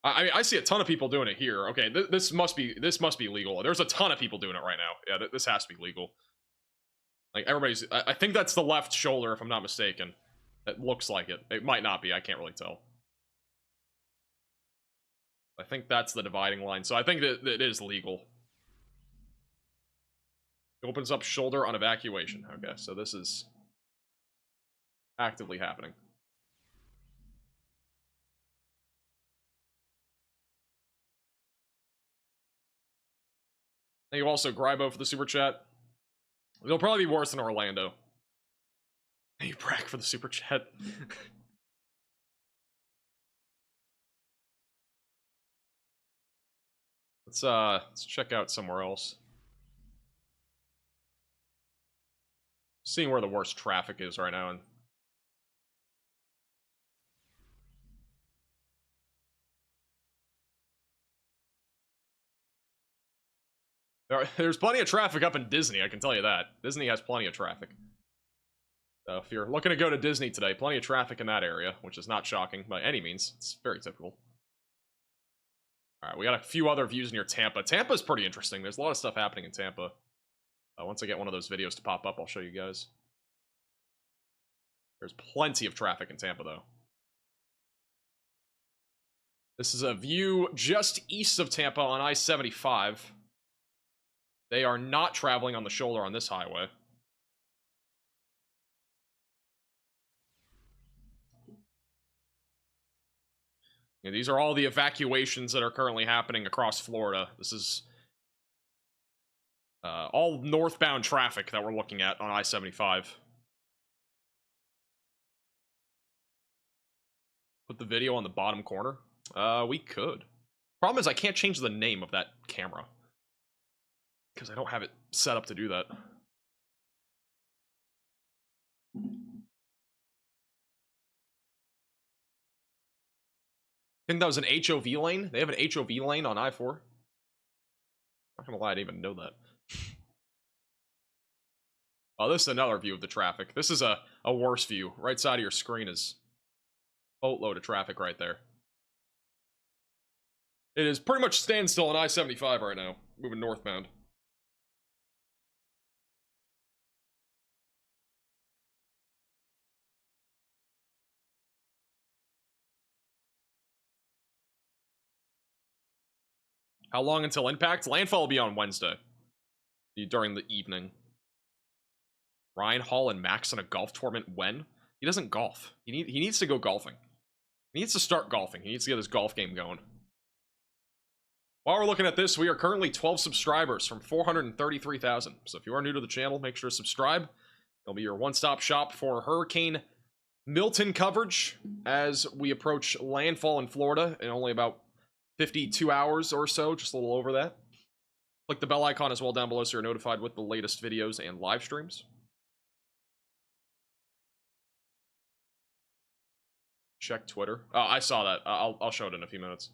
I mean, I see a ton of people doing it here. Okay, this must be legal. There's a ton of people doing it right now. Yeah, this has to be legal. Like, everybody's... I think that's the left shoulder, if I'm not mistaken. It looks like it. It might not be. I can't really tell. I think that's the dividing line. So I think that it is legal. It opens up shoulder on evacuation. Okay, so this is actively happening. Thank you also, Grybo, for the super chat. It'll probably be worse in Orlando. Thank you, Brack, for the super chat. Let's check out somewhere else. Seeing where the worst traffic is right now. There's plenty of traffic up in Disney, I can tell you that. Disney has plenty of traffic. So if you're looking to go to Disney today, plenty of traffic in that area, which is not shocking by any means. It's very typical. Alright, we got a few other views near Tampa. Tampa's pretty interesting. There's a lot of stuff happening in Tampa. Once I get one of those videos to pop up, I'll show you guys. There's plenty of traffic in Tampa, though. This is a view just east of Tampa on I-75. They are not traveling on the shoulder on this highway. Yeah, these are all the evacuations that are currently happening across Florida. This is all northbound traffic that we're looking at on I-75. Put the video on the bottom corner? We could. Problem is I can't change the name of that camera. Because I don't have it set up to do that. I think that was an HOV lane. They have an HOV lane on I-4. Not gonna lie, I didn't even know that. Oh, this is another view of the traffic. This is a worse view. Right side of your screen is a boatload of traffic right there. It is pretty much standstill on I-75 right now, moving northbound. How long until impact? Landfall will be on Wednesday. During the evening. Ryan Hall and Max in a golf tournament when? He doesn't golf. He needs to go golfing. He needs to start golfing. He needs to get his golf game going. While we're looking at this, we are currently 12 subscribers from 433,000. So if you are new to the channel, make sure to subscribe. It'll be your one-stop shop for Hurricane Milton coverage as we approach landfall in Florida in only about 52 hours or so, just a little over that. Click the bell icon as well down below so you're notified with the latest videos and live streams. Check Twitter. Oh, I saw that. I'll show it in a few minutes.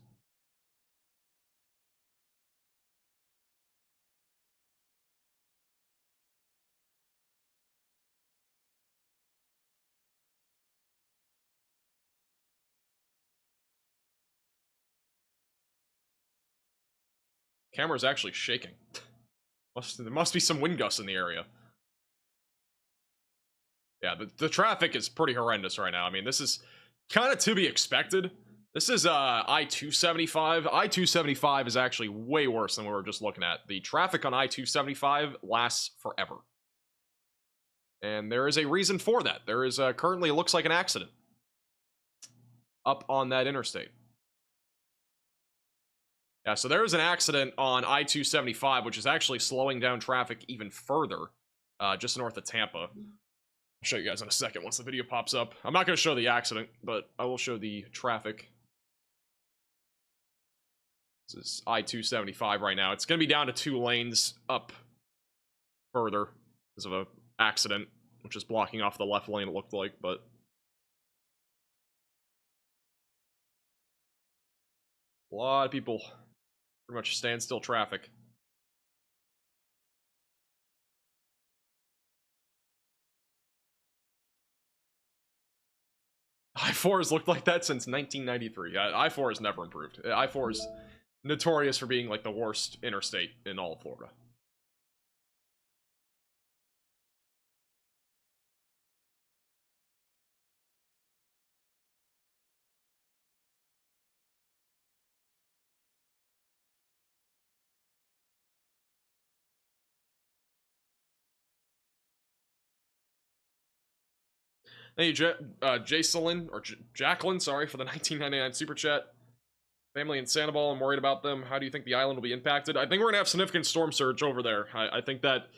camera's actually shaking. There must be some wind gusts in the area. Yeah, the traffic is pretty horrendous right now. I mean, this is kind of to be expected. This is I-275. I-275 is actually way worse than we were just looking at. The traffic on I-275 lasts forever. And there is a reason for that. There is currently, it looks like an accident up on that interstate. Yeah, so there is an accident on I-275, which is actually slowing down traffic even further, just north of Tampa. I'll show you guys in a second once the video pops up. I'm not going to show the accident, but I will show the traffic. This is I-275 right now. It's going to be down to 2 lanes up further because of an accident, which is blocking off the left lane, it looked like, but... a lot of people pretty much standstill traffic. I-4 has looked like that since 1993. I-4 has never improved. I-4 is notorious for being like the worst interstate in all of Florida. Hey, Jacelyn, or Jacqueline, sorry, for the 1999 super chat. Family in Sandoval, I'm worried about them. How do you think the island will be impacted? I think we're gonna have significant storm surge over there. I think that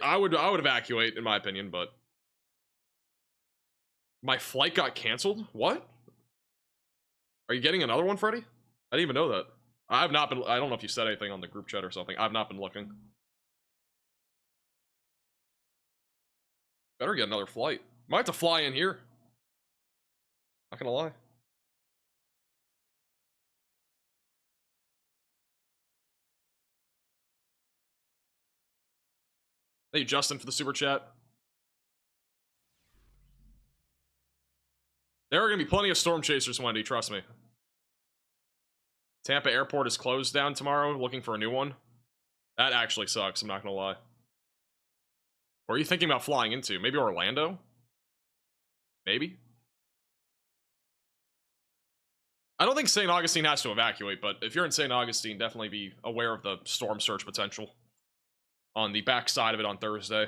I would evacuate, in my opinion, but my flight got canceled. What? Are you getting another one, Freddy? I didn't even know that. I have not been. I don't know if you said anything on the group chat or something. I've not been looking. Better get another flight. Might have to fly in here. Not gonna lie. Thank you, Justin, for the super chat. There are gonna be plenty of storm chasers, Wendy, trust me. Tampa Airport is closed down tomorrow, looking for a new one. That actually sucks, I'm not gonna lie. Where are you thinking about flying into? Maybe Orlando? Maybe? I don't think St. Augustine has to evacuate, but if you're in St. Augustine, definitely be aware of the storm surge potential on the backside of it on Thursday.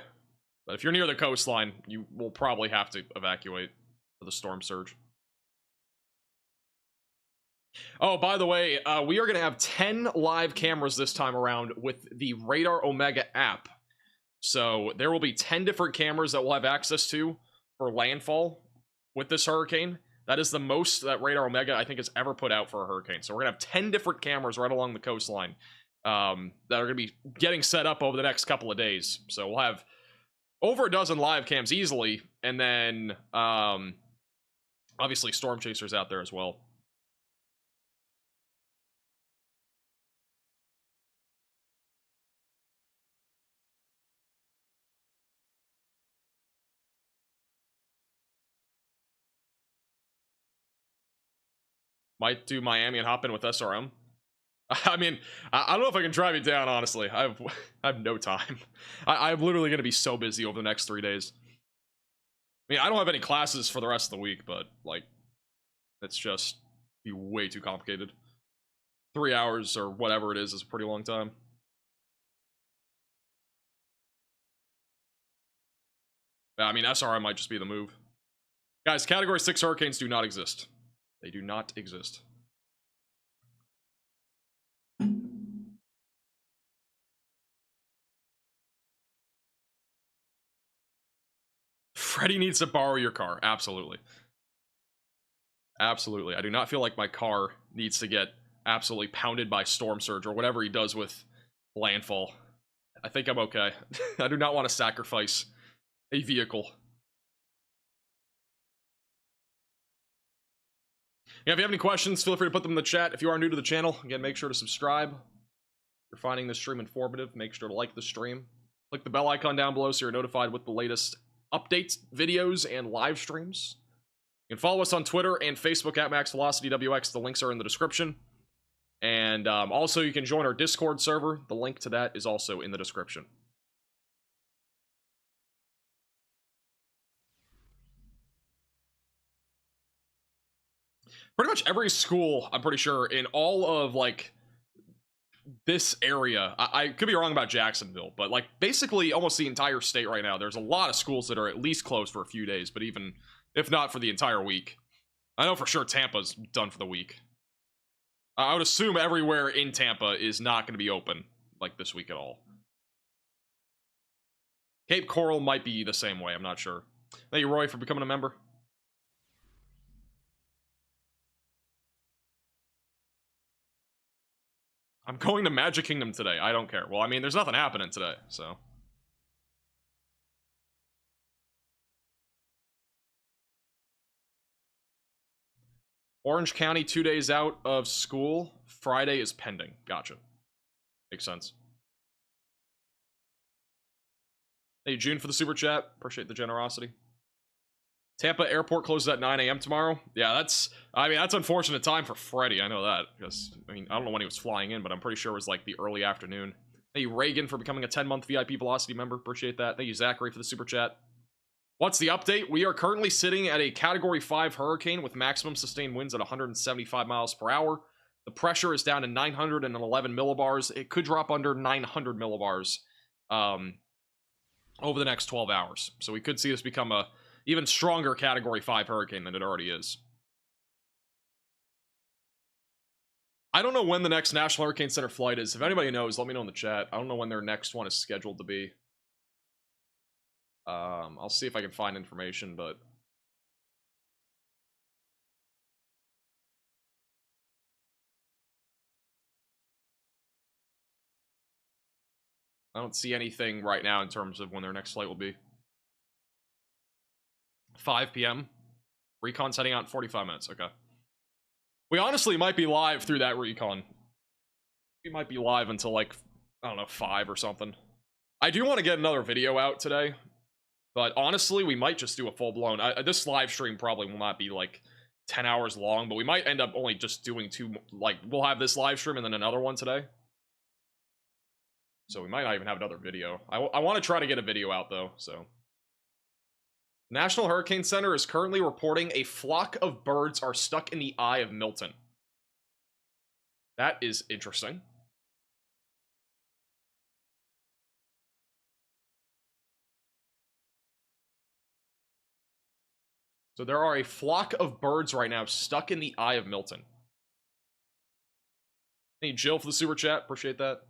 But if you're near the coastline, you will probably have to evacuate for the storm surge. Oh, by the way, we are going to have 10 live cameras this time around with the Radar Omega app. So there will be 10 different cameras that we'll have access to for landfall with this hurricane. That is the most that Radar Omega, I think, has ever put out for a hurricane. So we're going to have 10 different cameras right along the coastline that are going to be getting set up over the next couple of days. So we'll have over a dozen live cams easily. And then, obviously, storm chasers out there as well. Might do Miami and hop in with SRM. I mean, I don't know if I can drive it down, honestly. I have no time. I'm literally going to be so busy over the next 3 days. I mean, I don't have any classes for the rest of the week, but, like, it's just be way too complicated. 3 hours or whatever it is a pretty long time. I mean, SRM might just be the move. Guys, Category 6 hurricanes do not exist. They do not exist. Freddy needs to borrow your car. Absolutely. Absolutely. I do not feel like my car needs to get absolutely pounded by storm surge or whatever he does with landfall. I think I'm okay. I do not want to sacrifice a vehicle. Yeah, if you have any questions, feel free to put them in the chat. If you are new to the channel, again, make sure to subscribe. If you're finding this stream informative, make sure to like the stream. Click the bell icon down below so you're notified with the latest updates, videos, and live streams. You can follow us on Twitter and Facebook at MaxVelocityWX. The links are in the description. And also, you can join our Discord server. The link to that is also in the description. Pretty much every school, I'm pretty sure, in all of, like, this area, I could be wrong about Jacksonville, but, like, basically almost the entire state right now, there's a lot of schools that are at least closed for a few days, but even if not for the entire week. I know for sure Tampa's done for the week. I would assume everywhere in Tampa is not going to be open, like, this week at all. Cape Coral might be the same way, I'm not sure. Thank you, Roy, for becoming a member. I'm going to Magic Kingdom today. I don't care. Well, I mean, there's nothing happening today, so. Orange County, 2 days out of school. Friday is pending. Gotcha. Makes sense. Hey, June for the super chat. Appreciate the generosity. Tampa Airport closes at 9 a.m. tomorrow. Yeah, that's unfortunate time for Freddie. I know that, because, I mean, I don't know when he was flying in, but I'm pretty sure it was, like, the early afternoon. Thank you, Reagan, for becoming a 10-month VIP Velocity member. Appreciate that. Thank you, Zachary, for the super chat. What's the update? We are currently sitting at a Category 5 hurricane with maximum sustained winds at 175 miles per hour. The pressure is down to 911 millibars. It could drop under 900 millibars over the next 12 hours. So we could see this become a even stronger Category 5 hurricane than it already is. I don't know when the next National Hurricane Center flight is. If anybody knows, let me know in the chat. I don't know when their next one is scheduled to be. I'll see if I can find information, but I don't see anything right now in terms of when their next flight will be. 5 p.m. Recon's heading out in 45 minutes. Okay. We honestly might be live through that recon. We might be live until, like, I don't know, 5 or something. I do want to get another video out today, but honestly, we might just do a full-blown... this live stream probably will not be, like, 10 hours long, but we might end up only just doing 2... Like, we'll have this live stream and then another one today. So we might not even have another video. I want to try to get a video out, though, so... National Hurricane Center is currently reporting a flock of birds are stuck in the eye of Milton. That is interesting. So there are a flock of birds right now stuck in the eye of Milton. Hey, Jill for the super chat. Appreciate that.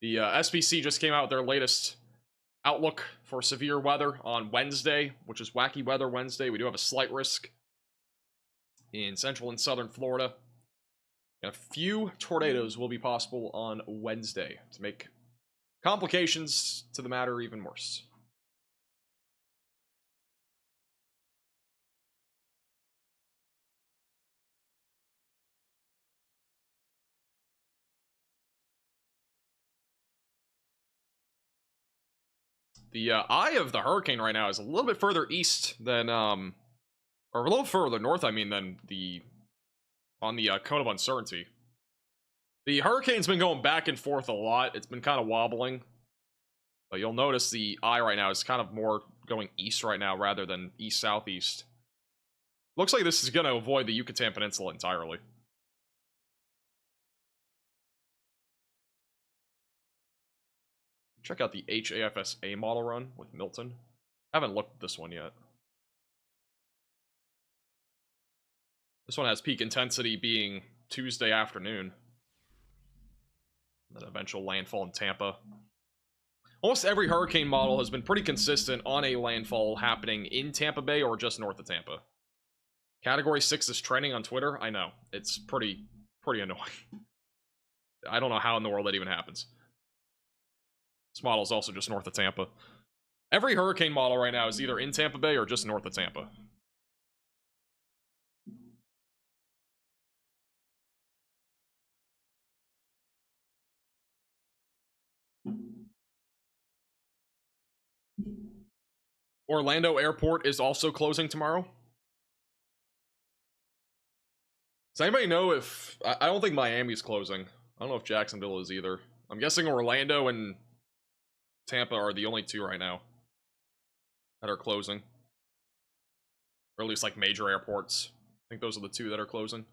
The SBC just came out with their latest outlook for severe weather on Wednesday, which is Wacky Weather Wednesday. We do have a slight risk in central and southern Florida. And a few tornadoes will be possible on Wednesday to make complications to the matter even worse. The eye of the hurricane right now is a little bit further east than, or a little further north, I mean, than on the cone of uncertainty. The hurricane's been going back and forth a lot. It's been kind of wobbling. But you'll notice the eye right now is kind of more going east right now rather than east-southeast. Looks like this is going to avoid the Yucatan Peninsula entirely. Check out the HAFSA model run with Milton. I haven't looked at this one yet. This one has peak intensity being Tuesday afternoon. Then eventual landfall in Tampa. Almost every hurricane model has been pretty consistent on a landfall happening in Tampa Bay or just north of Tampa. Category 6 is trending on Twitter. I know. It's pretty annoying. I don't know how in the world that even happens. This model is also just north of Tampa. Every hurricane model right now is either in Tampa Bay or just north of Tampa. Orlando Airport is also closing tomorrow. Does anybody know if... I don't think Miami's closing. I don't know if Jacksonville is either. I'm guessing Orlando and Tampa are the only two right now that are closing. Or at least, like, major airports. I think those are the two that are closing.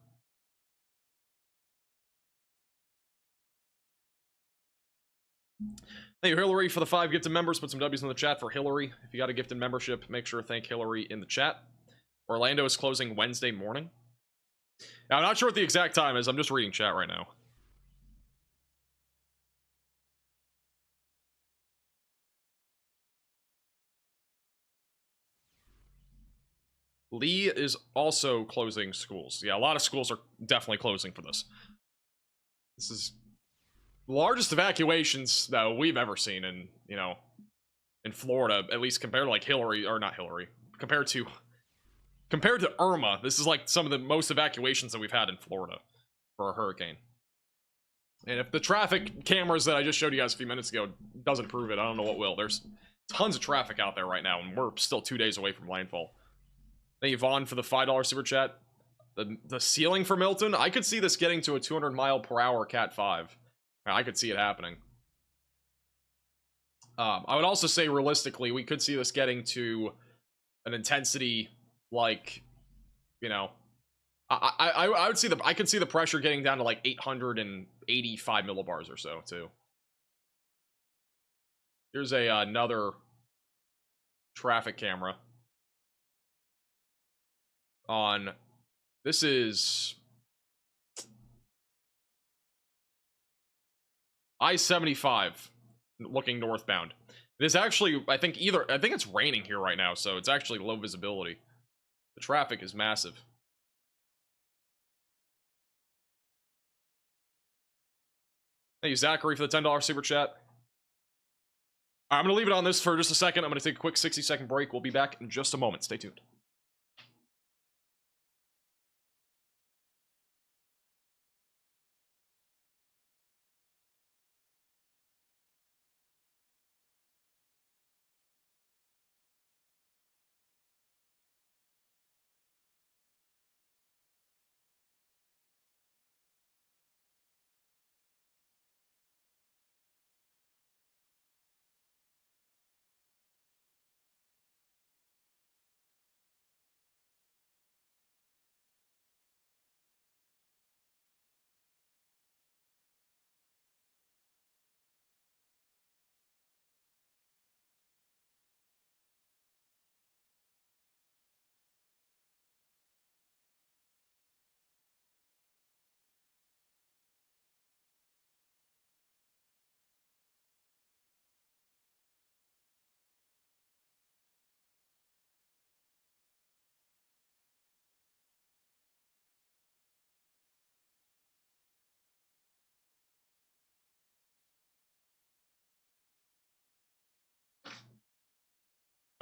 Thank you, Hillary, for the 5 gifted members. Put some W's in the chat for Hillary. If you got a gifted membership, make sure to thank Hillary in the chat. Orlando is closing Wednesday morning. Now, I'm not sure what the exact time is. I'm just reading chat right now. Lee is also closing schools. Yeah, a lot of schools are definitely closing for this. This is the largest evacuations that we've ever seen in, you know, in Florida, at least compared to like Hillary, or not Hillary, compared to Irma. This is like some of the most evacuations that we've had in Florida for a hurricane. And if the traffic cameras that I just showed you guys a few minutes ago doesn't prove it, I don't know what will. There's tons of traffic out there right now, and we're still 2 days away from landfall. Thank you, Vaughn, for the $5 super chat. The ceiling for Milton, I could see this getting to a 200 mile per hour Cat 5. I could see it happening. I would also say realistically, we could see this getting to an intensity like, you know, I would see I could see the pressure getting down to like 885 millibars or so too. Here's another traffic camera on, this is I-75 looking northbound. It is actually, I think it's raining here right now, so it's actually low visibility. The traffic is massive. Thank you, Zachary, for the $10 super chat. All right, I'm going to leave it on this for just a second. I'm going to take a quick 60-second break. We'll be back in just a moment. Stay tuned.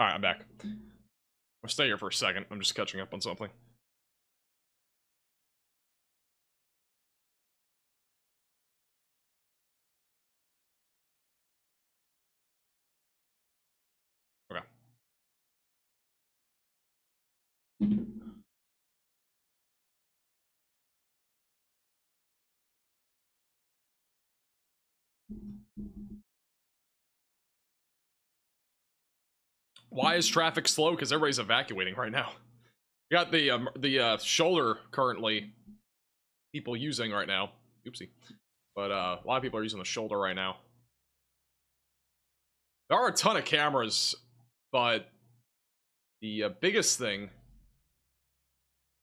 All right, I'm back. I'll stay here for a second. I'm just catching up on something. Okay. Why is traffic slow? Because everybody's evacuating right now. You got the shoulder currently people using right now. Oopsie. But a lot of people are using the shoulder right now. There are a ton of cameras, but the biggest thing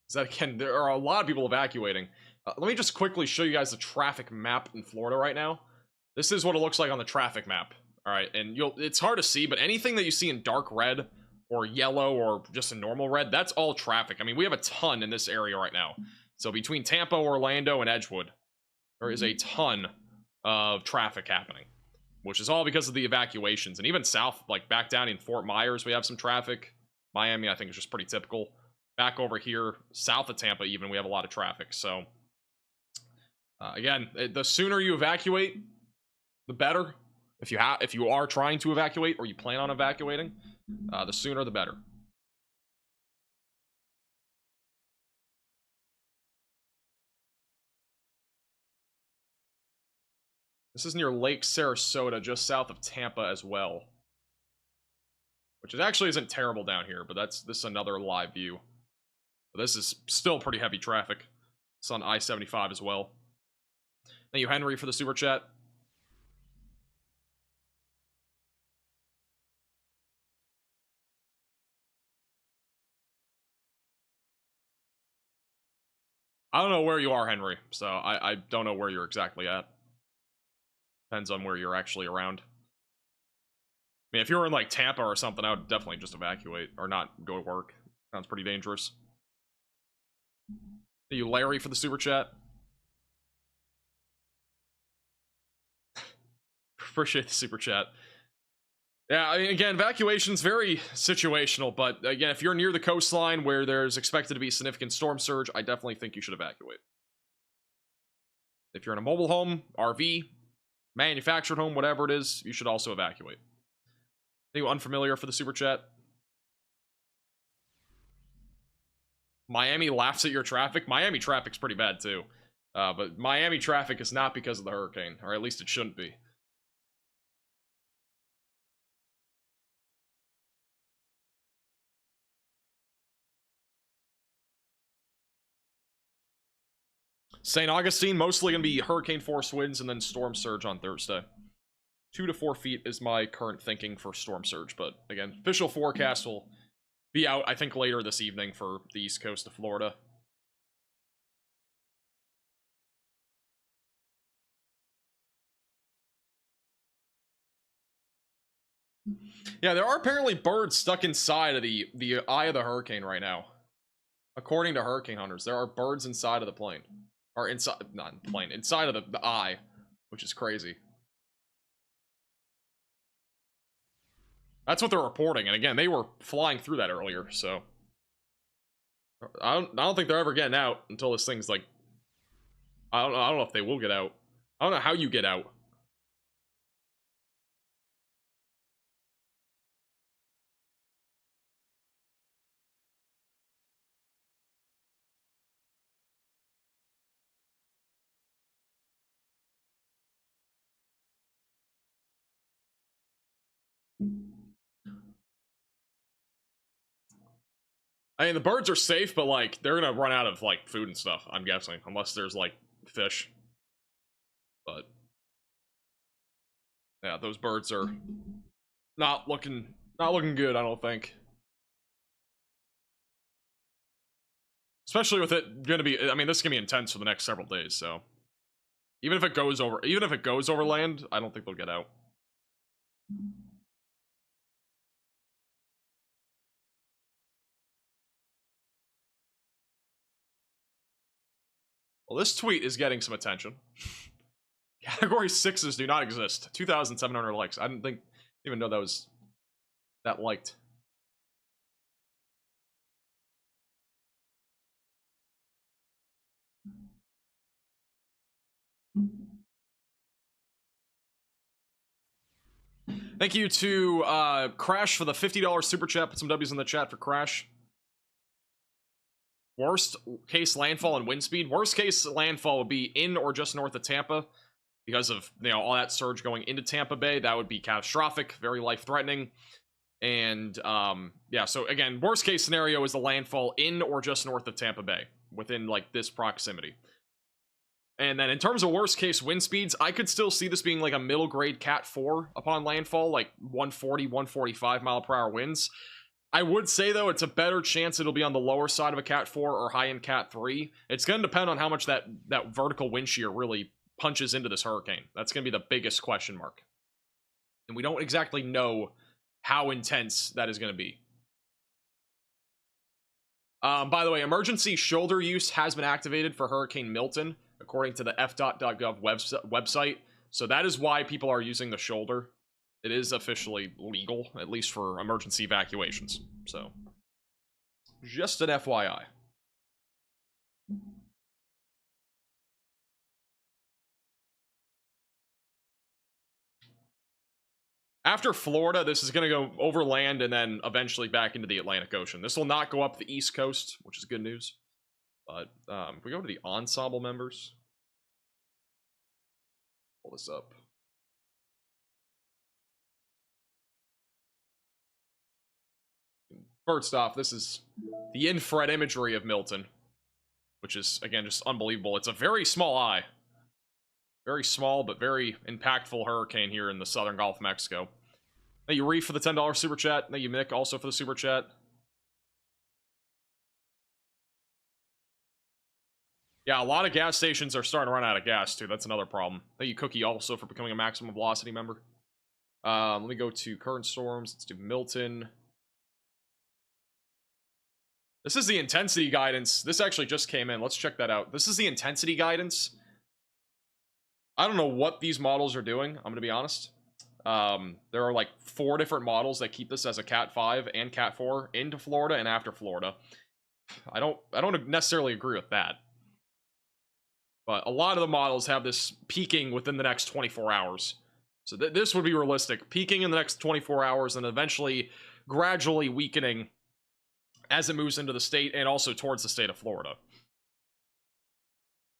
is that, again, there are a lot of people evacuating. Let me just quickly show you guys the traffic map in Florida right now. This is what it looks like on the traffic map. All right, and it's hard to see, but anything that you see in dark red or yellow or just a normal red, that's all traffic. I mean, we have a ton in this area right now. So between Tampa, Orlando, and Edgewood, there is a ton of traffic happening, which is all because of the evacuations. And even south, like back down in Fort Myers, we have some traffic. Miami, I think, is just pretty typical. Back over here, south of Tampa even, we have a lot of traffic. So, again, the sooner you evacuate, the better. If you are trying to evacuate or you plan on evacuating, The sooner the better. This is near Lake Sarasota, just south of Tampa as well. Which is actually isn't terrible down here, but this is another live view. But this is still pretty heavy traffic. It's on I-75 as well. Thank you, Henry, for the super chat. I don't know where you are, Henry, so I don't know where you're exactly at. Depends on where you're actually around. I mean, if you were in, like, Tampa or something, I would definitely just evacuate, or not go to work. Sounds pretty dangerous. Thank you, Larry, for the super chat. Appreciate the super chat. Yeah, I mean, again, evacuation's very situational, but again, if you're near the coastline where there's expected to be significant storm surge, I definitely think you should evacuate. If you're in a mobile home, RV, manufactured home, whatever it is, you should also evacuate. Are you unfamiliar for the super chat? Miami laughs at your traffic. Miami traffic's pretty bad too. But Miami traffic is not because of the hurricane, or at least it shouldn't be. St. Augustine, mostly going to be hurricane force winds and then storm surge on Thursday. 2 to 4 feet is my current thinking for storm surge, but again, official forecast will be out, I think, later this evening for the east coast of Florida. Yeah, there are apparently birds stuck inside of the eye of the hurricane right now. According to hurricane hunters, there are birds inside of the plane. Or inside, not the plane, inside of the eye, which is crazy. That's what they're reporting, and again, they were flying through that earlier, so I don't think they're ever getting out until this thing's like, I don't know if they will get out. I don't know how you get out. I mean, the birds are safe, but like they're gonna run out of like food and stuff, I'm guessing, unless there's like fish. But yeah, those birds are not looking good, I don't think. Especially with it gonna be, I mean, this is gonna be intense for the next several days, so even if it goes over land, I don't think they'll get out. Well, this tweet is getting some attention. Category 6s do not exist. 2,700 likes. I didn't even know that was that liked. Thank you to Crash for the $50 super chat. Put some W's in the chat for Crash. Worst case landfall and wind speed. Worst case landfall would be in or just north of Tampa because of, you know, all that surge going into Tampa Bay. That would be catastrophic, very life-threatening. And yeah, so again, worst case scenario is the landfall in or just north of Tampa Bay within like this proximity. And then in terms of worst case wind speeds, I could still see this being like a middle grade Cat 4 upon landfall, like 140, 145 mile per hour winds. I would say, though, it's a better chance it'll be on the lower side of a Cat 4 or high-end Cat 3. It's going to depend on how much that vertical wind shear really punches into this hurricane. That's going to be the biggest question mark. And we don't exactly know how intense that is going to be. By the way, emergency shoulder use has been activated for Hurricane Milton, according to the fdot.gov website. So that is why people are using the shoulder. It is officially legal, at least for emergency evacuations. So, just an FYI. After Florida, this is going to go over land and then eventually back into the Atlantic Ocean. This will not go up the East Coast, which is good news. But if we go to the ensemble members, pull this up. First off, this is the infrared imagery of Milton, which is, again, just unbelievable. It's a very small eye. Very small, but very impactful hurricane here in the southern Gulf of Mexico. Thank you, Reef, for the $10 super chat. Thank you, Mick, also for the super chat. Yeah, a lot of gas stations are starting to run out of gas, too. That's another problem. Thank you, Cookie, also for becoming a maximum velocity member. Let me go to current storms. Let's do Milton. This is the intensity guidance. This actually just came in. Let's check that out. This is the intensity guidance. I don't know what these models are doing, I'm going to be honest. There are like 4 different models that keep this as a Cat 5 and Cat 4 into Florida and after Florida. I don't necessarily agree with that. But a lot of the models have this peaking within the next 24 hours. So this would be realistic. Peaking in the next 24 hours and eventually gradually weakening as it moves into the state and also towards the state of Florida.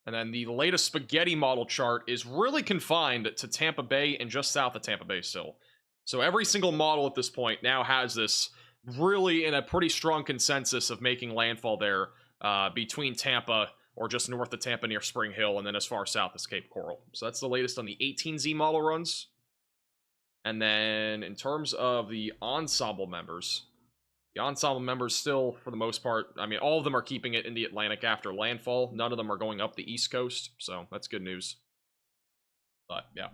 And then the latest spaghetti model chart is really confined to Tampa Bay and just south of Tampa Bay still. So every single model at this point now has this really in a pretty strong consensus of making landfall there between Tampa or just north of Tampa near Spring Hill and then as far south as Cape Coral. So that's the latest on the 18Z model runs. And then in terms of the ensemble members, the ensemble members still, for the most part, I mean, all of them are keeping it in the Atlantic after landfall. None of them are going up the East Coast, so that's good news. But, yeah.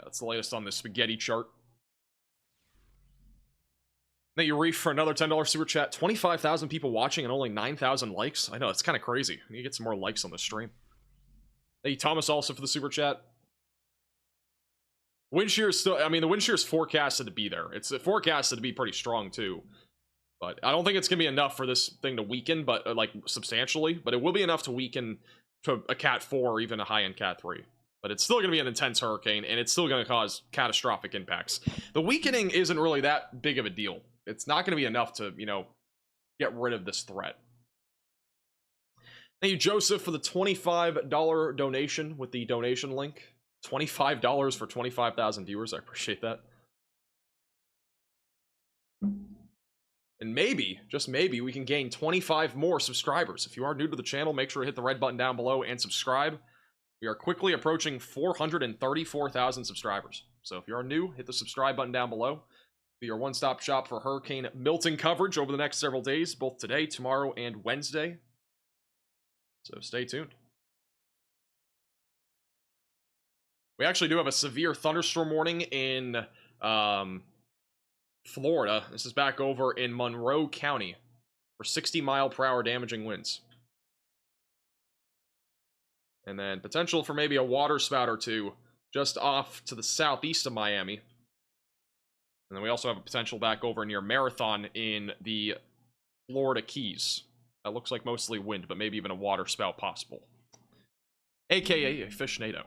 That's the latest on the spaghetti chart. Thank you, Reef, for another $10 super chat. 25,000 people watching and only 9,000 likes. I know, it's kind of crazy. I need to get some more likes on this stream. Thank you, Thomas, also for the super chat. Wind shear is still, I mean, the wind shear is forecasted to be there. It's forecasted to be pretty strong, too. But I don't think it's going to be enough for this thing to weaken, but like substantially. But it will be enough to weaken to a Cat 4 or even a high-end Cat 3. But it's still going to be an intense hurricane, and it's still going to cause catastrophic impacts. The weakening isn't really that big of a deal. It's not going to be enough to, you know, get rid of this threat. Thank you, Joseph, for the $25 donation with the donation link. $25 for 25,000 viewers. I appreciate that. And maybe, just maybe, we can gain 25 more subscribers. If you are new to the channel, make sure to hit the red button down below and subscribe. We are quickly approaching 434,000 subscribers. So if you are new, hit the subscribe button down below. Be your one-stop shop for Hurricane Milton coverage over the next several days, both today, tomorrow, and Wednesday. So stay tuned. We actually do have a severe thunderstorm warning in Florida. This is back over in Monroe County for 60-mile-per-hour damaging winds. And then potential for maybe a water spout or two just off to the southeast of Miami. And then we also have a potential back over near Marathon in the Florida Keys. That looks like mostly wind, but maybe even a water spout possible. AKA a fishnado.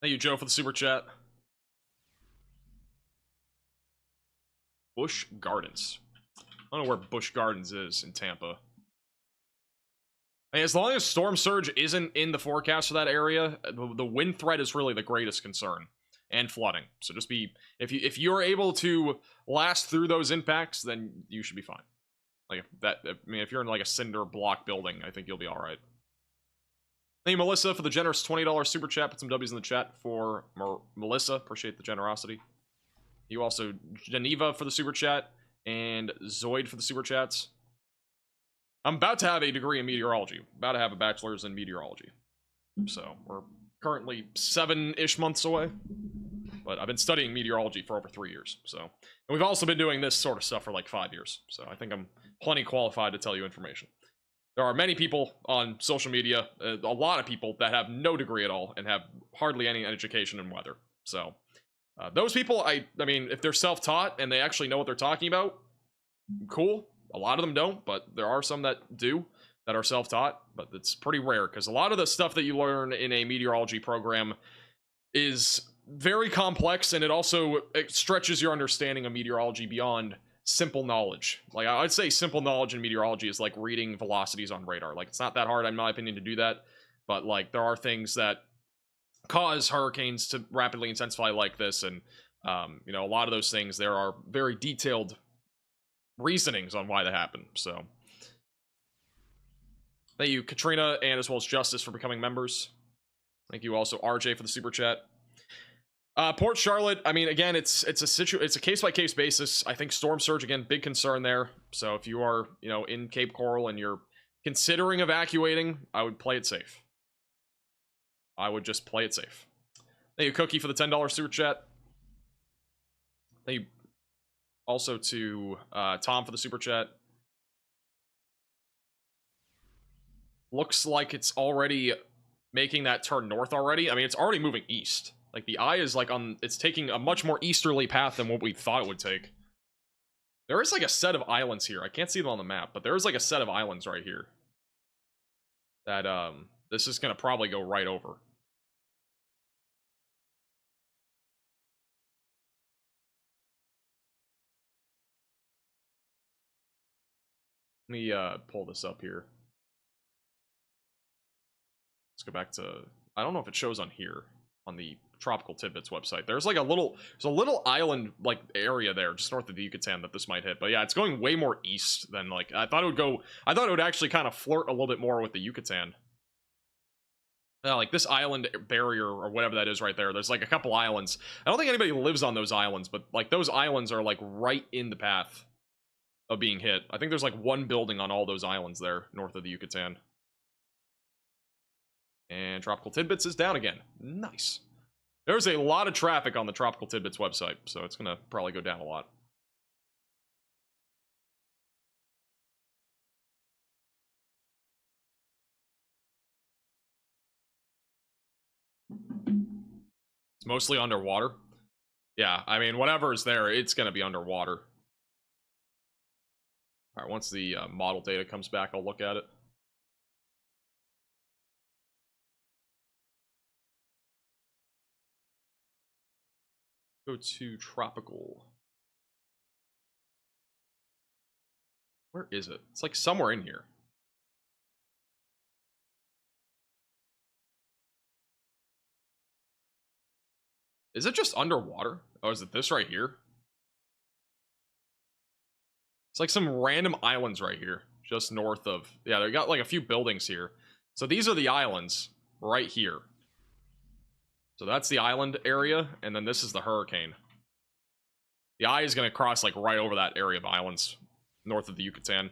Thank you, Joe, for the super chat. Busch Gardens. I don't know where Busch Gardens is in Tampa. I mean, as long as storm surge isn't in the forecast for that area, the wind threat is really the greatest concern. And flooding. So just be, if you're able to last through those impacts, then you should be fine. Like that, I mean, if you're in like a cinder block building, I think you'll be all right. Thank you, Melissa, for the generous $20 super chat. Put some W's in the chat for Melissa. Appreciate the generosity. You also, Geneva, for the super chat. And Zoid for the super chats. I'm about to have a degree in meteorology. About to have a bachelor's in meteorology. So, we're currently 7-ish months away. But I've been studying meteorology for over 3 years. So, and we've also been doing this sort of stuff for like 5 years. So, I think I'm plenty qualified to tell you information. There are many people on social media, a lot of people that have no degree at all and have hardly any education in weather. So, Those people, I mean, if they're self-taught and they actually know what they're talking about, cool. A lot of them don't, but there are some that do, that are self-taught, but it's pretty rare because a lot of the stuff that you learn in a meteorology program is very complex, and it stretches your understanding of meteorology beyond simple knowledge. Like, I'd say simple knowledge in meteorology is like reading velocities on radar. Like, it's not that hard, in my opinion, to do that, but like there are things that cause hurricanes to rapidly intensify like this, and you know, a lot of those things, there are very detailed reasonings on why they happen. So thank you, Katrina, and as well as Justice, for becoming members. Thank you also, RJ, for the super chat. Port Charlotte, I mean, again, it's a case-by-case basis. I think storm surge, again, big concern there. So if you are, you know, in Cape Coral and you're considering evacuating, I would play it safe. I would just play it safe. Thank you, Cookie, for the $10 super chat. Thank you also to Tom for the super chat. Looks like it's already making that turn north already. I mean, it's already moving east. Like, the eye is like it's taking a much more easterly path than what we thought it would take. There is like a set of islands here. I can't see them on the map, but there is like a set of islands right here that this is gonna probably go right over. Let me pull this up here. Let's go back to, I don't know if it shows on here on the Tropical Tidbits website. There's like a little island like area there just north of the Yucatan that this might hit. But yeah, it's going way more east than like I thought it would actually kind of flirt a little bit more with the Yucatan. Like this island barrier or whatever that is right there. There's like a couple islands. I don't think anybody lives on those islands, but like those islands are like right in the path of being hit. I think there's like one building on all those islands there north of the Yucatan. And Tropical Tidbits is down again. Nice. There's a lot of traffic on the Tropical Tidbits website, so it's gonna probably go down a lot. It's mostly underwater. Yeah, I mean, whatever is there, it's gonna be underwater. Alright, once the model data comes back, I'll look at it. Go to tropical. Where is it? It's like somewhere in here. Is it just underwater? Oh, is it this right here? It's like some random islands right here, just north of, yeah, they got like a few buildings here. So these are the islands right here. So that's the island area, and then this is the hurricane. The eye is going to cross like right over that area of islands north of the Yucatan.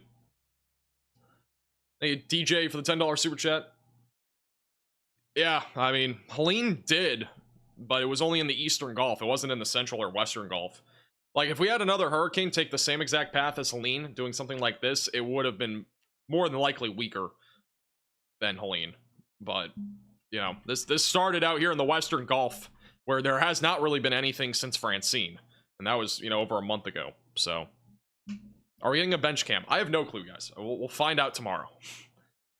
Thank you, DJ, for the $10 super chat. Yeah, I mean, Helene did, but it was only in the Eastern Gulf. It wasn't in the Central or Western Gulf. Like, if we had another hurricane take the same exact path as Helene, doing something like this, it would have been more than likely weaker than Helene. But, you know, this started out here in the Western Gulf, where there has not really been anything since Francine. And that was, you know, over a month ago. So, are we getting a bench cam? I have no clue, guys. We'll find out tomorrow.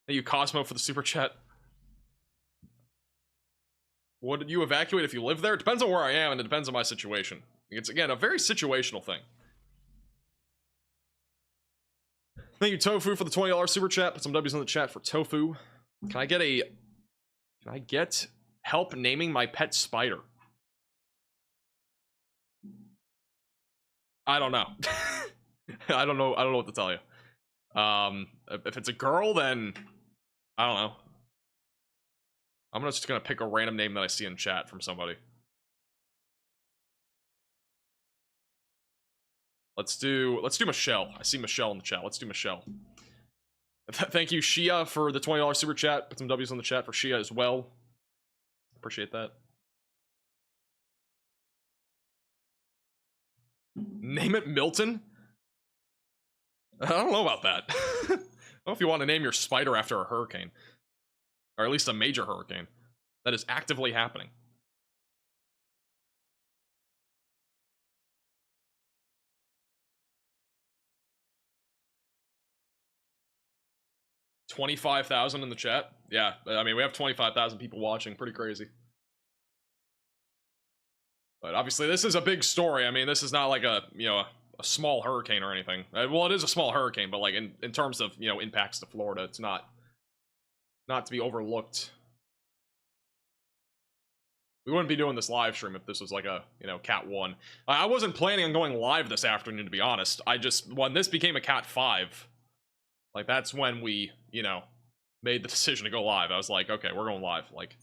Thank you, Cosmo, for the super chat. Would you evacuate if you live there? It depends on where I am, and it depends on my situation. It's, again, a very situational thing. Thank you, Tofu, for the $20 super chat. Put some W's in the chat for Tofu. Can I get help naming my pet spider? I don't know. I don't know what to tell you. If it's a girl, then I don't know. I'm just gonna pick a random name that I see in chat from somebody. Let's do Michelle. I see Michelle in the chat. Let's do Michelle. Thank you, Shia, for the $20 super chat. Put some W's on the chat for Shia as well. Appreciate that. Name it Milton? I don't know about that. I don't know if you want to name your spider after a hurricane. Or at least a major hurricane that is actively happening. 25,000 in the chat. Yeah, I mean, we have 25,000 people watching. Pretty crazy. But obviously, this is a big story. I mean, this is not like a, you know, a small hurricane or anything. Well, it is a small hurricane, but like in terms of, you know, impacts to Florida, it's not to be overlooked. We wouldn't be doing this live stream if this was like a, you know, Cat 1. I wasn't planning on going live this afternoon, to be honest. I just, when this became a Cat 5, like, that's when we, you know, made the decision to go live. I was like, okay, we're going live. Like,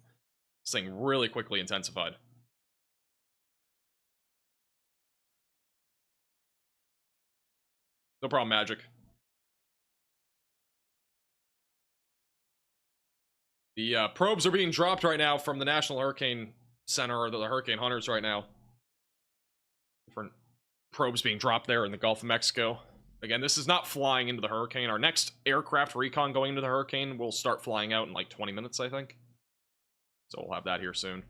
this thing really quickly intensified. No problem, Magic. The probes are being dropped right now from the National Hurricane Center, or the Hurricane Hunters right now. Different probes being dropped there in the Gulf of Mexico. Again, this is not flying into the hurricane. Our next aircraft recon going into the hurricane will start flying out in like 20 minutes, I think. So we'll have that here soon.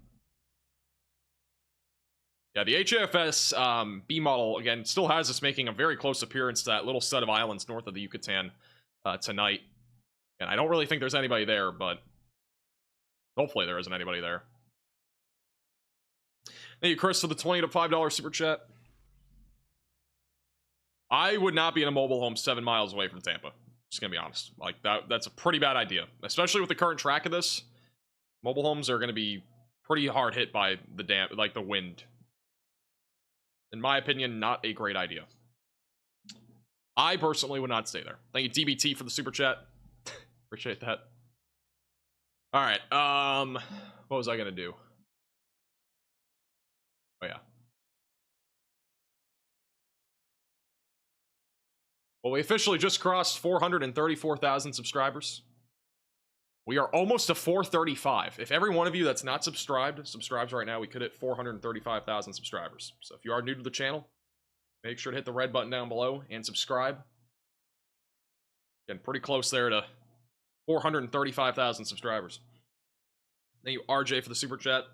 Yeah, the HAFS B model, again, still has us making a very close appearance to that little set of islands north of the Yucatan tonight. And I don't really think there's anybody there, but hopefully there isn't anybody there. Thank you, Chris, for the $20 to $5 super chat. I would not be in a mobile home 7 miles away from Tampa. Just gonna be honest. Like, that's a pretty bad idea. Especially with the current track of this. Mobile homes are gonna be pretty hard hit by the wind. In my opinion, not a great idea. I personally would not stay there. Thank you, DBT, for the super chat. Appreciate that. Alright, what was I gonna do? Oh, yeah. Well, we officially just crossed 434,000 subscribers. We are almost to 435. If every one of you that's not subscribes right now, we could hit 435,000 subscribers. So if you are new to the channel, make sure to hit the red button down below and subscribe. Getting pretty close there to 435,000 subscribers. Thank you, RJ, for the super chat.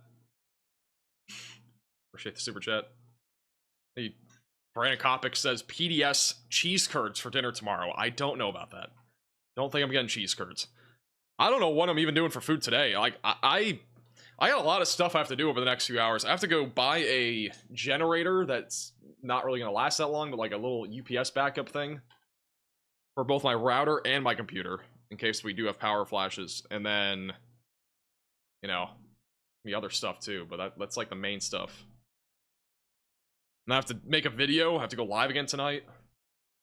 Appreciate the super chat. Thank you. Brandon Kopic says PDS cheese curds for dinner tomorrow. I don't know about that. Don't think I'm getting cheese curds. I don't know what I'm even doing for food today. Like, I got a lot of stuff I have to do over the next few hours. I have to go buy a generator that's not really going to last that long, but like a little UPS backup thing for both my router and my computer in case we do have power flashes. And then, you know, the other stuff too, but that's like the main stuff. And I have to make a video. I have to go live again tonight.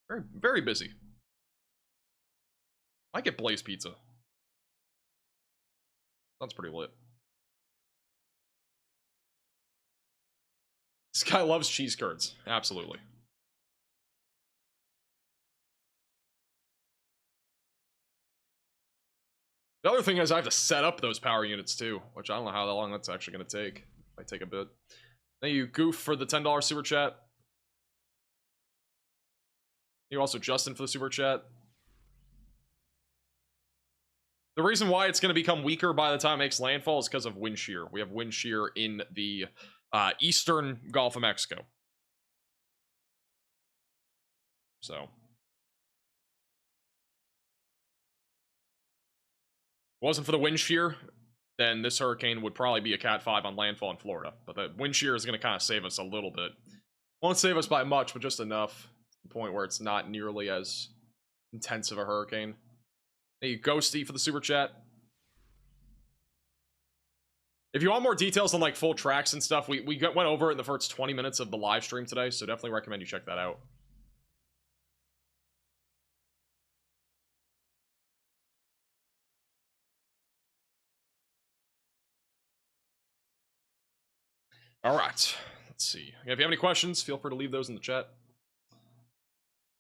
Very, very busy. I get Blaze Pizza. Sounds pretty lit. This guy loves cheese curds. Absolutely. The other thing is I have to set up those power units too, which I don't know how long that's actually going to take. Might take a bit. Thank you, Goof, for the $10 super chat. Thank you also, Justin, for the super chat. The reason why it's going to become weaker by the time it makes landfall is because of wind shear. We have wind shear in the eastern Gulf of Mexico. So. If it wasn't for the wind shear, then this hurricane would probably be a Cat 5 on landfall in Florida. But the wind shear is going to kind of save us a little bit. Won't save us by much, but just enough. To the point where it's not nearly as intense of a hurricane. Thank you, Ghosty, for the super chat. If you want more details on like full tracks and stuff, we went over it in the first 20 minutes of the live stream today, so definitely recommend you check that out. All right, let's see. If you have any questions, feel free to leave those in the chat.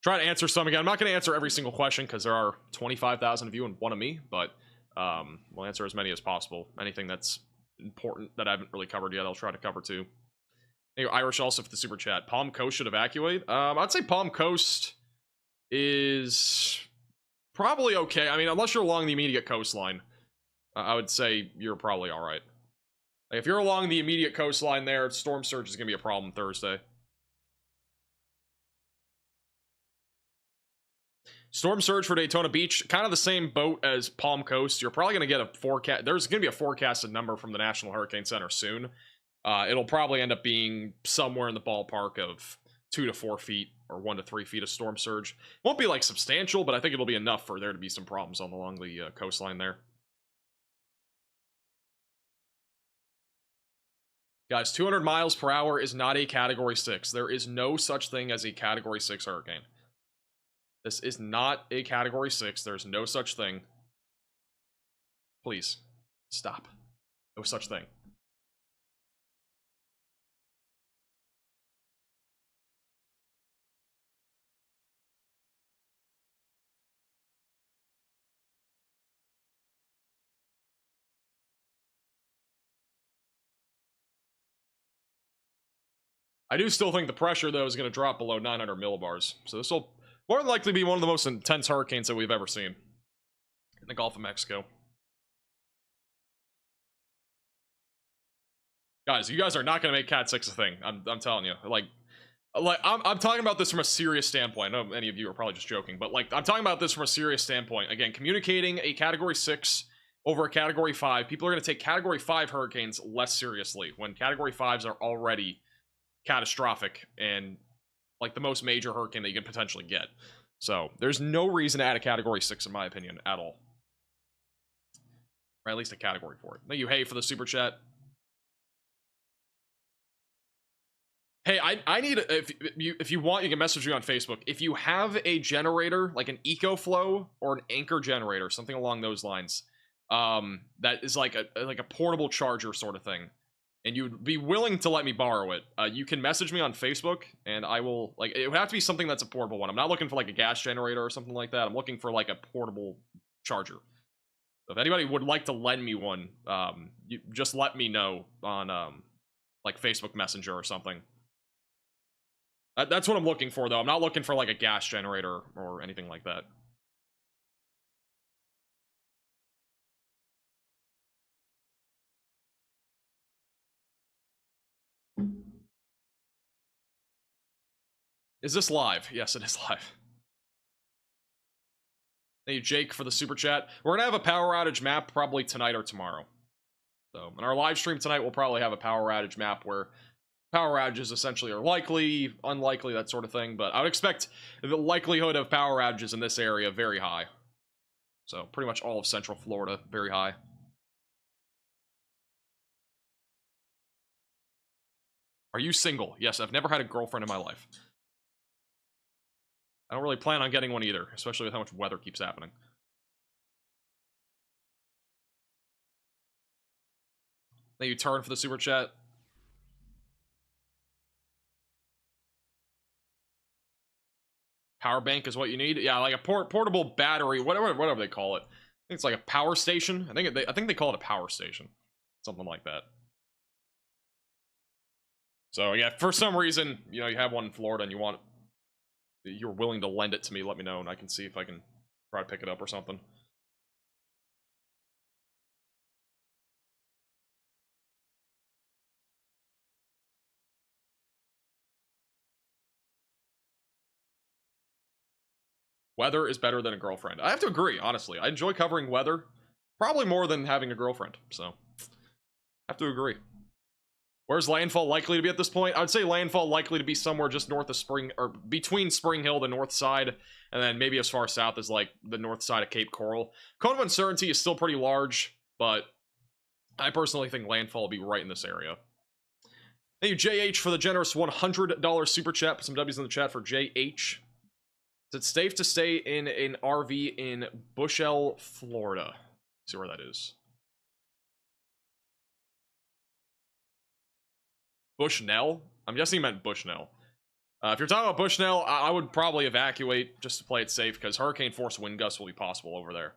Try to answer some again. I'm not going to answer every single question because there are 25,000 of you and 1 of me, but we'll answer as many as possible. Anything that's important that I haven't really covered yet, I'll try to cover too. Hey, Irish also for the super chat. Palm Coast should evacuate. I'd say Palm Coast is probably okay. I mean, unless you're along the immediate coastline, I would say you're probably all right. Like, if you're along the immediate coastline there, storm surge is going to be a problem Thursday. Storm surge for Daytona Beach, kind of the same boat as Palm Coast. You're probably going to get a forecast. There's going to be a forecasted number from the National Hurricane Center soon. It'll probably end up being somewhere in the ballpark of 2 to 4 feet or 1 to 3 feet of storm surge. Won't be like substantial, but I think it'll be enough for there to be some problems along the coastline there. Guys, 200 miles per hour is not a Category 6. There is no such thing as a Category 6 hurricane. This is not a Category 6. There's no such thing. Please, stop. No such thing. I do still think the pressure, though, is going to drop below 900 millibars. So this will more than likely be one of the most intense hurricanes that we've ever seen in the Gulf of Mexico. Guys, you guys are not going to make Cat 6 a thing. I'm telling you. Like I'm talking about this from a serious standpoint. I know many of you are probably just joking, but like I'm talking about this from a serious standpoint. Again, communicating a Category 6 over a Category 5. People are going to take Category 5 hurricanes less seriously when Category 5s are already catastrophic and like the most major hurricane that you can potentially get. So there's no reason to add a Category 6 in my opinion at all. Or at least a category for it. Thank you, Hey, for the super chat. Hey, I need, if you want, you can message me on Facebook. If you have a generator, like an EcoFlow or an Anchor generator, something along those lines, that is like a portable charger sort of thing, and you'd be willing to let me borrow it, you can message me on Facebook, and I will, like, it would have to be something that's a portable one. I'm not looking for like a gas generator or something like that. I'm looking for like a portable charger. So if anybody would like to lend me one, you just let me know on like Facebook Messenger or something. That's what I'm looking for, though. I'm not looking for like a gas generator or anything like that. Is this live? Yes, it is live. Thank you, Jake, for the super chat. We're gonna have a power outage map probably tonight or tomorrow. So in our live stream tonight, we'll probably have a power outage map where power outages essentially are likely, unlikely, that sort of thing. But I would expect the likelihood of power outages in this area very high. So pretty much all of Central Florida, very high. Are you single? Yes, I've never had a girlfriend in my life. I don't really plan on getting one either, especially with how much weather keeps happening. Thank you, Turn, for the super chat. Power bank is what you need. Yeah, like a portable battery, whatever they call it. I think it's like a power station. I think they call it a power station, something like that. So yeah, for some reason, you know, you have one in Florida and you're willing to lend it to me, let me know, and I can see if I can try to pick it up or something. Weather is better than a girlfriend. I have to agree, honestly. I enjoy covering weather probably more than having a girlfriend, so I have to agree. Where's landfall likely to be at this point? I would say landfall likely to be somewhere just north of Spring, or between Spring Hill, the north side, and then maybe as far south as like the north side of Cape Coral. Cone of uncertainty is still pretty large, but I personally think landfall will be right in this area. Thank you, JH, for the generous $100 super chat. Put some W's in the chat for JH. Is it safe to stay in an RV in Bushell, Florida? Let's see where that is. Bushnell? I'm guessing he meant Bushnell. If you're talking about Bushnell, I would probably evacuate just to play it safe, because hurricane force wind gusts will be possible over there.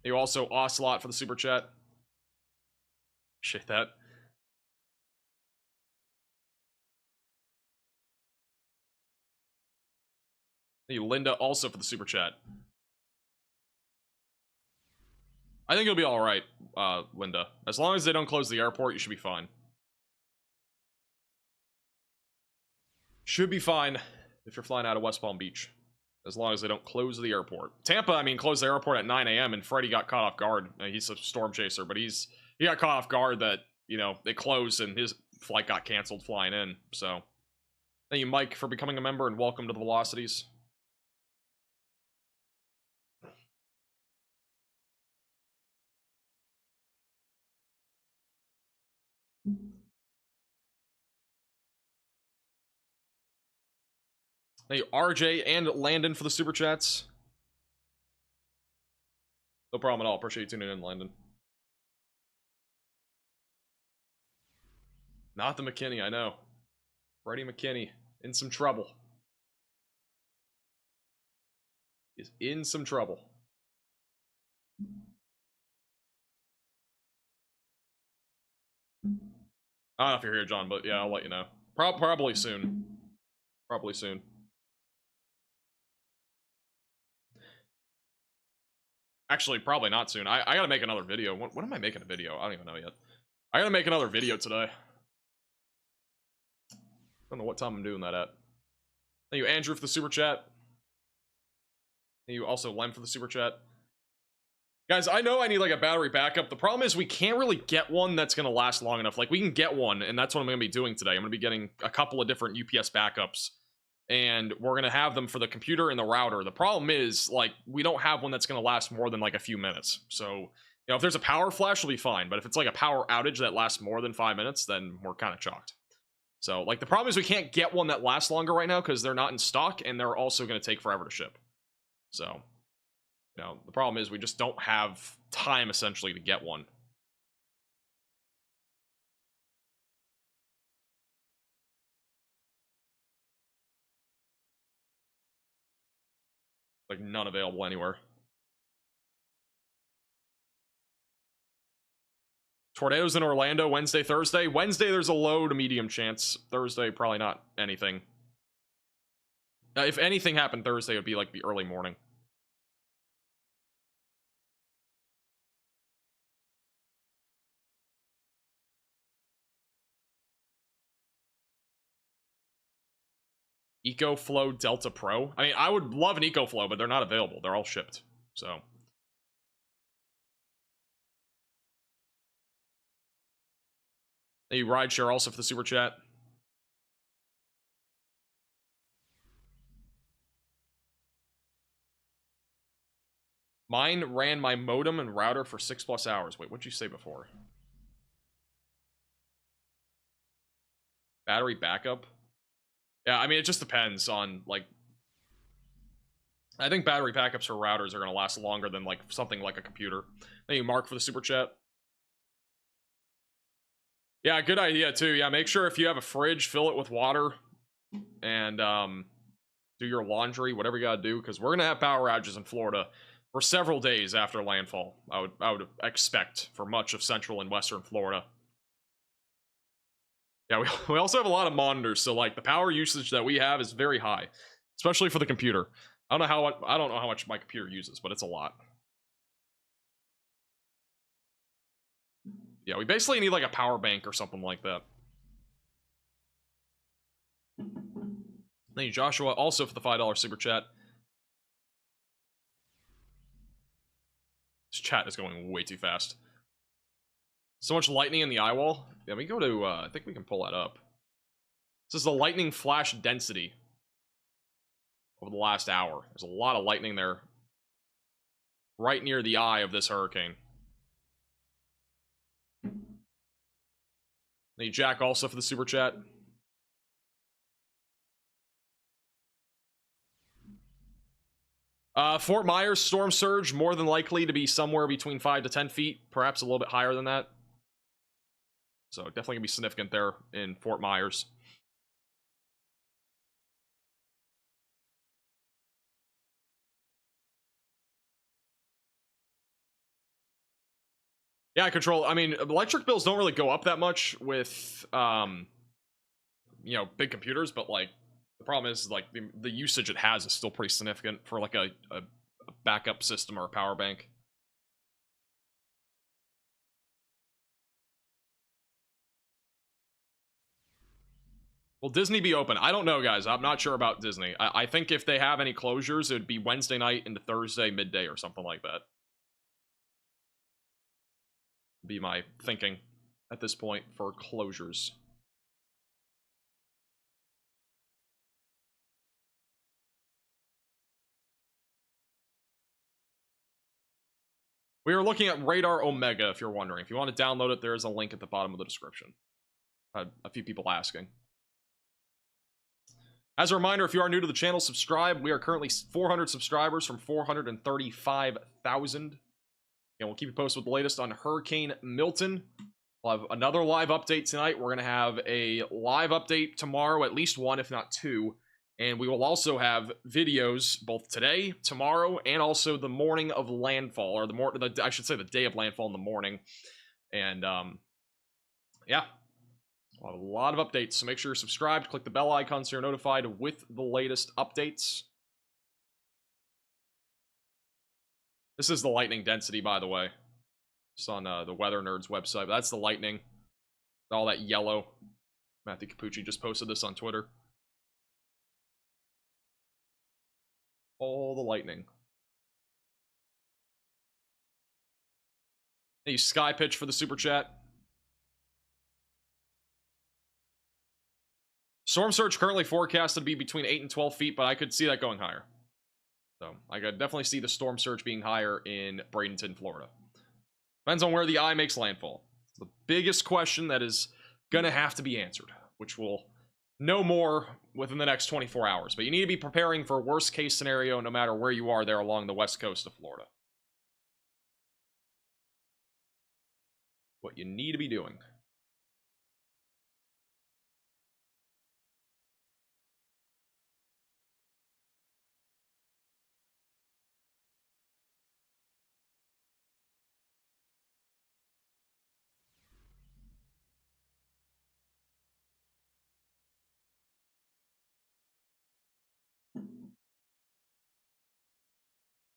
You also Ocelot for the super chat. Shit that. Thank you, Linda, also for the super chat. I think it'll be alright, Linda. As long as they don't close the airport, you should be fine. Should be fine if you're flying out of West Palm Beach, as long as they don't close the airport. Tampa, I mean, closed the airport at 9 a.m. and Freddie got caught off guard. He's a storm chaser, but he got caught off guard that, you know, it closed and his flight got canceled flying in. So thank you, Mike, for becoming a member, and welcome to the Velocities. Thank you, RJ and Landon, for the super chats. No problem at all. Appreciate you tuning in, Landon. Not the McKinney, I know. Freddie McKinney in some trouble. He's in some trouble. I don't know if you're here, John, but yeah, I'll let you know. Probably soon. Probably soon. Actually, probably not soon. I gotta make another video. When am I making a video? I don't even know yet. I gotta make another video today. I don't know what time I'm doing that at. Thank you, Andrew, for the super chat. Thank you also, Lem, for the super chat. Guys, I know I need like a battery backup. The problem is we can't really get one that's gonna last long enough. Like, we can get one, and that's what I'm gonna be doing today. I'm gonna be getting a couple of different UPS backups, and we're gonna have them for the computer and the router. The problem is, like, we don't have one that's gonna last more than like a few minutes. So, you know, if there's a power flash, it'll be fine. But if it's like a power outage that lasts more than 5 minutes, then we're kind of chalked. So, like, the problem is we can't get one that lasts longer right now because they're not in stock, and they're also gonna take forever to ship. So, you know, the problem is we just don't have time, essentially, to get one. Like, none available anywhere. Tornadoes in Orlando, Wednesday, Thursday. Wednesday, there's a low to medium chance. Thursday, probably not anything. If anything happened Thursday, it would be like the early morning. EcoFlow Delta Pro. I mean, I would love an EcoFlow, but they're not available. They're all shipped. So. Thank you, Rideshare, also for the super chat. Mine ran my modem and router for 6+ hours. Wait, what'd you say before? Battery backup? Yeah, I mean, it just depends on, like... I think battery backups for routers are going to last longer than, like, something like a computer. Thank you, Mark, for the super chat. Yeah, good idea, too. Yeah, make sure if you have a fridge, fill it with water. And, do your laundry, whatever you gotta do. Because we're going to have power outages in Florida for several days after landfall. I would expect for much of central and western Florida. Yeah, we also have a lot of monitors, so like the power usage that we have is very high, especially for the computer. I don't know how much my computer uses, but it's a lot. Yeah, we basically need like a power bank or something like that. Thank you, Joshua, also for the $5 super chat. This chat is going way too fast. So much lightning in the eye wall. Yeah, we go to, I think we can pull that up. This is the lightning flash density over the last hour. There's a lot of lightning there. Right near the eye of this hurricane. Thank you, Jack, also for the super chat. Fort Myers storm surge, more than likely to be somewhere between 5 to 10 feet, perhaps a little bit higher than that. So definitely gonna be significant there in Fort Myers. Yeah, control. I mean, electric bills don't really go up that much with, you know, big computers, but like the problem is like the usage it has is still pretty significant for like a backup system or a power bank. Will Disney be open? I don't know, guys. I'm not sure about Disney. I think if they have any closures, it would be Wednesday night into Thursday midday or something like that. Be my thinking at this point for closures. We are looking at Radar Omega, if you're wondering. If you want to download it, there is a link at the bottom of the description. A few people asking. As a reminder, if you are new to the channel, subscribe. We are currently 400 subscribers from 435,000. And we'll keep you posted with the latest on Hurricane Milton. We'll have another live update tonight. We're going to have a live update tomorrow, at least one, if not two. And we will also have videos both today, tomorrow, and also the morning of landfall, or I should say the day of landfall in the morning. And yeah, we'll have a lot of updates. So make sure you're subscribed. Click the bell icon so you're notified with the latest updates. This is the lightning density, by the way. It's on the Weather Nerds website. But that's the lightning. All that yellow. Matthew Capucci just posted this on Twitter. All the lightning. Hey, Sky Pitch for the super chat. Storm surge currently forecasted to be between 8 and 12 feet, but I could see that going higher. So I could definitely see the storm surge being higher in Bradenton, Florida. Depends on where the eye makes landfall. It's the biggest question that is going to have to be answered, which we'll know more within the next 24 hours. But you need to be preparing for a worst case scenario no matter where you are there along the west coast of Florida. What you need to be doing.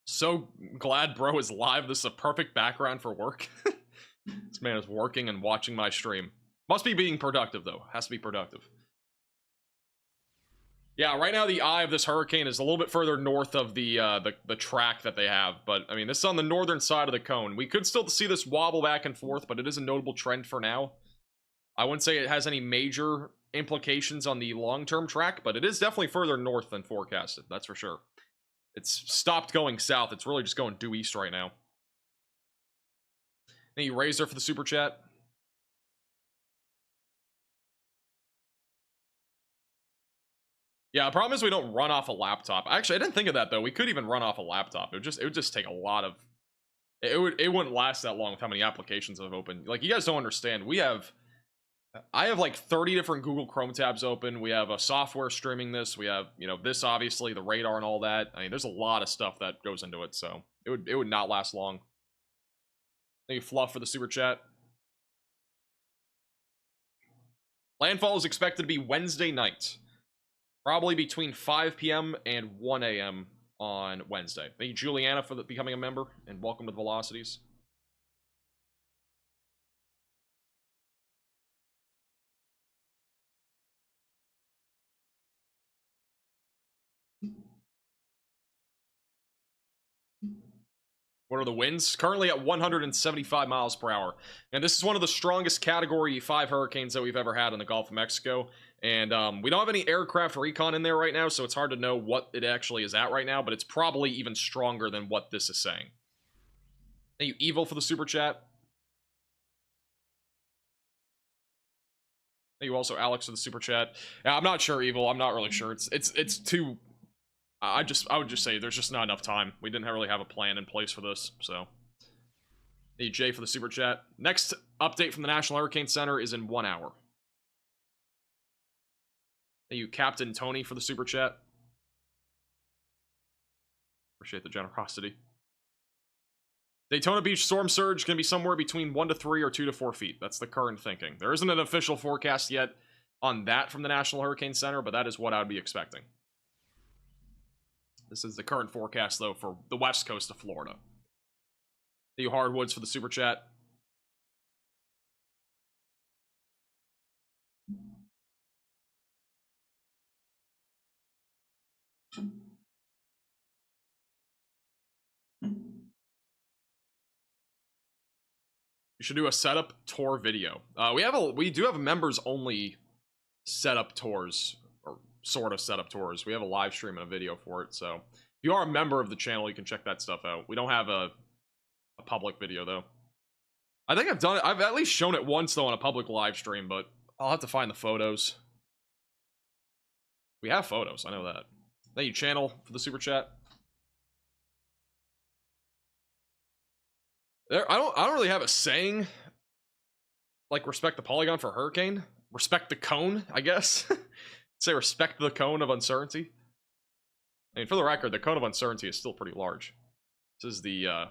So glad bro is live. This is a perfect background for work. This man is working and watching my stream. Must be being productive, though. Has to be productive. Yeah, right now the eye of this hurricane is a little bit further north of the track that they have. But, I mean, this is on the northern side of the cone. We could still see this wobble back and forth, but it is a notable trend for now. I wouldn't say it has any major implications on the long-term track, but it is definitely further north than forecasted. That's for sure. It's stopped going south. It's really just going due east right now. Thank you, Razor, for the super chat. Yeah, the problem is we don't run off a laptop. Actually, I didn't think of that, though. We could even run off a laptop. It would just take a lot of... It wouldn't last that long with how many applications I've opened. Like, you guys don't understand. I have like 30 different Google Chrome tabs open. We have a software streaming this. We have, this obviously, the radar and all that. I mean, there's a lot of stuff that goes into it, so it would not last long. Thank you, Fluff, for the super chat. Landfall is expected to be Wednesday night. Probably between 5 p.m. and 1 a.m. on Wednesday. Thank you, Juliana, for becoming a member, and welcome to the Velocities. What are the winds? Currently at 175 miles per hour. And this is one of the strongest Category 5 hurricanes that we've ever had in the Gulf of Mexico. And we don't have any aircraft recon in there right now, so it's hard to know what it actually is at right now, but it's probably even stronger than what this is saying. Thank you, Evil, for the super chat. Thank you also, Alex, for the super chat. Yeah, I'm not sure, Evil. I'm not really sure. It's too... I would just say there's just not enough time. We didn't really have a plan in place for this, so. Thank you, Jay, for the super chat. Next update from the National Hurricane Center is in 1 hour. Thank you, Captain Tony, for the super chat. Appreciate the generosity. Daytona Beach storm surge can be somewhere between 1 to 3 or 2 to 4 feet. That's the current thinking. There isn't an official forecast yet on that from the National Hurricane Center, but that is what I would be expecting. This is the current forecast, though, for the west coast of Florida. Thank you, Hardwoods, for the super chat. You should do a setup tour video. We do have members only setup tours, or sort of setup tours. We have a live stream and a video for it. So if you are a member of the channel, you can check that stuff out. We don't have a public video though. I think I've done it. I've at least shown it once though on a public live stream, but I'll have to find the photos. We have photos. I know that. Thank you, channel, for the super chat. I don't really have a saying like respect the polygon for Hurricane. Respect the cone, I guess. Say respect the cone of uncertainty. I mean, for the record, the cone of uncertainty is still pretty large. This is the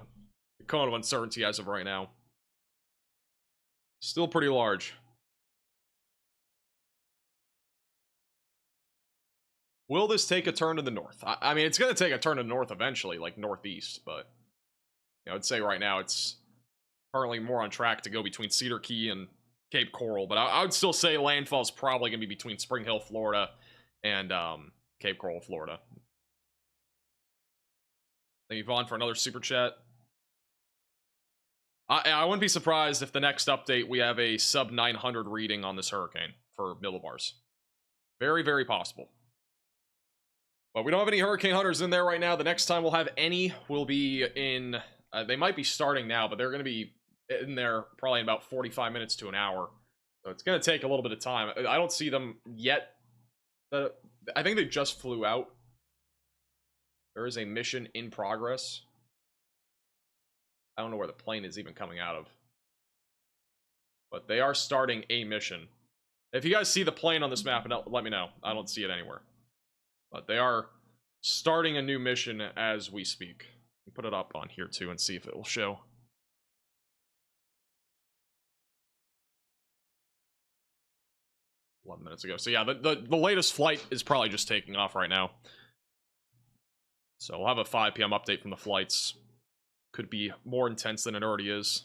cone of uncertainty as of right now. Still pretty large. Will this take a turn to the north? I mean, it's going to take a turn to the north eventually, like northeast, but you know, I'd say right now it's currently more on track to go between Cedar Key and Cape Coral, but I would still say landfall is probably going to be between Spring Hill, Florida, and Cape Coral, Florida. Thank you, Vaughn, for another super chat. I wouldn't be surprised if the next update we have a sub 900 reading on this hurricane for millibars. Very, very possible. But we don't have any hurricane hunters in there right now. The next time we'll have any will be in... they might be starting now, but they're going to be in there probably in about 45 minutes to an hour. So it's going to take a little bit of time. I don't see them yet. I think they just flew out. There is a mission in progress. I don't know where the plane is even coming out of. But they are starting a mission. If you guys see the plane on this map, let me know. I don't see it anywhere. But they are starting a new mission as we speak. Put it up on here too and see if it will show. $11 minutes ago. So yeah, the latest flight is probably just taking off right now. So we'll have a 5 p.m. update from the flights. Could be more intense than it already is.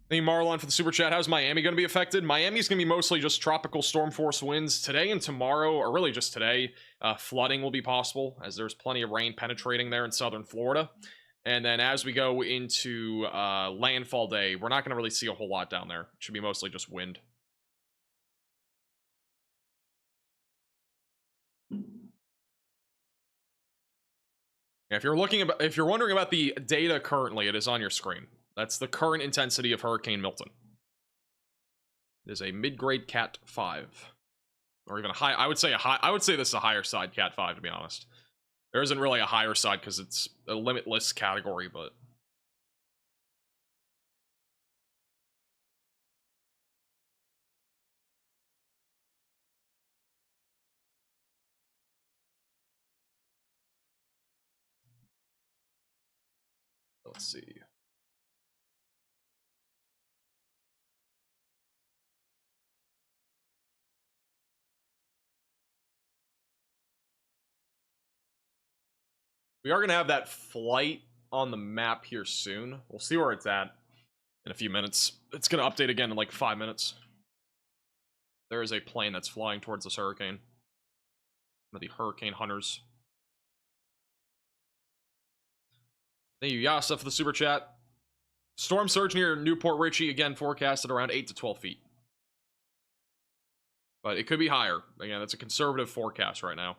Thank you, Marlon, for the super chat. How's Miami going to be affected? Miami's going to be mostly just tropical storm force winds today and tomorrow, or really just today. Flooding will be possible, as there's plenty of rain penetrating there in southern Florida. And then as we go into landfall day, we're not going to really see a whole lot down there. It should be mostly just wind. If you're wondering about the data currently, it is on your screen. That's the current intensity of Hurricane Milton. It is a mid-grade Cat 5. Or even a high, I would say this is a higher side Cat 5, to be honest. There isn't really a higher side because it's a limitless category, but... Let's see. We are going to have that flight on the map here soon. We'll see where it's at in a few minutes. It's going to update again in like 5 minutes. There is a plane that's flying towards this hurricane. One of the hurricane hunters. Thank you, Yasa, for the super chat. Storm surge near Newport Richey, again, forecasted around 8 to 12 feet. But it could be higher. Again, it's a conservative forecast right now.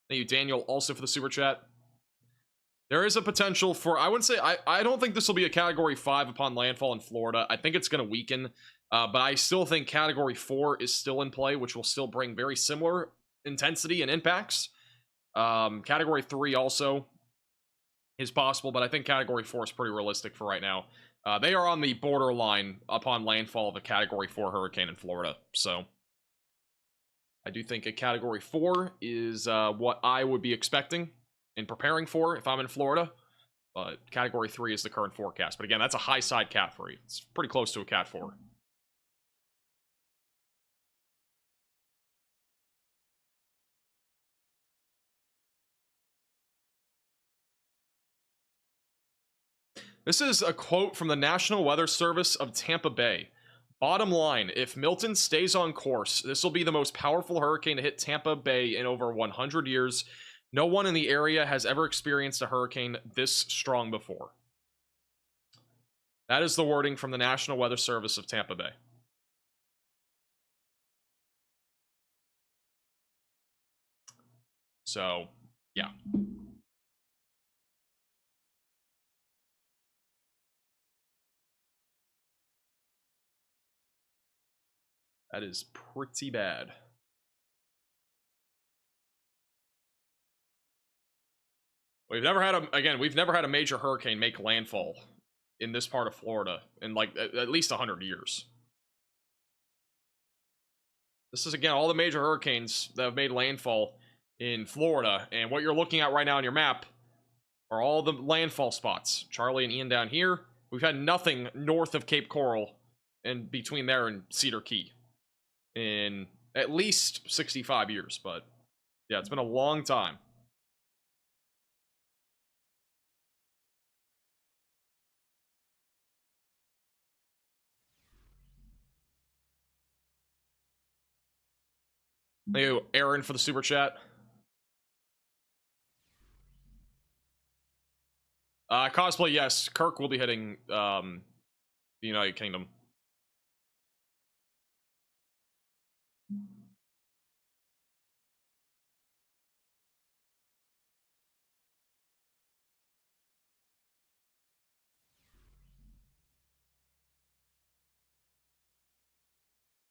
Thank you, Daniel, also for the super chat. There is a potential for, I wouldn't say, I don't think this will be a Category 5 upon landfall in Florida. I think it's going to weaken, but I still think Category 4 is still in play, which will still bring very similar intensity and impacts. Category 3 also is possible, but I think Category 4 is pretty realistic for right now. They are on the borderline upon landfall of a Category 4 hurricane in Florida, so... I do think a Category 4 is what I would be expecting and preparing for if I'm in Florida. But Category 3 is the current forecast. But again, that's a high side Cat 3. It's pretty close to a Cat 4. This is a quote from the National Weather Service of Tampa Bay. Bottom line, if Milton stays on course, this will be the most powerful hurricane to hit Tampa Bay in over 100 years. No one in the area has ever experienced a hurricane this strong before. That is the wording from the National Weather Service of Tampa Bay. So, yeah. That is pretty bad. We've never had a major hurricane make landfall in this part of Florida in like at least 100 years. This is again all the major hurricanes that have made landfall in Florida, and what you're looking at right now on your map are all the landfall spots. Charlie and Ian down here. We've had nothing north of Cape Coral and between there and Cedar Key in at least 65 years, but yeah, it's been a long time. Thank you, Aaron, for the super chat. Cosplay, yes. Kirk will be hitting the United Kingdom.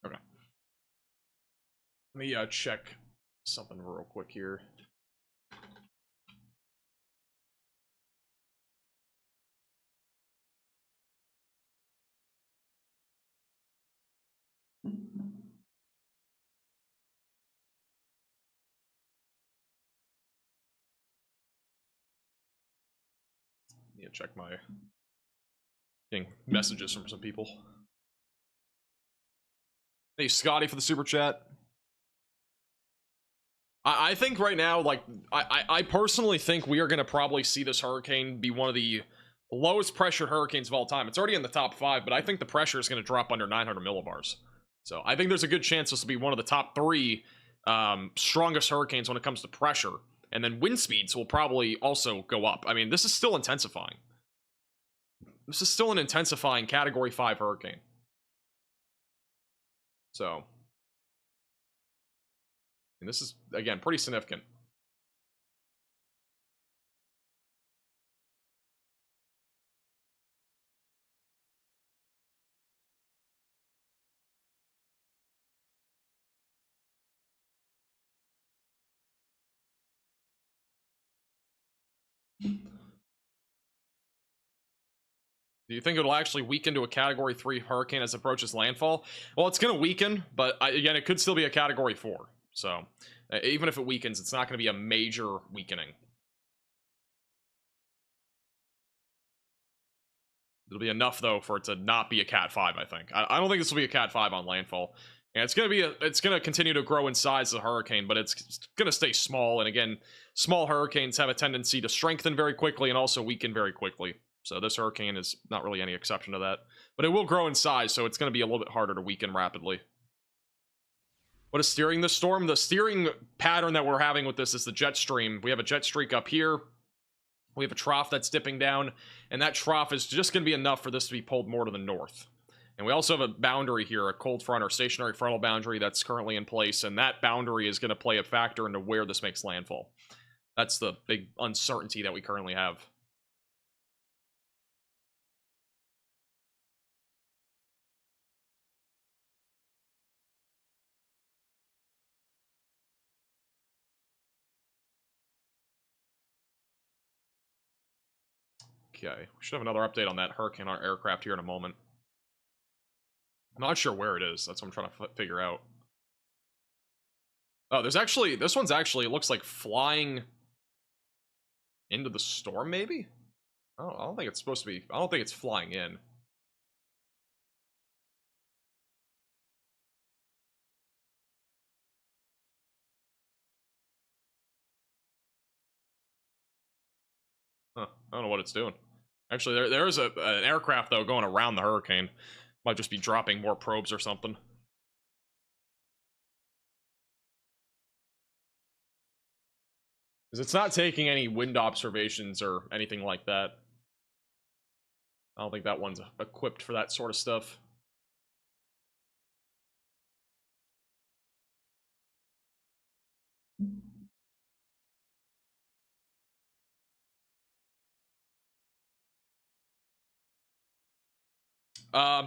Okay. Let me check something real quick here. Need to check my messages from some people. Hey, Scotty, for the super chat. I think right now, like, I personally think we are going to probably see this hurricane be one of the lowest pressured hurricanes of all time. It's already in the top 5, but I think the pressure is going to drop under 900 millibars. So I think there's a good chance this will be one of the top 3 strongest hurricanes when it comes to pressure. And then wind speeds will probably also go up. I mean, this is still intensifying. This is still an intensifying Category 5 hurricane. So, and this is, again, pretty significant. Do you think it'll actually weaken to a Category 3 hurricane as it approaches landfall? Well, it's going to weaken, but again, it could still be a Category 4. So, even if it weakens, it's not going to be a major weakening. It'll be enough, though, for it to not be a Cat 5, I think. I don't think this will be a Cat 5 on landfall. And it's going to continue to grow in size as a hurricane, but it's going to stay small. And again, small hurricanes have a tendency to strengthen very quickly and also weaken very quickly. So this hurricane is not really any exception to that. But it will grow in size, so it's going to be a little bit harder to weaken rapidly. What is steering this storm? The steering pattern that we're having with this is the jet stream. We have a jet streak up here. We have a trough that's dipping down, and that trough is just going to be enough for this to be pulled more to the north. And we also have a boundary here, a cold front or stationary frontal boundary that's currently in place, and that boundary is going to play a factor into where this makes landfall. That's the big uncertainty that we currently have. Okay, we should have another update on that hurricane on our aircraft here in a moment. I'm not sure where it is. That's what I'm trying to figure out. Oh, there's actually, this one's actually, it looks like flying into the storm, maybe? Oh, I don't think it's supposed to be, I don't think it's flying in. Huh, I don't know what it's doing. Actually, there is an aircraft, though, going around the hurricane. Might just be dropping more probes or something. Because it's not taking any wind observations or anything like that. I don't think that one's equipped for that sort of stuff.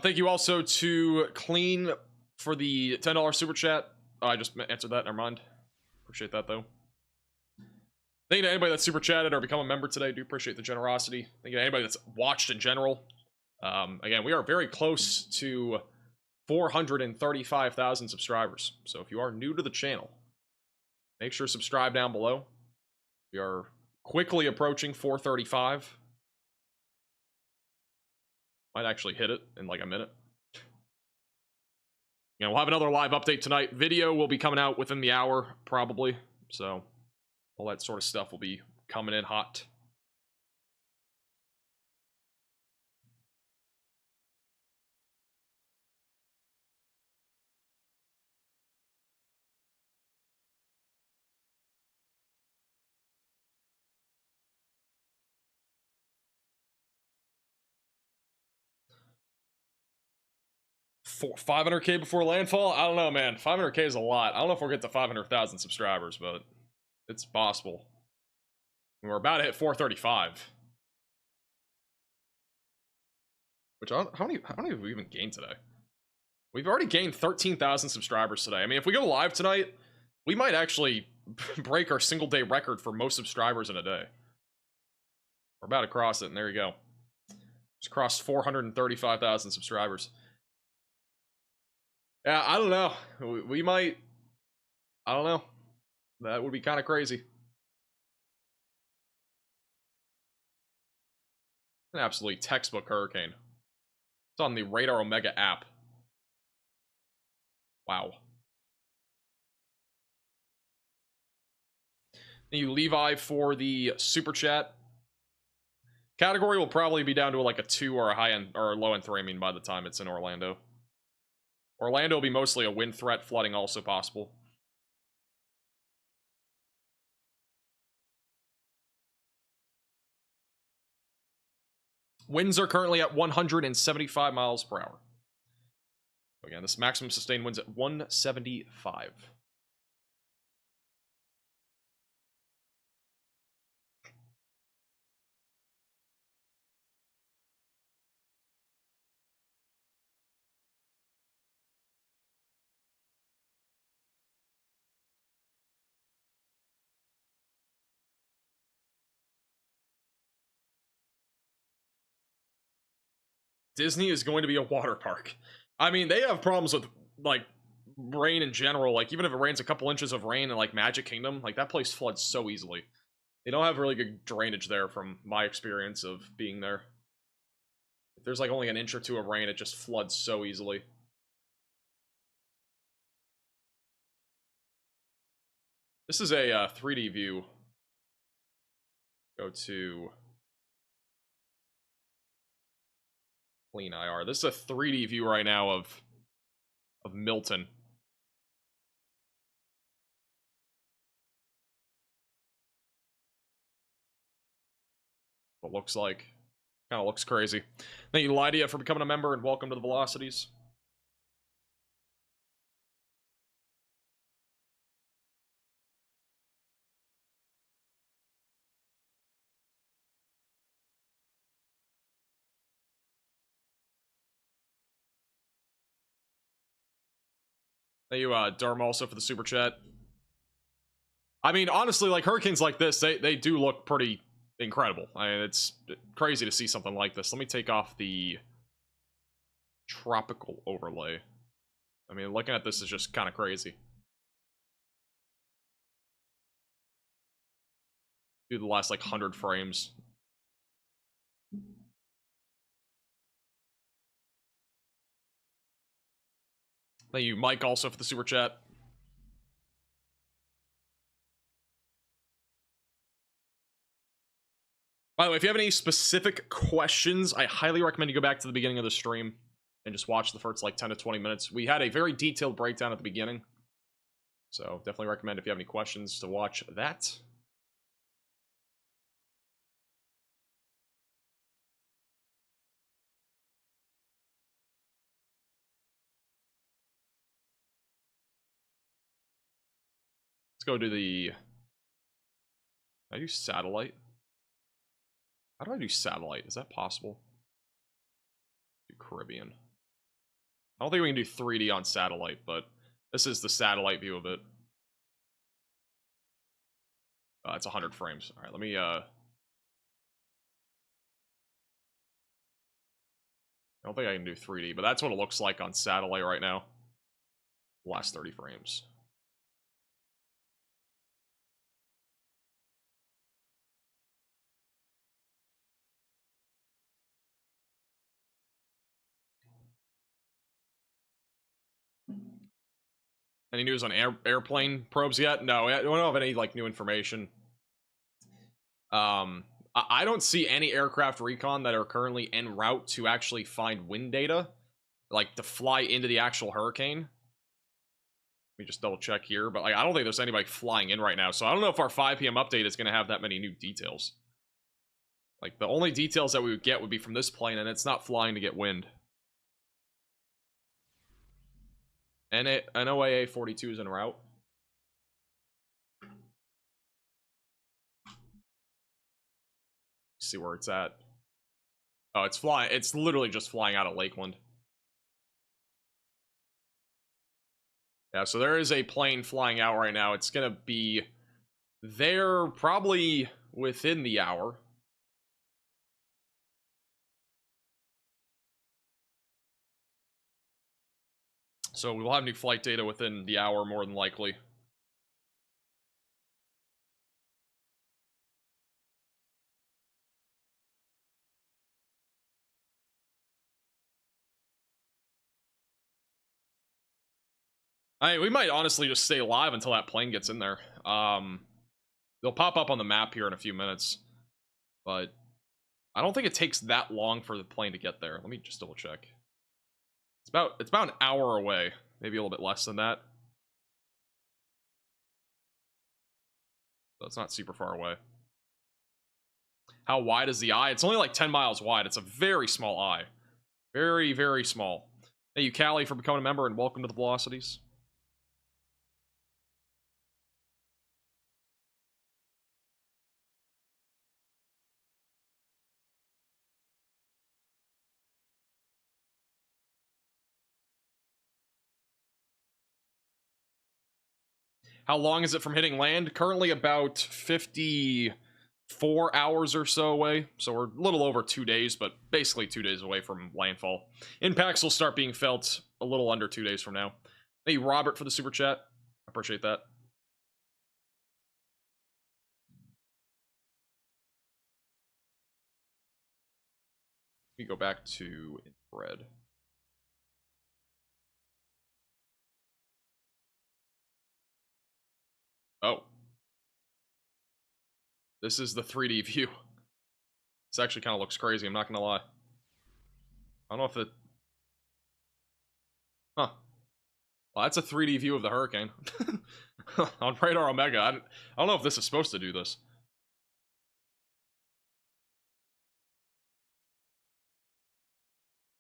Thank you also to Clean for the $10 super chat. Oh, I just answered that. Never mind. Appreciate that, though. Thank you to anybody that's super chatted or become a member today. Do appreciate the generosity. Thank you to anybody that's watched in general. Again, we are very close to 435,000 subscribers. So if you are new to the channel, make sure to subscribe down below. We are quickly approaching 435. Might actually hit it in like a minute. You know, we'll have another live update tonight. Video will be coming out within the hour, probably. So all that sort of stuff will be coming in hot. For 500k before landfall? I don't know, man. 500k is a lot. I don't know if we'll get to 500,000 subscribers, but it's possible. We're about to hit 435. Which, how many have we even gained today? We've already gained 13,000 subscribers today. I mean, if we go live tonight, we might actually break our single day record for most subscribers in a day. We're about to cross it, and there you go. Just crossed 435,000 subscribers. Yeah, I don't know. We might... I don't know. That would be kind of crazy. An absolutely textbook hurricane. It's on the Radar Omega app. Wow. Thank you, Levi, for the super chat. Category will probably be down to like a 2 or a high end or a low end 3, I mean, by the time it's in Orlando. Orlando will be mostly a wind threat, flooding also possible. Winds are currently at 175 miles per hour. Again, this maximum sustained winds at 175. Disney is going to be a water park. I mean, they have problems with, like, rain in general. Like, even if it rains a couple inches of rain in, like, Magic Kingdom, like, that place floods so easily. They don't have really good drainage there from my experience of being there. If there's, like, only an inch or two of rain, it just floods so easily. This is a 3D view. Go to... Clean IR. This is a 3D view right now of Milton. What looks like. Kind of looks crazy. Thank you, Lydia, for becoming a member, and welcome to the Velocities. Thank you, Durham, also for the super chat. I mean, honestly, like, hurricanes like this, they do look pretty incredible. I mean, it's crazy to see something like this. Let me take off the tropical overlay. I mean, looking at this is just kind of crazy. Do the last, like, 100 frames. Thank you, Mike, also for the super chat. By the way, if you have any specific questions, I highly recommend you go back to the beginning of the stream. and just watch the first like 10 to 20 minutes. We had a very detailed breakdown at the beginning, so definitely recommend if you have any questions to watch that. Let's go to the... I use satellite. How do I do satellite? Is that possible? Do Caribbean. I don't think we can do 3D on satellite, but this is the satellite view of it. It's 100 frames. All right, let me I don't think I can do 3D, but that's what it looks like on satellite right now. Last 30 frames. Any news on airplane probes yet? No, we don't have any like new information. I don't see any aircraft recon that are currently en route to actually find wind data, like to fly into the actual hurricane. Let me just double check here, but like I don't think there's anybody flying in right now, so I don't know if our 5 p.m. update is going to have that many new details. Like the only details that we would get would be from this plane, and it's not flying to get wind. And NOAA 42 is en route. See where it's at. Oh, it's flying. It's literally just flying out of Lakeland. Yeah, so there is a plane flying out right now. It's gonna be there probably within the hour. So we will have new flight data within the hour, more than likely. We might honestly just stay alive until that plane gets in there. They'll pop up on the map here in a few minutes, but I don't think it takes that long for the plane to get there. Let me just double check. It's about an hour away, maybe a little bit less than that. So it's not super far away. How wide is the eye? It's only like 10 miles wide. It's a very small eye. Very, very small. Thank you, Callie, for becoming a member, and welcome to the Velocities. How long is it from hitting land? Currently about 54 hours or so away. So we're a little over 2 days, but basically 2 days away from landfall. Impacts will start being felt a little under 2 days from now. Thank you, Robert, for the super chat. I appreciate that. We go back to infrared. Oh. This is the 3D view. This actually kind of looks crazy, I'm not going to lie. I don't know if it... Huh. Well, that's a 3D view of the hurricane. On Radar Omega. I don't know if this is supposed to do this.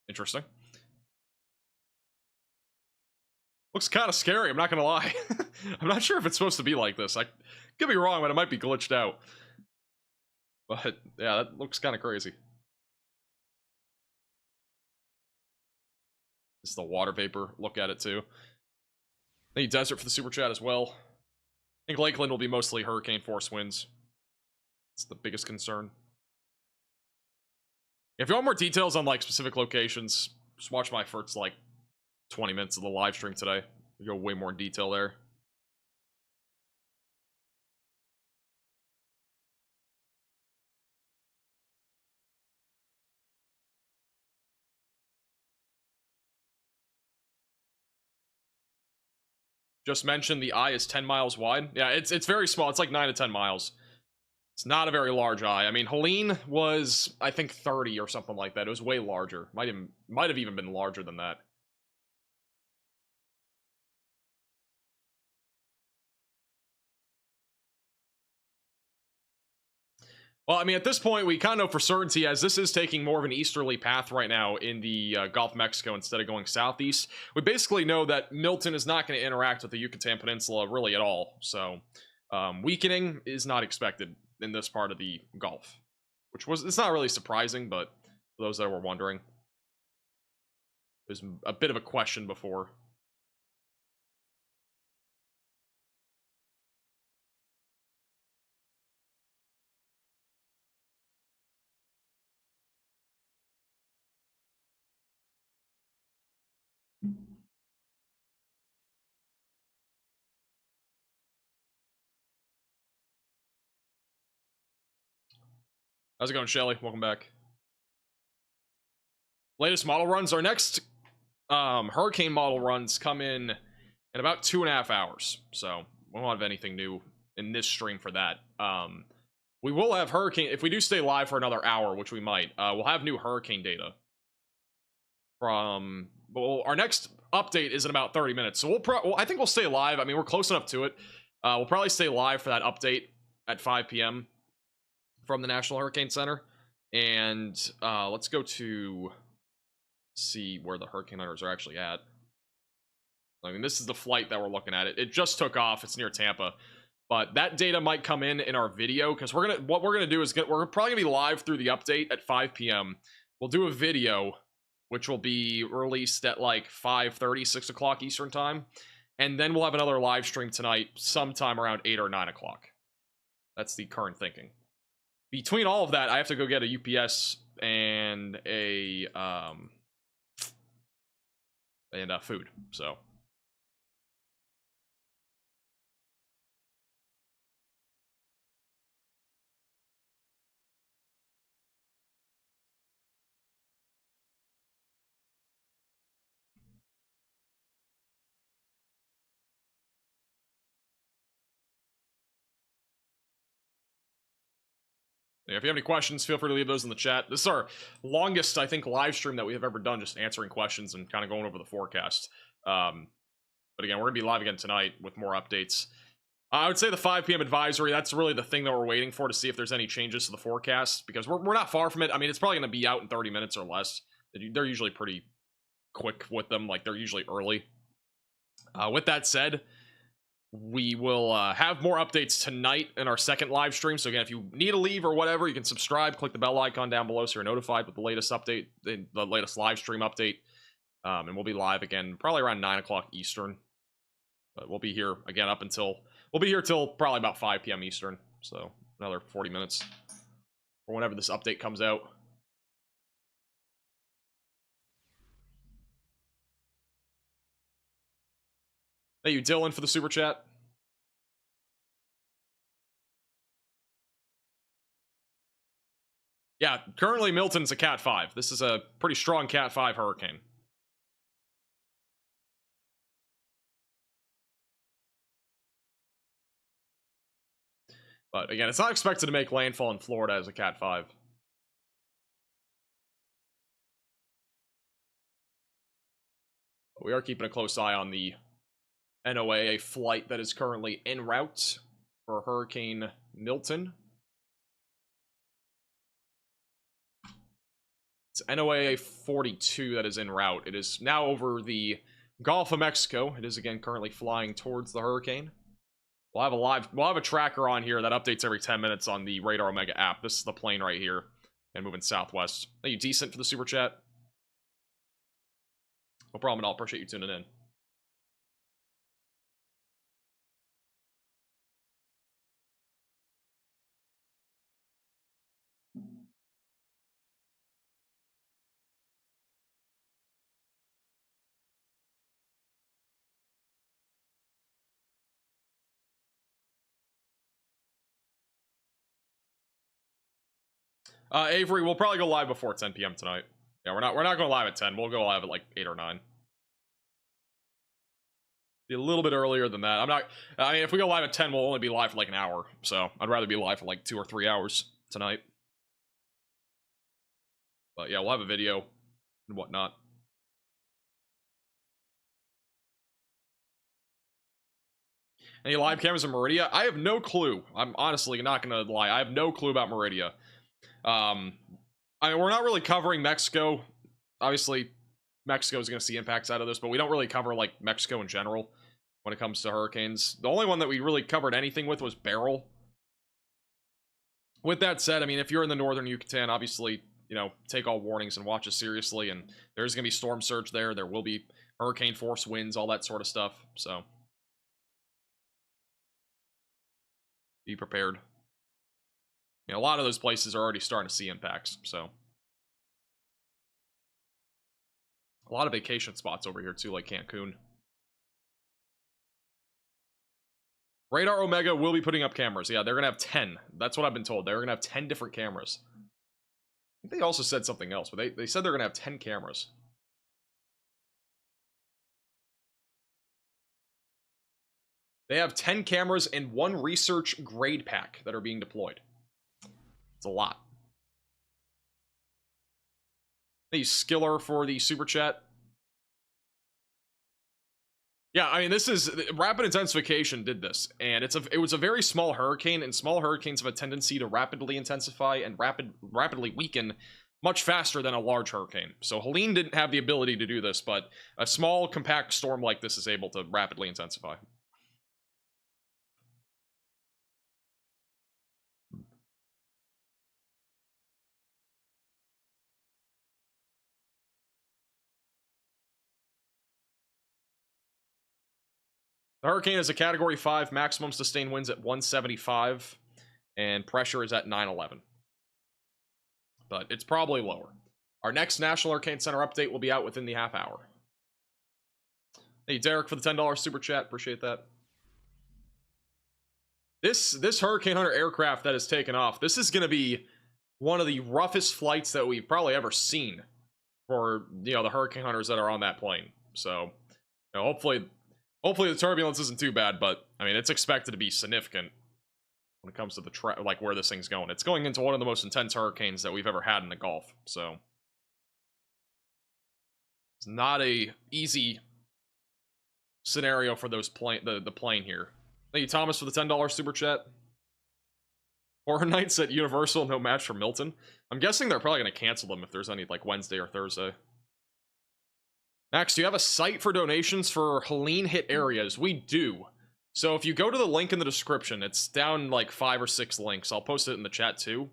Interesting. Looks kind of scary, I'm not gonna lie. I'm not sure if it's supposed to be like this. I could be wrong, but it might be glitched out. But, yeah, that looks kind of crazy. This is the water vapor. Look at it, too. Thank you, Desert, for the super chat as well. I think Lakeland will be mostly hurricane force winds. It's the biggest concern. If you want more details on, like, specific locations, just watch my first, like, 20 minutes of the live stream today. We go way more in detail there. Just mentioned the eye is 10 miles wide. Yeah, it's very small. It's like 9 to 10 miles. It's not a very large eye. I mean, Helene was, I think, 30 or something like that. It was way larger. Might have even been larger than that. Well, I mean, at this point, we kind of know for certainty, as this is taking more of an easterly path right now in the Gulf of Mexico instead of going southeast, we basically know that Milton is not going to interact with the Yucatan Peninsula really at all. So, weakening is not expected in this part of the Gulf, it's not really surprising, but for those that were wondering, there's a bit of a question before. How's it going, Shelly? Welcome back. Latest model runs. Our next hurricane model runs come in about 2.5 hours, so we won't have anything new in this stream for that. We will have hurricane, if we do stay live for another hour, which we might, we'll have new hurricane data from, well, our next update is in about 30 minutes, so I think we'll stay live. I mean, we're close enough to it. We'll probably stay live for that update at 5 p.m. from the National Hurricane Center, and let's go to see where the hurricane hunters are actually at. I mean, this is the flight that we're looking at. It just took off. It's near Tampa, but that data might come in our video, because what we're gonna do is we're probably gonna be live through the update at 5 p.m. We'll do a video which will be released at like 5:30, 6 o'clock Eastern time, and then we'll have another live stream tonight sometime around 8 or 9 o'clock. That's the current thinking. Between all of that, I have to go get a UPS and a food, so. Yeah, if you have any questions, feel free to leave those in the chat. This is our longest, I think, live stream that we have ever done, just answering questions and kind of going over the forecast. But again, we're going to be live again tonight with more updates. I would say the 5 p.m. advisory, that's really the thing that we're waiting for, to see if there's any changes to the forecast, because we're not far from it. I mean, it's probably going to be out in 30 minutes or less. They're usually pretty quick with them. Like, they're usually early. With that said, we will have more updates tonight in our second live stream. So again, if you need to leave or whatever, you can subscribe, click the bell icon down below so you're notified with the latest update, the latest live stream update. And we'll be live again probably around 9 o'clock Eastern. But we'll be here again we'll be here till probably about 5 p.m. Eastern. So another 40 minutes or whenever this update comes out. Thank you, Dylan, for the super chat. Yeah, currently Milton's a Cat 5. This is a pretty strong Cat 5 hurricane. But again, it's not expected to make landfall in Florida as a Cat 5. But we are keeping a close eye on the NOAA flight that is currently en route for Hurricane Milton. It's NOAA 42 that is en route. It is now over the Gulf of Mexico. It is again currently flying towards the hurricane. We'll have a tracker on here that updates every 10 minutes on the Radar Omega app. This is the plane right here, and moving southwest. Thank you, Decent, for the super chat. No problem at all. Appreciate you tuning in. Avery, we'll probably go live before 10 p.m. tonight. Yeah, we're not going live at 10. We'll go live at like 8 or 9. Be a little bit earlier than that. I mean, if we go live at 10, we'll only be live for like an hour. So I'd rather be live for like 2 or 3 hours tonight. But yeah, we'll have a video and whatnot. Any live cameras in Meridia? I have no clue. I'm honestly not gonna lie. I have no clue about Meridia. I mean, we're not really covering Mexico. Obviously, Mexico is gonna see impacts out of this, but we don't really cover like Mexico in general when it comes to hurricanes. The only one that we really covered anything with was Beryl. With that said, I mean, if you're in the northern Yucatan, obviously, you know, take all warnings and watch it seriously. And there's going to be storm surge there. There will be hurricane force winds, all that sort of stuff. So be prepared. You know, a lot of those places are already starting to see impacts. So a lot of vacation spots over here too, like Cancun. Radar Omega will be putting up cameras. Yeah, they're going to have 10. That's what I've been told. They're going to have 10 different cameras. I think they also said something else, but they said they're going to have 10 cameras. They have 10 cameras and 1 research grade pack that are being deployed. It's a lot. Thank you, Skiller, for the super chat. Yeah, I mean, this is rapid intensification did this, and it was a very small hurricane, and small hurricanes have a tendency to rapidly intensify and rapidly weaken much faster than a large hurricane. So Helene didn't have the ability to do this, but a small compact storm like this is able to rapidly intensify. The hurricane is a Category 5, maximum sustained winds at 175, and pressure is at 911. But it's probably lower. Our next National Hurricane Center update will be out within the half hour. Hey, Derek, for the $10 super chat. Appreciate that. This Hurricane Hunter aircraft that has taken off, this is going to be one of the roughest flights that we've probably ever seen for, you know, the Hurricane Hunters that are on that plane. So, you know, hopefully the turbulence isn't too bad, but I mean, it's expected to be significant when it comes to the like where this thing's going. It's going into one of the most intense hurricanes that we've ever had in the Gulf. So it's not a easy scenario for those the plane here. Thank you, Thomas, for the $10 super chat. Horror Nights at Universal, no match for Milton. I'm guessing they're probably going to cancel them if there's any like Wednesday or Thursday. Max, do you have a site for donations for Helene hit areas? We do. So if you go to the link in the description, it's down like 5 or 6 links. I'll post it in the chat too.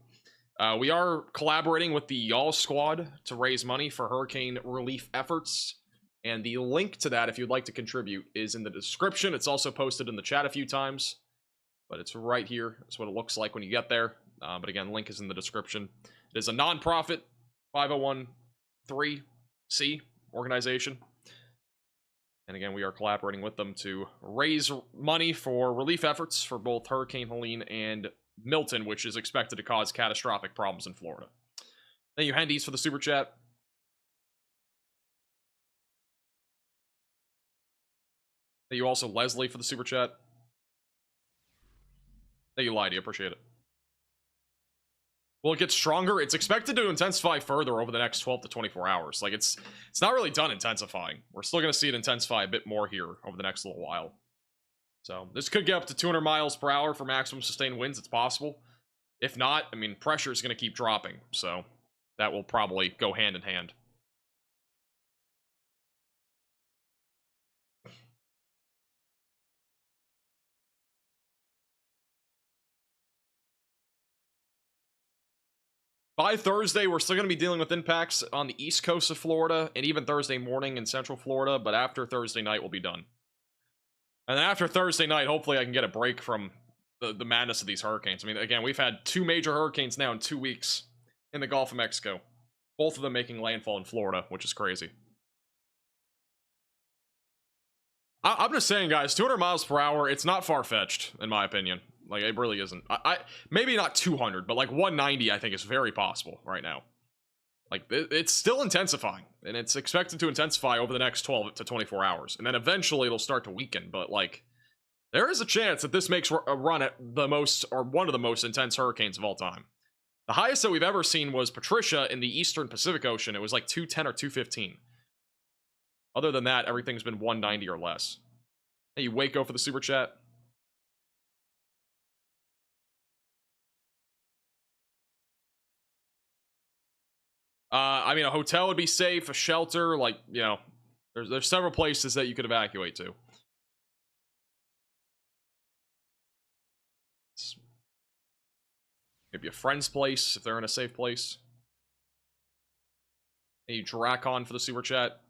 We are collaborating with the Y'all Squad to raise money for hurricane relief efforts. And the link to that, if you'd like to contribute, is in the description. It's also posted in the chat a few times. But it's right here. That's what it looks like when you get there. But again, link is in the description. It is a non-profit 501(c) organization. And again, we are collaborating with them to raise money for relief efforts for both Hurricane Helene and Milton, which is expected to cause catastrophic problems in Florida. Thank you, Hendies, for the super chat. Thank you also, Leslie, for the super chat. Thank you, Lydia. Appreciate it. Will it get stronger? It's expected to intensify further over the next 12 to 24 hours. Like, it's not really done intensifying. We're still going to see it intensify a bit more here over the next little while. So, this could get up to 200 miles per hour for maximum sustained winds. It's possible. If not, I mean, pressure is going to keep dropping. So, that will probably go hand in hand. By Thursday, we're still going to be dealing with impacts on the east coast of Florida, and even Thursday morning in central Florida, but after Thursday night, we'll be done. And then after Thursday night, hopefully I can get a break from the madness of these hurricanes. I mean, again, we've had 2 major hurricanes now in 2 weeks in the Gulf of Mexico. Both of them making landfall in Florida, which is crazy. I'm just saying, guys, 200 miles per hour, it's not far-fetched, in my opinion. Like, it really isn't. Maybe not 200, but like 190, I think is very possible right now. Like, it's still intensifying, and it's expected to intensify over the next 12 to 24 hours, and then eventually it'll start to weaken, but, like, there is a chance that this makes a run at the most, or one of the most intense hurricanes of all time. The highest that we've ever seen was Patricia in the eastern Pacific Ocean. It was like 210 or 215. Other than that, everything's been 190 or less. Hey, you Waco for the super chat. I mean, a hotel would be safe, a shelter, like, you know, there's several places that you could evacuate to. Maybe a friend's place, if they're in a safe place. Hey, Dracon for the super chat.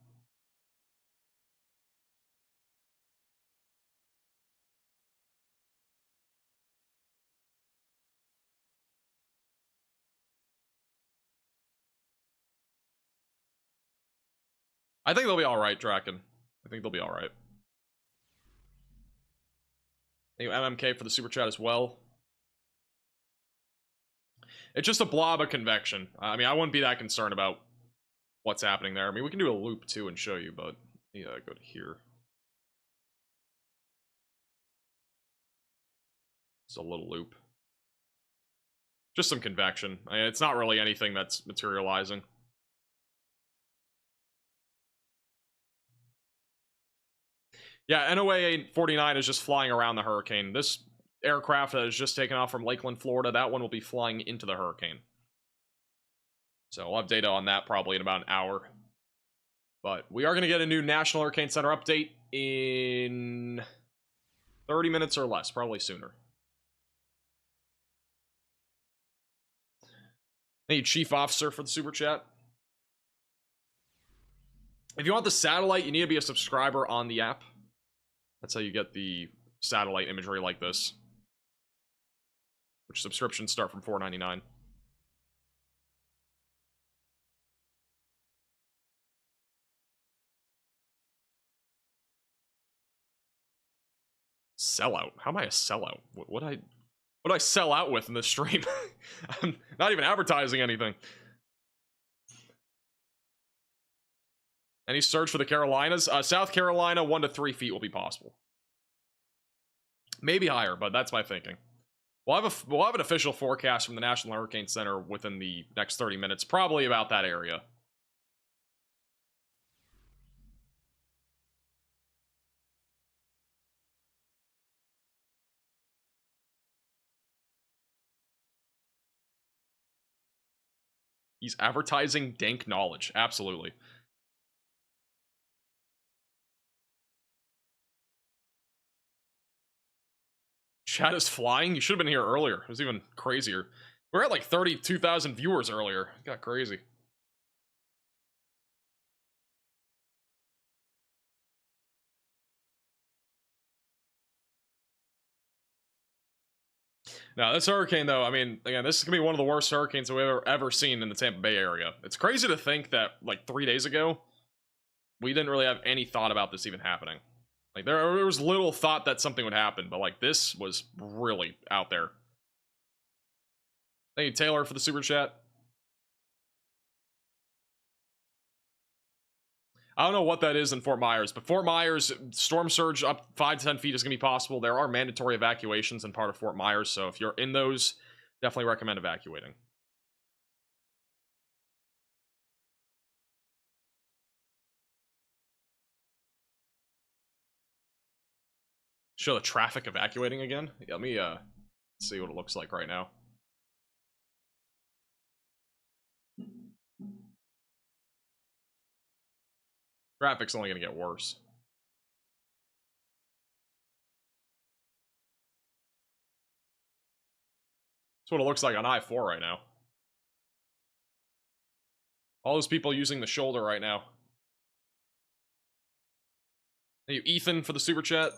I think they'll be alright, Draken. I think they'll be alright. Thank you, MMK, for the super chat as well. It's just a blob of convection. I mean, I wouldn't be that concerned about what's happening there. I mean, we can do a loop too and show you, but yeah, go to here. It's a little loop. Just some convection. I mean, it's not really anything that's materializing. Yeah, NOAA 49 is just flying around the hurricane. This aircraft that has just taken off from Lakeland, Florida, that one will be flying into the hurricane. So we'll have data on that probably in about an hour. But we are going to get a new National Hurricane Center update in 30 minutes or less, probably sooner. Thank you, Chief Officer, for the super chat. If you want the satellite, you need to be a subscriber on the app. That's how you get the satellite imagery like this. Which subscriptions start from $4.99. Sellout? How am I a sellout? What I sell out with in this stream? I'm not even advertising anything. Any search for the Carolinas? South Carolina, 1 to 3 feet will be possible. Maybe higher, but that's my thinking. We'll have an official forecast from the National Hurricane Center within the next 30 minutes, probably about that area. He's advertising dank knowledge. Absolutely. Chat is flying? You should have been here earlier. It was even crazier. We're at like 32,000 viewers earlier. It got crazy. Now, this hurricane, though, I mean, again, this is going to be one of the worst hurricanes we've ever seen in the Tampa Bay area. It's crazy to think that, like, 3 days ago, we didn't really have any thought about this even happening. Like, there was little thought that something would happen, but, like, this was really out there. Thank you, Taylor, for the super chat. I don't know what that is in Fort Myers, but Fort Myers, storm surge up 5 to 10 feet is going to be possible. There are mandatory evacuations in part of Fort Myers, so if you're in those, definitely recommend evacuating. Show the traffic evacuating again? Yeah, let me see what it looks like right now. Traffic's only going to get worse. That's what it looks like on I-4 right now. All those people using the shoulder right now. Thank you, Ethan, for the super chat.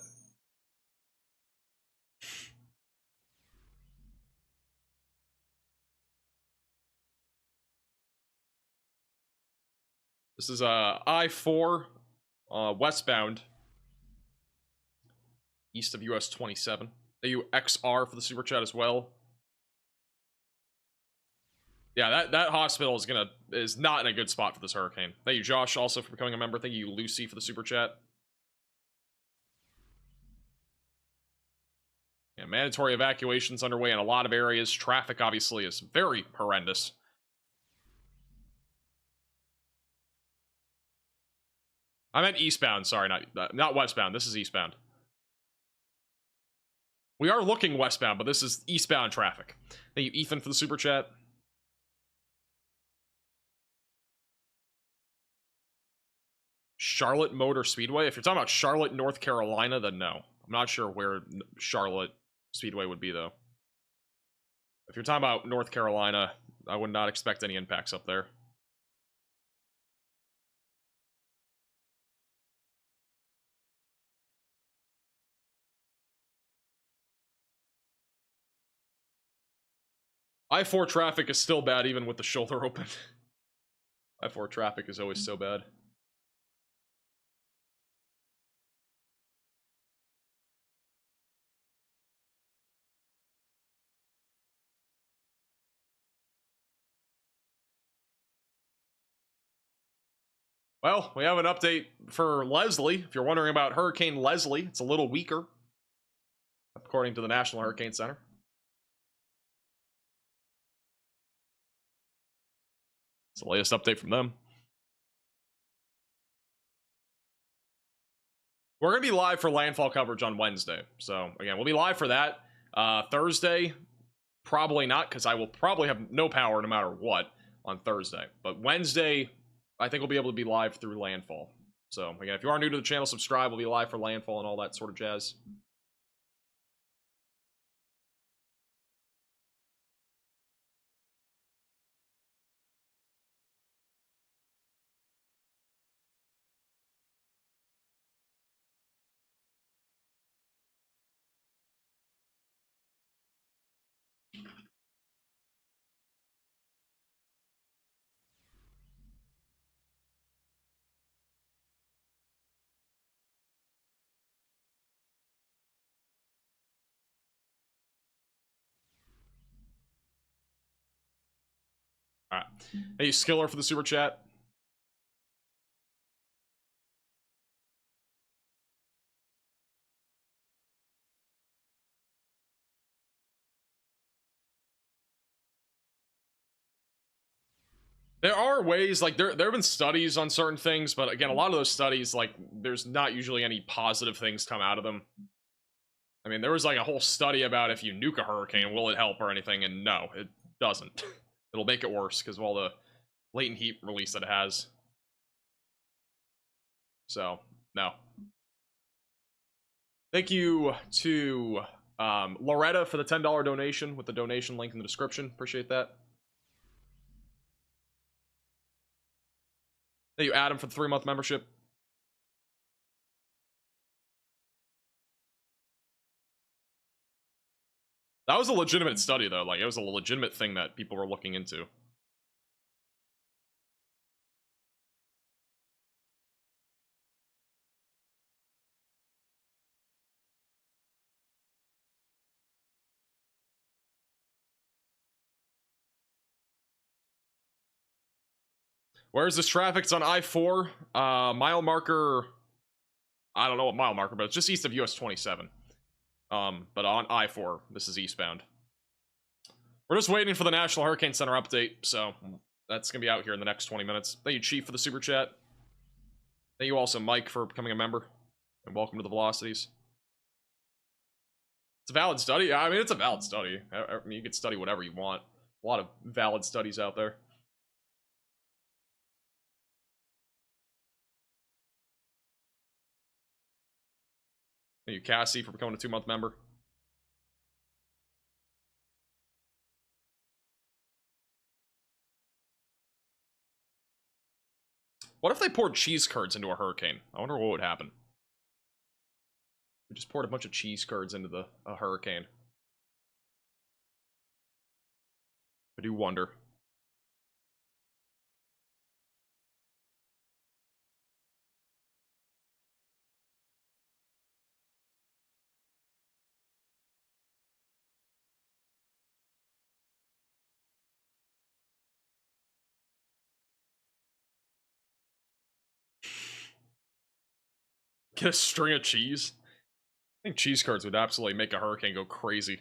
This is I-4 westbound east of US 27. Thank you, XR, for the super chat as well. Yeah, that hospital is not in a good spot for this hurricane. Thank you, Josh, also for becoming a member. Thank you, Lucy, for the super chat. Yeah, mandatory evacuations underway in a lot of areas. Traffic obviously is very horrendous. I meant eastbound. Sorry, not westbound. This is eastbound. We are looking westbound, but this is eastbound traffic. Thank you, Ethan, for the super chat. Charlotte Motor Speedway. If you're talking about Charlotte, North Carolina, then no. I'm not sure where Charlotte Speedway would be, though. If you're talking about North Carolina, I would not expect any impacts up there. I-4 traffic is still bad even with the shoulder open. I-4 traffic is always so bad. Well, we have an update for Leslie. If you're wondering about Hurricane Leslie, it's a little weaker, according to the National Hurricane Center. It's the latest update from them. We're going to be live for landfall coverage on Wednesday. So, again, we'll be live for that. Thursday, probably not, because I will probably have no power no matter what on Thursday. But Wednesday, I think we'll be able to be live through landfall. So, again, if you are new to the channel, subscribe. We'll be live for landfall and all that sort of jazz. All right. Hey, Skiller for the super chat. There are ways, like, there have been studies on certain things, but again, a lot of those studies, like, there's not usually any positive things come out of them. I mean, there was, like, a whole study about if you nuke a hurricane, will it help or anything, and no, it doesn't. It'll make it worse because of all the latent heat release that it has. So, no. Thank you to Loretta for the $10 donation with the donation link in the description. Appreciate that. Thank you, Adam, for the 3-month membership. That was a legitimate study, though. Like, it was a legitimate thing that people were looking into. Where's this traffic? It's on I-4. Mile marker... I don't know what mile marker, but it's just east of US 27. But on I-4, this is eastbound. We're just waiting for the National Hurricane Center update, so that's gonna be out here in the next 20 minutes. Thank you, Chief, for the super chat. Thank you also, Mike, for becoming a member. And welcome to the Velocities. It's a valid study. Yeah, I mean, it's a valid study. I mean, you can study whatever you want. A lot of valid studies out there. Thank you, Cassie, for becoming a 2-month member. What if they poured cheese curds into a hurricane? I wonder what would happen. We just poured a bunch of cheese curds into a hurricane. I do wonder. Get a string of cheese. I think cheese curds would absolutely make a hurricane go crazy.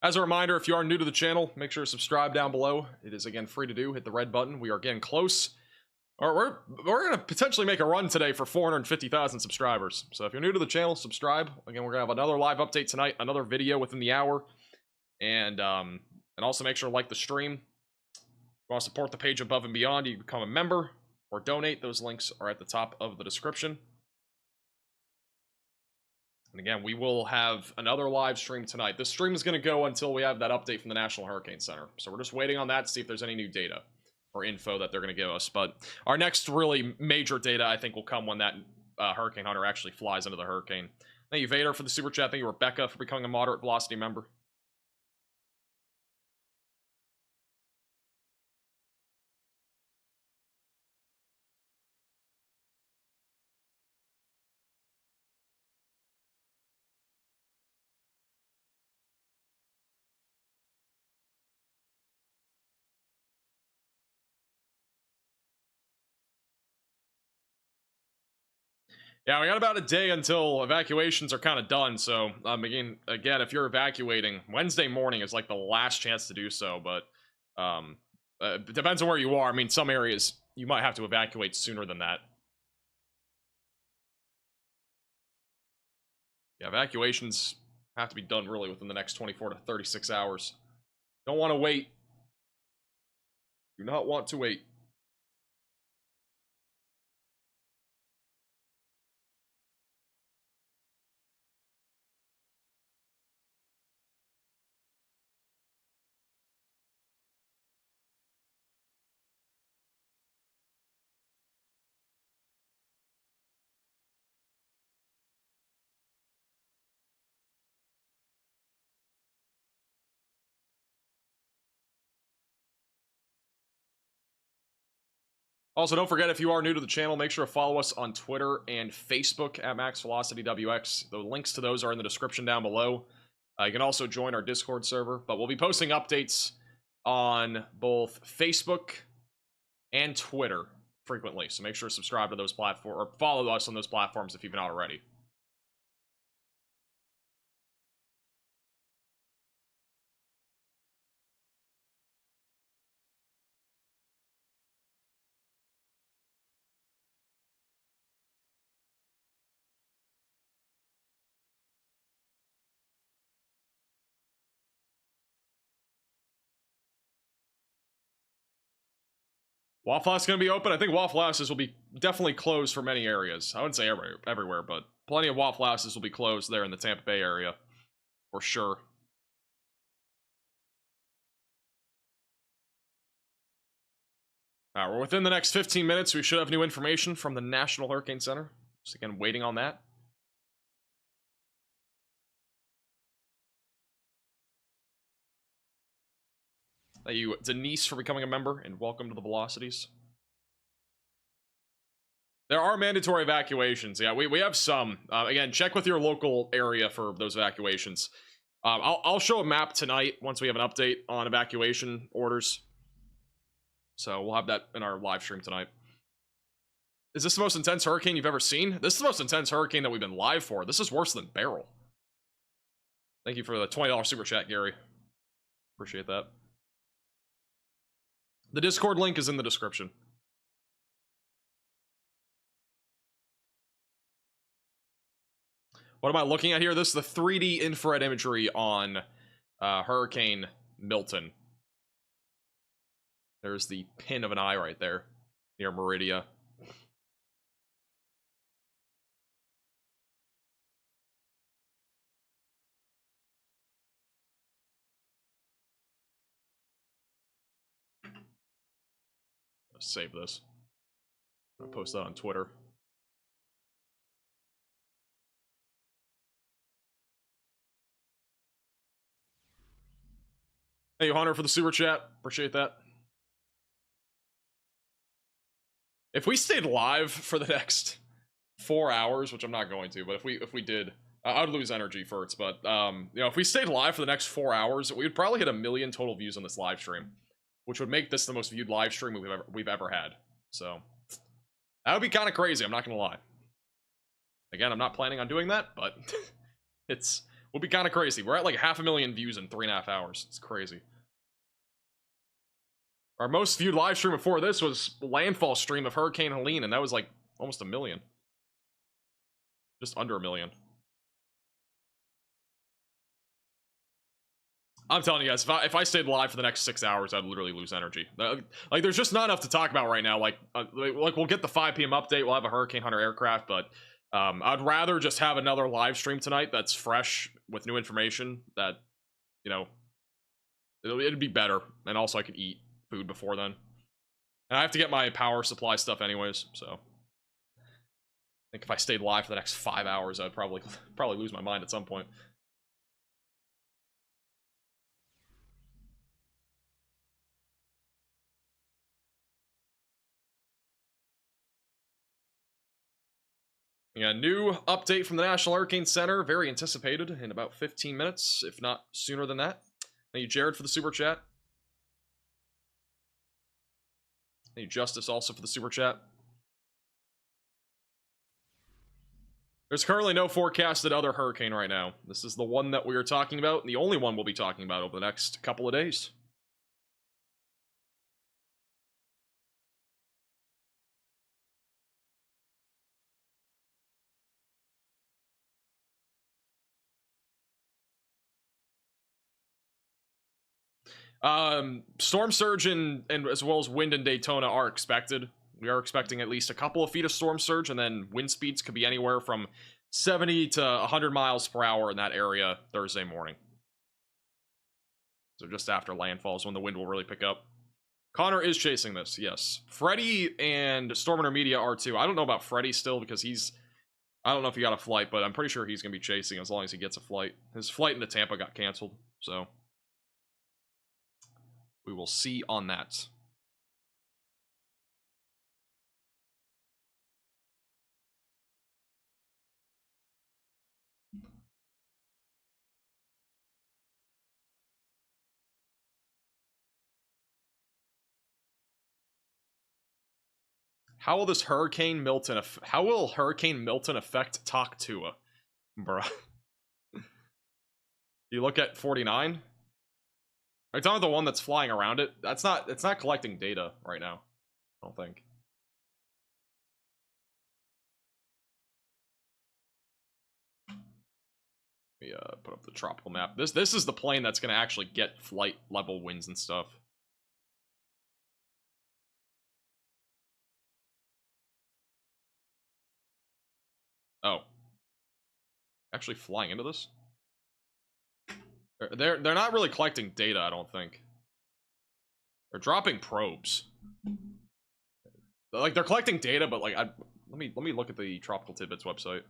As a reminder, if you are new to the channel, make sure to subscribe down below. It is, again, free to do. Hit the red button. We are getting close. Or we're going to potentially make a run today for 450,000 subscribers. So if you're new to the channel, subscribe. Again, we're going to have another live update tonight, another video within the hour. And also make sure to like the stream. If you want to support the page above and beyond, you can become a member or donate. Those links are at the top of the description. And again, we will have another live stream tonight. This stream is going to go until we have that update from the National Hurricane Center. So we're just waiting on that to see if there's any new data or info that they're going to give us. But our next really major data, I think, will come when that Hurricane Hunter actually flies into the hurricane. Thank you, Vader, for the super chat. Thank you, Rebecca, for becoming a moderate velocity member. Yeah, we got about a day until evacuations are kind of done, so again, if you're evacuating, Wednesday morning is like the last chance to do so, but it depends on where you are. I mean, some areas you might have to evacuate sooner than that. Yeah, evacuations have to be done really within the next 24 to 36 hours. Don't want to wait. Do not want to wait. Also, don't forget, if you are new to the channel, make sure to follow us on Twitter and Facebook at MaxVelocityWX. The links to those are in the description down below. You can also join our Discord server, but we'll be posting updates on both Facebook and Twitter frequently, so make sure to subscribe to those platforms, or follow us on those platforms if you've not already. Waffle House is going to be open. I think Waffle Houses will be definitely closed for many areas. I wouldn't say everywhere, but plenty of Waffle Houses will be closed there in the Tampa Bay area, for sure. We're within the next 15 minutes. We should have new information from the National Hurricane Center. Just again, waiting on that. Thank you, Denise, for becoming a member, and welcome to the Velocities. There are mandatory evacuations. Yeah, we have some. Again, check with your local area for those evacuations. I'll show a map tonight once we have an update on evacuation orders. So we'll have that in our live stream tonight. Is this the most intense hurricane you've ever seen? This is the most intense hurricane that we've been live for. This is worse than Beryl. Thank you for the $20 super chat, Gary. Appreciate that. The Discord link is in the description. What am I looking at here? This is the 3D infrared imagery on Hurricane Milton. There's the pin of an eye right there near Meridia. Let's save this. I'll post that on Twitter. Hey, Hunter, for the super chat. Appreciate that. If we stayed live for the next 4 hours, which I'm not going to, but if we did, I would lose energy first, but you know, if we stayed live for the next 4 hours, we would probably hit 1 million total views on this live stream, which would make this the most viewed live stream we've ever had. So that would be kind of crazy. I'm not gonna lie. Again, I'm not planning on doing that, but it's would be kind of crazy. We're at like 500,000 views in 3.5 hours. It's crazy. Our most viewed live stream before this was Landfall stream of Hurricane Helene, and that was like almost 1 million. Just under 1 million. I'm telling you guys, if I stayed live for the next 6 hours, I'd literally lose energy. Like, there's just not enough to talk about right now. Like we'll get the 5 p.m. update. We'll have a Hurricane Hunter aircraft, but I'd rather just have another live stream tonight that's fresh with new information that, you know, it'd be better. And also I could eat food before then. And I have to get my power supply stuff anyways, so I think if I stayed live for the next 5 hours, I'd probably lose my mind at some point. Yeah, new update from the National Hurricane Center, very anticipated, in about 15 minutes, if not sooner than that. Thank you, Jared, for the super chat. Thank you, Justice, also for the super chat. There's currently no forecasted other hurricane right now. This is the one that we are talking about, and the only one we'll be talking about over the next couple of days. Storm surge and as well as wind in Daytona are expected. We are expecting at least a couple of feet of storm surge, and then wind speeds could be anywhere from 70 to 100 miles per hour in that area Thursday morning. So just after landfall is when the wind will really pick up. Connor is chasing this, yes. Freddy and Storm Intermedia are too. I don't know about Freddy still because I don't know if he got a flight, but I'm pretty sure he's going to be chasing as long as he gets a flight. His flight into Tampa got canceled, so we will see on that. How will Hurricane Milton affect Talk Tua? Bruh. You look at 49? Are you talking about the one that's flying around it? It's not collecting data right now, I don't think. Let me put up the tropical map. This is the plane that's gonna actually get flight level winds and stuff. Oh. Actually flying into this? They're not really collecting data, I don't think. They're dropping probes. Like, they're collecting data, but like let me look at the Tropical Tidbits website.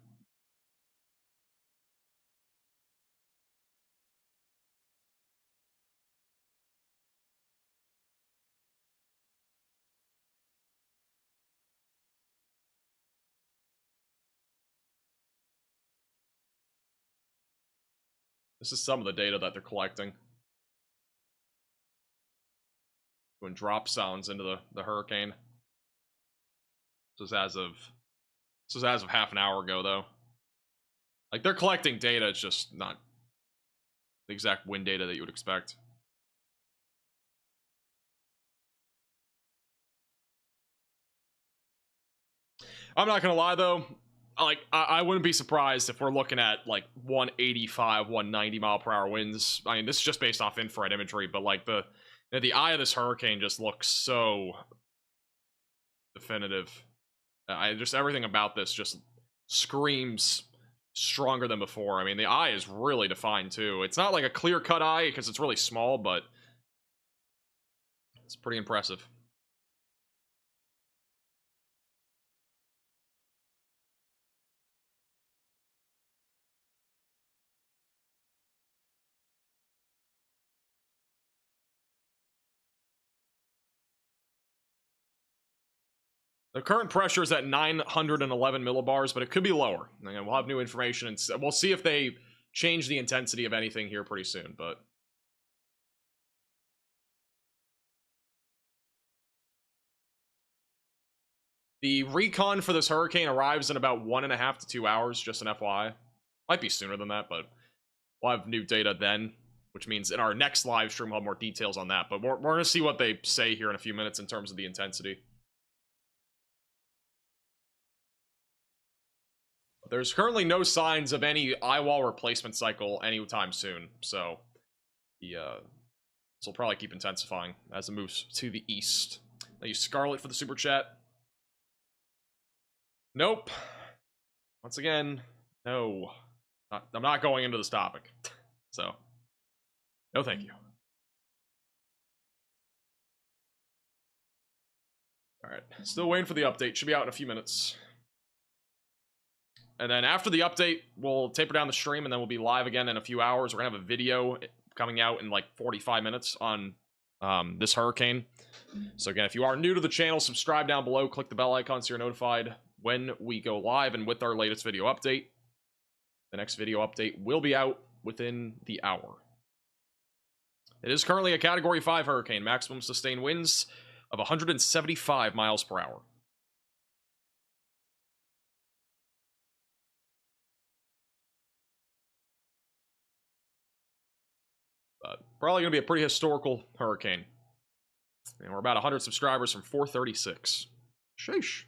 This is some of the data that they're collecting. Doing drop sounds into the hurricane. This is as of half an hour ago, though. Like, they're collecting data, it's just not the exact wind data that you would expect. I'm not gonna lie, though. Like, I wouldn't be surprised if we're looking at, like, 185, 190 mile per hour winds. I mean, this is just based off infrared imagery, but, like, the eye of this hurricane just looks so definitive. Everything about this just screams stronger than before. I mean, the eye is really defined, too. It's not like a clear-cut eye, because it's really small, but it's pretty impressive. The current pressure is at 911 millibars, but it could be lower. And we'll have new information, and we'll see if they change the intensity of anything here pretty soon, but... The recon for this hurricane arrives in about 1.5 to 2 hours, just an FYI. Might be sooner than that, but we'll have new data then, which means in our next live stream we'll have more details on that. But we're going to see what they say here in a few minutes in terms of the intensity. There's currently no signs of any eyewall replacement cycle anytime soon, so this will probably keep intensifying as it moves to the east. Thank you, Scarlet, for the super chat. Nope. Once again, no. I'm not going into this topic. So, no thank you. Alright, still waiting for the update. Should be out in a few minutes. And then after the update, we'll taper down the stream, and then we'll be live again in a few hours. We're going to have a video coming out in like 45 minutes on this hurricane. So again, if you are new to the channel, subscribe down below. Click the bell icon so you're notified when we go live and with our latest video update. The next video update will be out within the hour. It is currently a Category 5 hurricane. Maximum sustained winds of 175 miles per hour. But probably going to be a pretty historical hurricane. And we're about 100 subscribers from 436. Sheesh.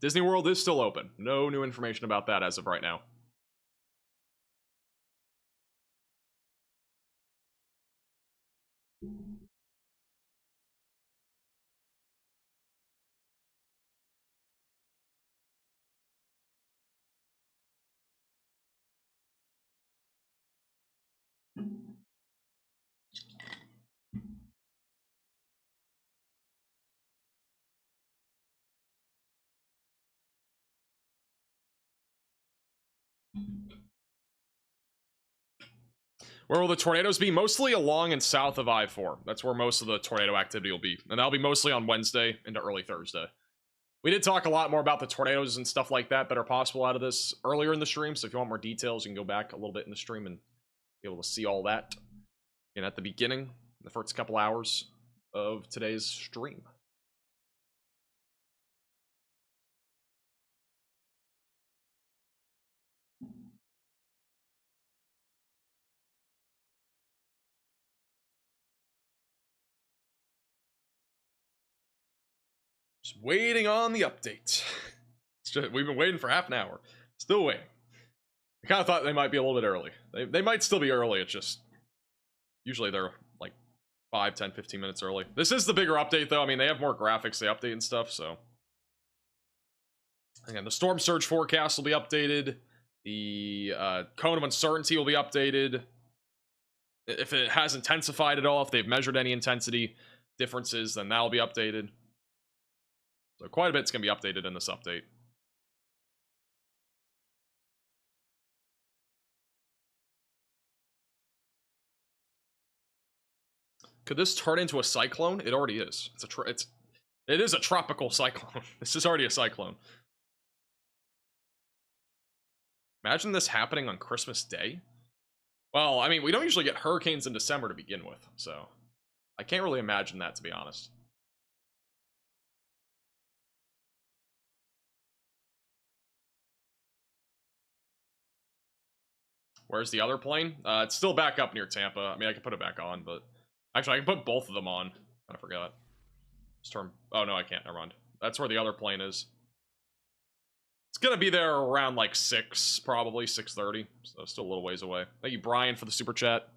Disney World is still open. No new information about that as of right now. Where will the tornadoes be? Mostly along and south of I-4. That's where most of the tornado activity will be. And that'll be mostly on Wednesday into early Thursday. We did talk a lot more about the tornadoes and stuff like that are possible out of this earlier in the stream. So if you want more details, you can go back a little bit in the stream and be able to see all that. And at the beginning, the first couple hours of today's stream. Just waiting on the update. We've been waiting for half an hour. Still waiting. I kind of thought they might be a little bit early. They might still be early. It's just... Usually they're like 5, 10, 15 minutes early. This is the bigger update, though. I mean, they have more graphics they update and stuff, so... Again, the storm surge forecast will be updated. The cone of uncertainty will be updated. If it has intensified at all, if they've measured any intensity differences, then that'll be updated. So quite a bit's going to be updated in this update. Could this turn into a cyclone? It already is. It is a tropical cyclone. This is already a cyclone. Imagine this happening on Christmas Day. Well, I mean, we don't usually get hurricanes in December to begin with, so I can't really imagine that, to be honest. Where's the other plane? It's still back up near Tampa. I mean, I can put it back on, but... Actually, I can put both of them on. I forgot. Just turn... Oh, no, I can't. Never mind. That's where the other plane is. It's gonna be there around, like, 6, probably. 6:30. So, still a little ways away. Thank you, Brian, for the super chat.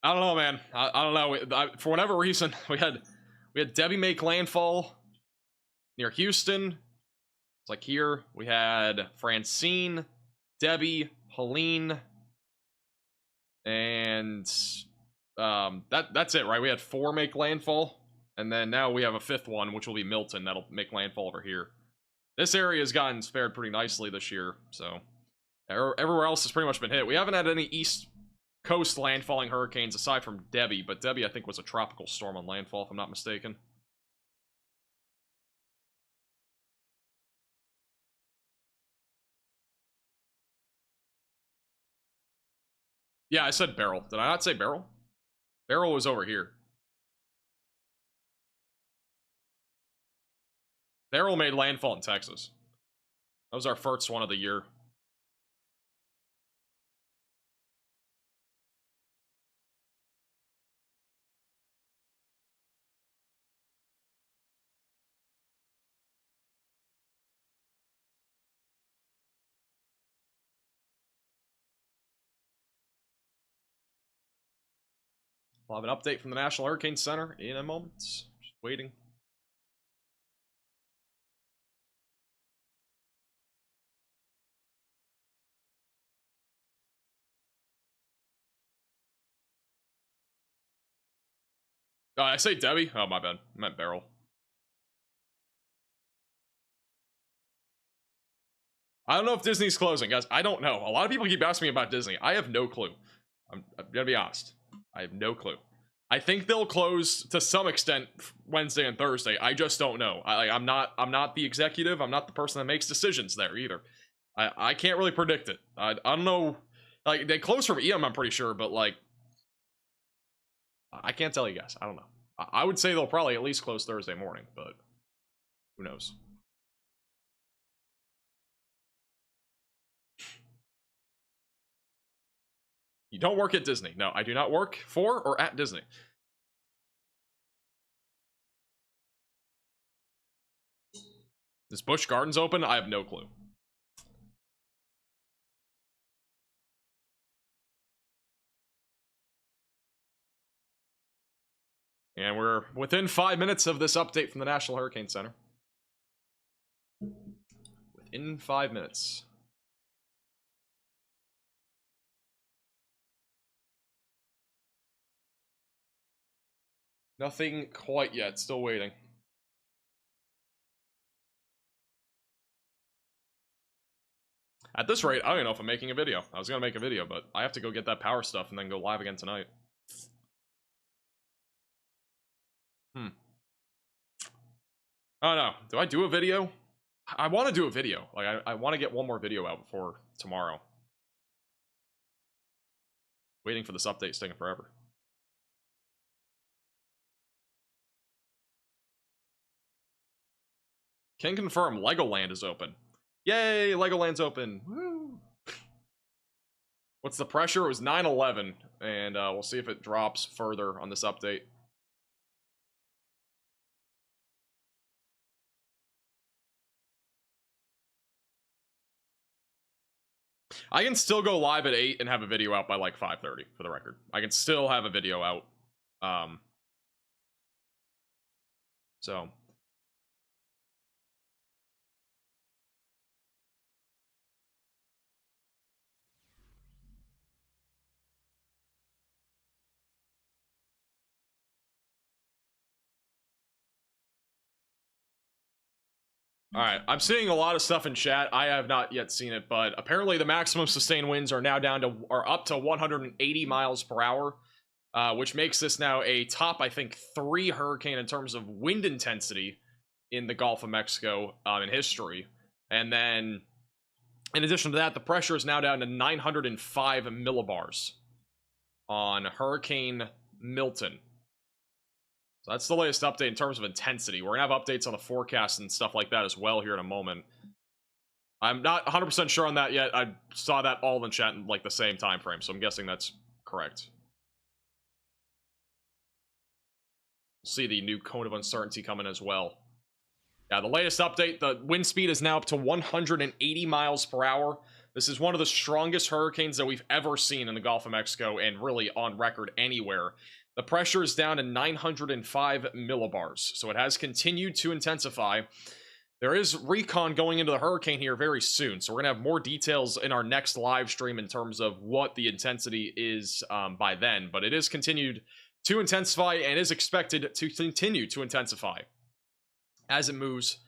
I don't know, man. I don't know. For whatever reason, we had Debbie make landfall near Houston. It's like here. We had Francine, Debbie, Helene, and that's it, right? We had 4 make landfall, and then now we have a 5th one, which will be Milton. That'll make landfall over here. This area has gotten spared pretty nicely this year, so everywhere else has pretty much been hit. We haven't had any east coast landfalling hurricanes aside from Debbie, but Debbie I think was a tropical storm on landfall if I'm not mistaken. Yeah, I said Beryl. Did I not say Beryl? Beryl was over here. Beryl made landfall in Texas. That was our first one of the year. We'll have an update from the National Hurricane Center in a moment. Just waiting. I say Debbie? Oh, my bad. I meant Beryl. I don't know if Disney's closing, guys. I don't know. A lot of people keep asking me about Disney. I have no clue. I'm gonna be honest. I have no clue. I think they'll close to some extent Wednesday and Thursday. I just don't know. I'm not the executive. I'm not the person that makes decisions there either. I can't really predict it. I don't know. Like, they close from EM, I'm pretty sure, but like, I can't tell you guys. I don't know. I would say they'll probably at least close Thursday morning, but who knows? You don't work at Disney. No, I do not work for or at Disney. Is Busch Gardens open? I have no clue. And we're within 5 minutes of this update from the National Hurricane Center. Within 5 minutes. Nothing quite yet. Still waiting. At this rate, I don't even know if I'm making a video. I was going to make a video, but I have to go get that power stuff and then go live again tonight. Oh no. Do I do a video? I want to do a video. Like, I want to get one more video out before tomorrow. Waiting for this update is taking forever. Can confirm Legoland is open. Yay, Legoland's open. Woo. What's the pressure? It was 911, and we'll see if it drops further on this update. I can still go live at 8 and have a video out by like 5:30, for the record. I can still have a video out. So... Alright, I'm seeing a lot of stuff in chat. I have not yet seen it, but apparently the maximum sustained winds are now up to 180 miles per hour, which makes this now a top, I think, 3 hurricane in terms of wind intensity in the Gulf of Mexico in history. And then, in addition to that, the pressure is now down to 905 millibars on Hurricane Milton. So that's the latest update in terms of intensity. We're going to have updates on the forecast and stuff like that as well here in a moment. I'm not 100% sure on that yet. I saw that all in chat in like the same time frame, so I'm guessing that's correct. We'll see the new cone of uncertainty coming as well. Yeah, the latest update, the wind speed is now up to 180 miles per hour. This is one of the strongest hurricanes that we've ever seen in the Gulf of Mexico and really on record anywhere. The pressure is down to 905 millibars, so it has continued to intensify. There is recon going into the hurricane here very soon, so we're going to have more details in our next live stream in terms of what the intensity is by then, but it is continued to intensify and is expected to continue to intensify as it moves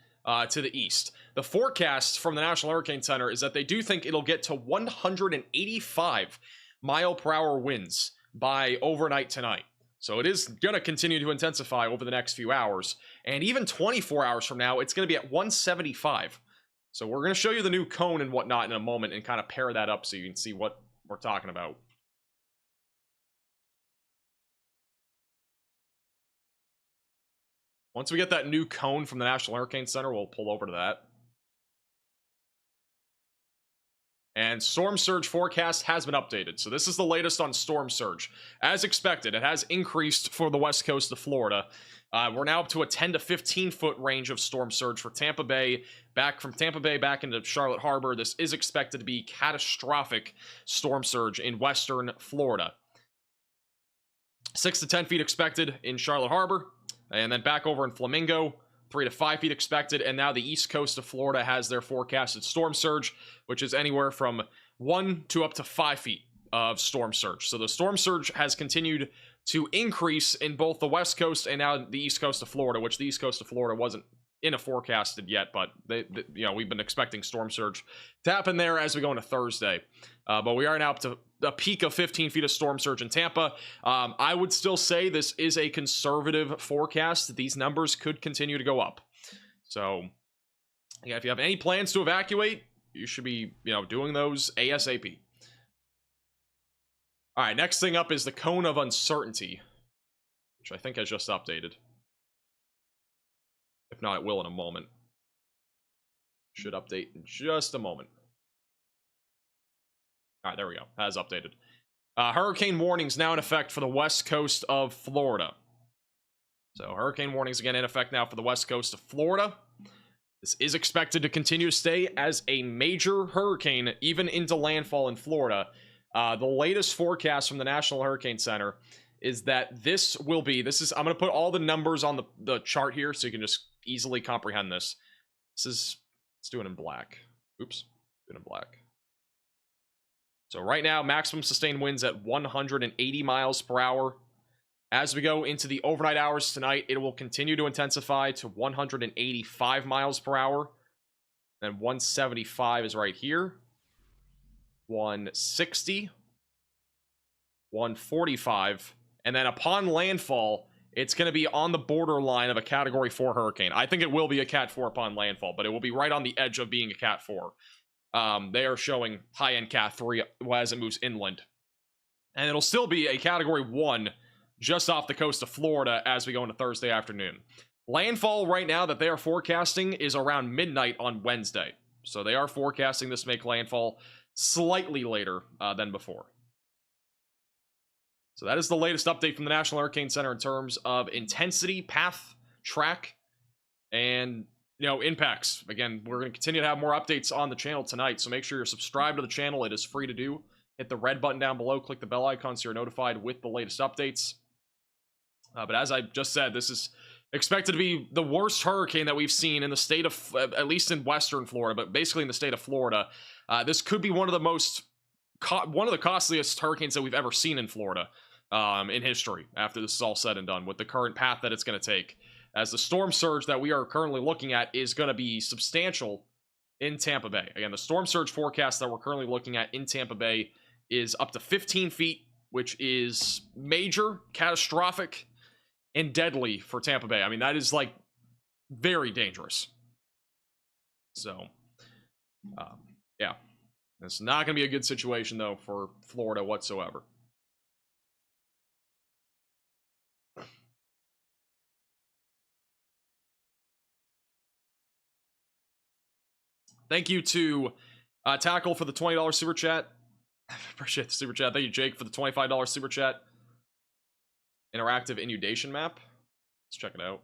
to the east. The forecast from the National Hurricane Center is that they do think it'll get to 185 mile-per-hour winds by overnight tonight. So it is going to continue to intensify over the next few hours. And even 24 hours from now, it's going to be at 175. So we're going to show you the new cone and whatnot in a moment and kind of pair that up so you can see what we're talking about. Once we get that new cone from the National Hurricane Center, we'll pull over to that. And storm surge forecast has been updated. So this is the latest on storm surge. As expected, it has increased for the west coast of Florida. We're now up to a 10 to 15 foot range of storm surge for Tampa Bay. Back from Tampa Bay back into Charlotte Harbor, this is expected to be catastrophic storm surge in western Florida. 6 to 10 feet expected in Charlotte Harbor. And then back over in Flamingo, 3 to 5 feet expected. And now the east coast of Florida has their forecasted storm surge, which is anywhere from 1 to up to 5 feet of storm surge. So the storm surge has continued to increase in both the west coast and now the east coast of Florida, which the east coast of Florida wasn't in a forecasted yet, but we've been expecting storm surge to happen there as we go into Thursday. But we are now up to a peak of 15 feet of storm surge in Tampa. I would still say this is a conservative forecast. These numbers could continue to go up. So yeah, if you have any plans to evacuate, you should be, doing those ASAP. All right, next thing up is the cone of uncertainty, which I think has just updated. If not, it will in a moment. Should update in just a moment. All right, there we go. Has updated. Hurricane warnings now in effect for the west coast of Florida. So hurricane warnings again in effect now for the west coast of Florida. This is expected to continue to stay as a major hurricane, even into landfall in Florida. The latest forecast from the National Hurricane Center is that this will be, I'm going to put all the numbers on the chart here so you can just easily comprehend this. Let's do it in black. Oops, do it in black. So right now, maximum sustained winds at 180 miles per hour. As we go into the overnight hours tonight, it will continue to intensify to 185 miles per hour. Then 175 is right here. 160. 145. And then upon landfall, it's going to be on the borderline of a Category 4 hurricane. I think it will be a Cat 4 upon landfall, but it will be right on the edge of being a Cat 4. They are showing high-end Cat 3 as it moves inland. And it'll still be a Category 1 just off the coast of Florida as we go into Thursday afternoon. Landfall right now that they are forecasting is around midnight on Wednesday. So they are forecasting this to make landfall slightly later than before. So that is the latest update from the National Hurricane Center in terms of intensity, path, track, and impacts. Again, we're going to continue to have more updates on the channel tonight, so make sure you're subscribed to the channel. It is free to do. Hit the red button down below, click the bell icon so you're notified with the latest updates. But as I just said, this is expected to be the worst hurricane that we've seen in the state of, at least in western Florida, but basically in the state of Florida. This could be one of the costliest hurricanes that we've ever seen in Florida in history after this is all said and done, with the current path that it's going to take, as the storm surge that we are currently looking at is going to be substantial in Tampa Bay. Again, the storm surge forecast that we're currently looking at in Tampa Bay is up to 15 feet, which is major, catastrophic, and deadly for Tampa Bay. I mean, that is like very dangerous. So, yeah, it's not going to be a good situation though for Florida whatsoever. Thank you to Tackle for the $20 super chat. Appreciate the super chat. Thank you, Jake, for the $25 super chat. Interactive inundation map. Let's check it out.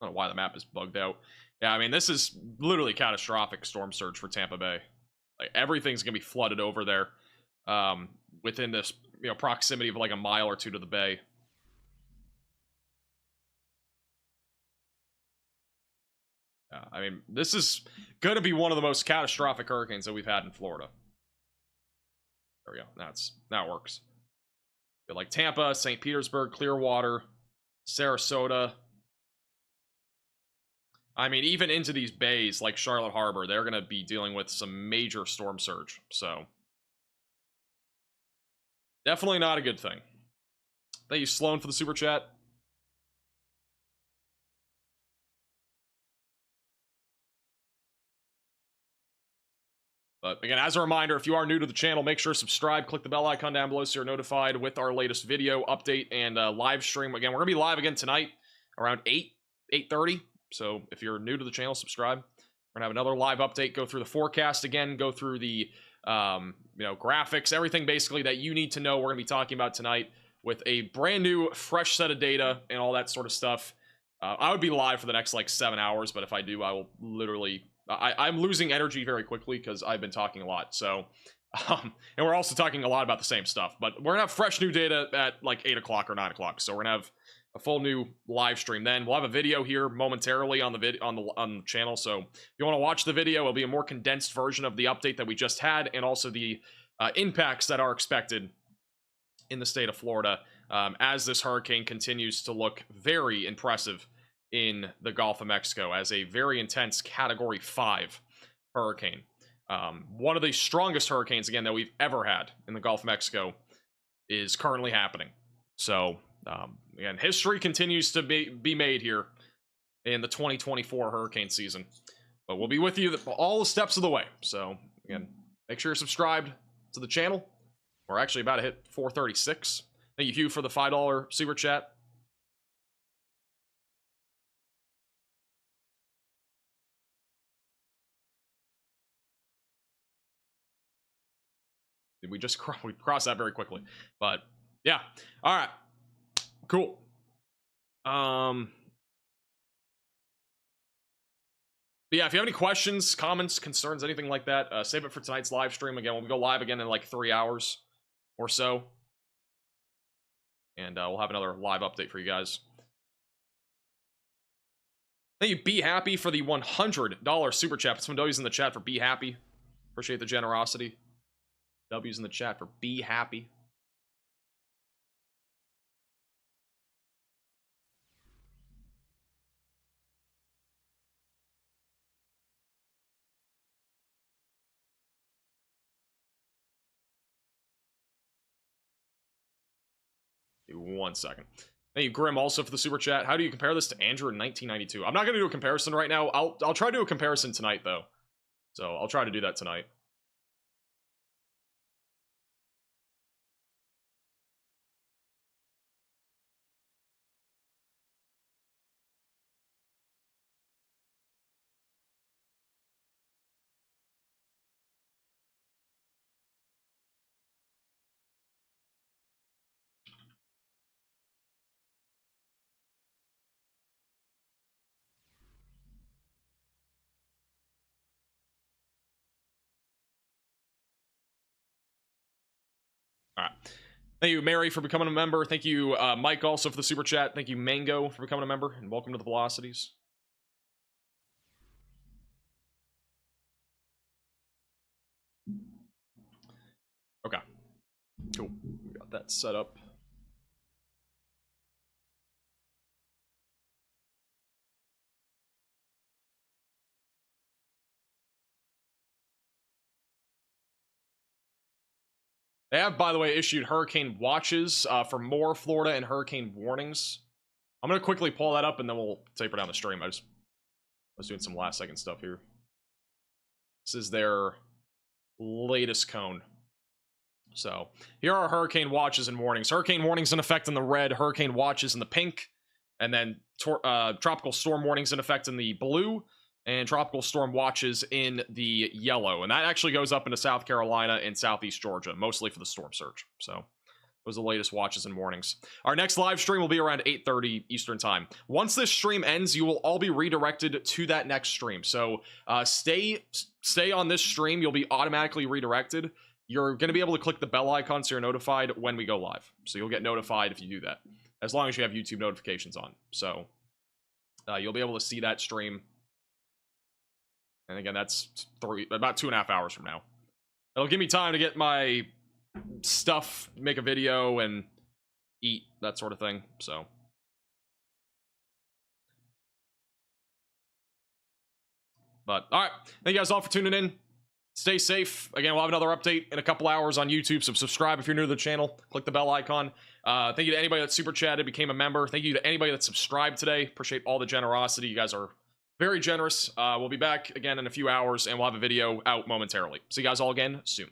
I don't know why the map is bugged out. Yeah, I mean, this is literally catastrophic storm surge for Tampa Bay. Like, everything's gonna be flooded over there, within this proximity of like a mile or two to the bay. I mean, this is going to be one of the most catastrophic hurricanes that we've had in Florida. There we go. Now it works. Like Tampa, St. Petersburg, Clearwater, Sarasota, I mean, even into these bays like Charlotte Harbor, they're going to be dealing with some major storm surge. So, definitely not a good thing. Thank you, Sloan, for the super chat. But again, as a reminder, if you are new to the channel, make sure to subscribe, click the bell icon down below so you're notified with our latest video update and live stream. Again, we're going to be live again tonight around 8:30. So if you're new to the channel, subscribe. We're going to have another live update, go through the forecast again, go through the graphics, everything basically that you need to know we're going to be talking about tonight with a brand new, fresh set of data and all that sort of stuff. I would be live for the next like 7 hours, but if I do, I will literally... I'm losing energy very quickly because I've been talking a lot. So, and we're also talking a lot about the same stuff. But we're gonna have fresh new data at like 8 o'clock or 9 o'clock. So we're gonna have a full new live stream. Then we'll have a video here momentarily on the on the channel. So if you want to watch the video, it'll be a more condensed version of the update that we just had, and also the impacts that are expected in the state of Florida as this hurricane continues to look very impressive in the Gulf of Mexico as a very intense Category 5 hurricane. One of the strongest hurricanes, again, that we've ever had in the Gulf of Mexico is currently happening. So, again, history continues to be made here in the 2024 hurricane season. But we'll be with you all the steps of the way. So, again, make sure you're subscribed to the channel. We're actually about to hit 436. Thank you, Hugh, for the $5 super chat. We just we crossed that very quickly, but yeah. All right, cool. But yeah, if you have any questions, comments, concerns, anything like that, save it for tonight's live stream. Again, we'll go live again in like 3 hours or so, and we'll have another live update for you guys. Thank you, Be Happy, for the $100 super chat. Put some W's in the chat for Be Happy. Appreciate the generosity. W's in the chat for Be Happy. One second. Thank you, Grim, also for the super chat. How do you compare this to Andrew in 1992? I'm not going to do a comparison right now. I'll try to do a comparison tonight, though. So I'll try to do that tonight. All right. Thank you, Mary, for becoming a member. Thank you, Mike, also for the super chat. Thank you, Mango, for becoming a member. And welcome to the Velocities. Okay. Cool. We got that set up. They have, by the way, issued hurricane watches for more Florida and hurricane warnings. I'm going to quickly pull that up, and then we'll taper down the stream. I was doing some last-second stuff here. This is their latest cone. So, here are hurricane watches and warnings. Hurricane warnings in effect in the red, hurricane watches in the pink, and then tropical storm warnings in effect in the blue, and tropical storm watches in the yellow. And that actually goes up into South Carolina and Southeast Georgia, mostly for the storm surge. So those are the latest watches and warnings. Our next live stream will be around 8:30 Eastern time. Once this stream ends, you will all be redirected to that next stream. So stay on this stream. You'll be automatically redirected. You're going to be able to click the bell icon so you're notified when we go live. So you'll get notified if you do that, as long as you have YouTube notifications on. So you'll be able to see that stream. And again, that's about 2.5 hours from now. It'll give me time to get my stuff, make a video, and eat, that sort of thing. So But all right, thank you guys all for tuning in. Stay safe. Again, we'll have another update in a couple hours on YouTube, so subscribe if you're new to the channel. Click the bell icon. Thank you to anybody that super chatted, became a member. Thank you to anybody that subscribed today. Appreciate all the generosity. You guys are very generous. We'll be back again in a few hours, and we'll have a video out momentarily. See you guys all again soon.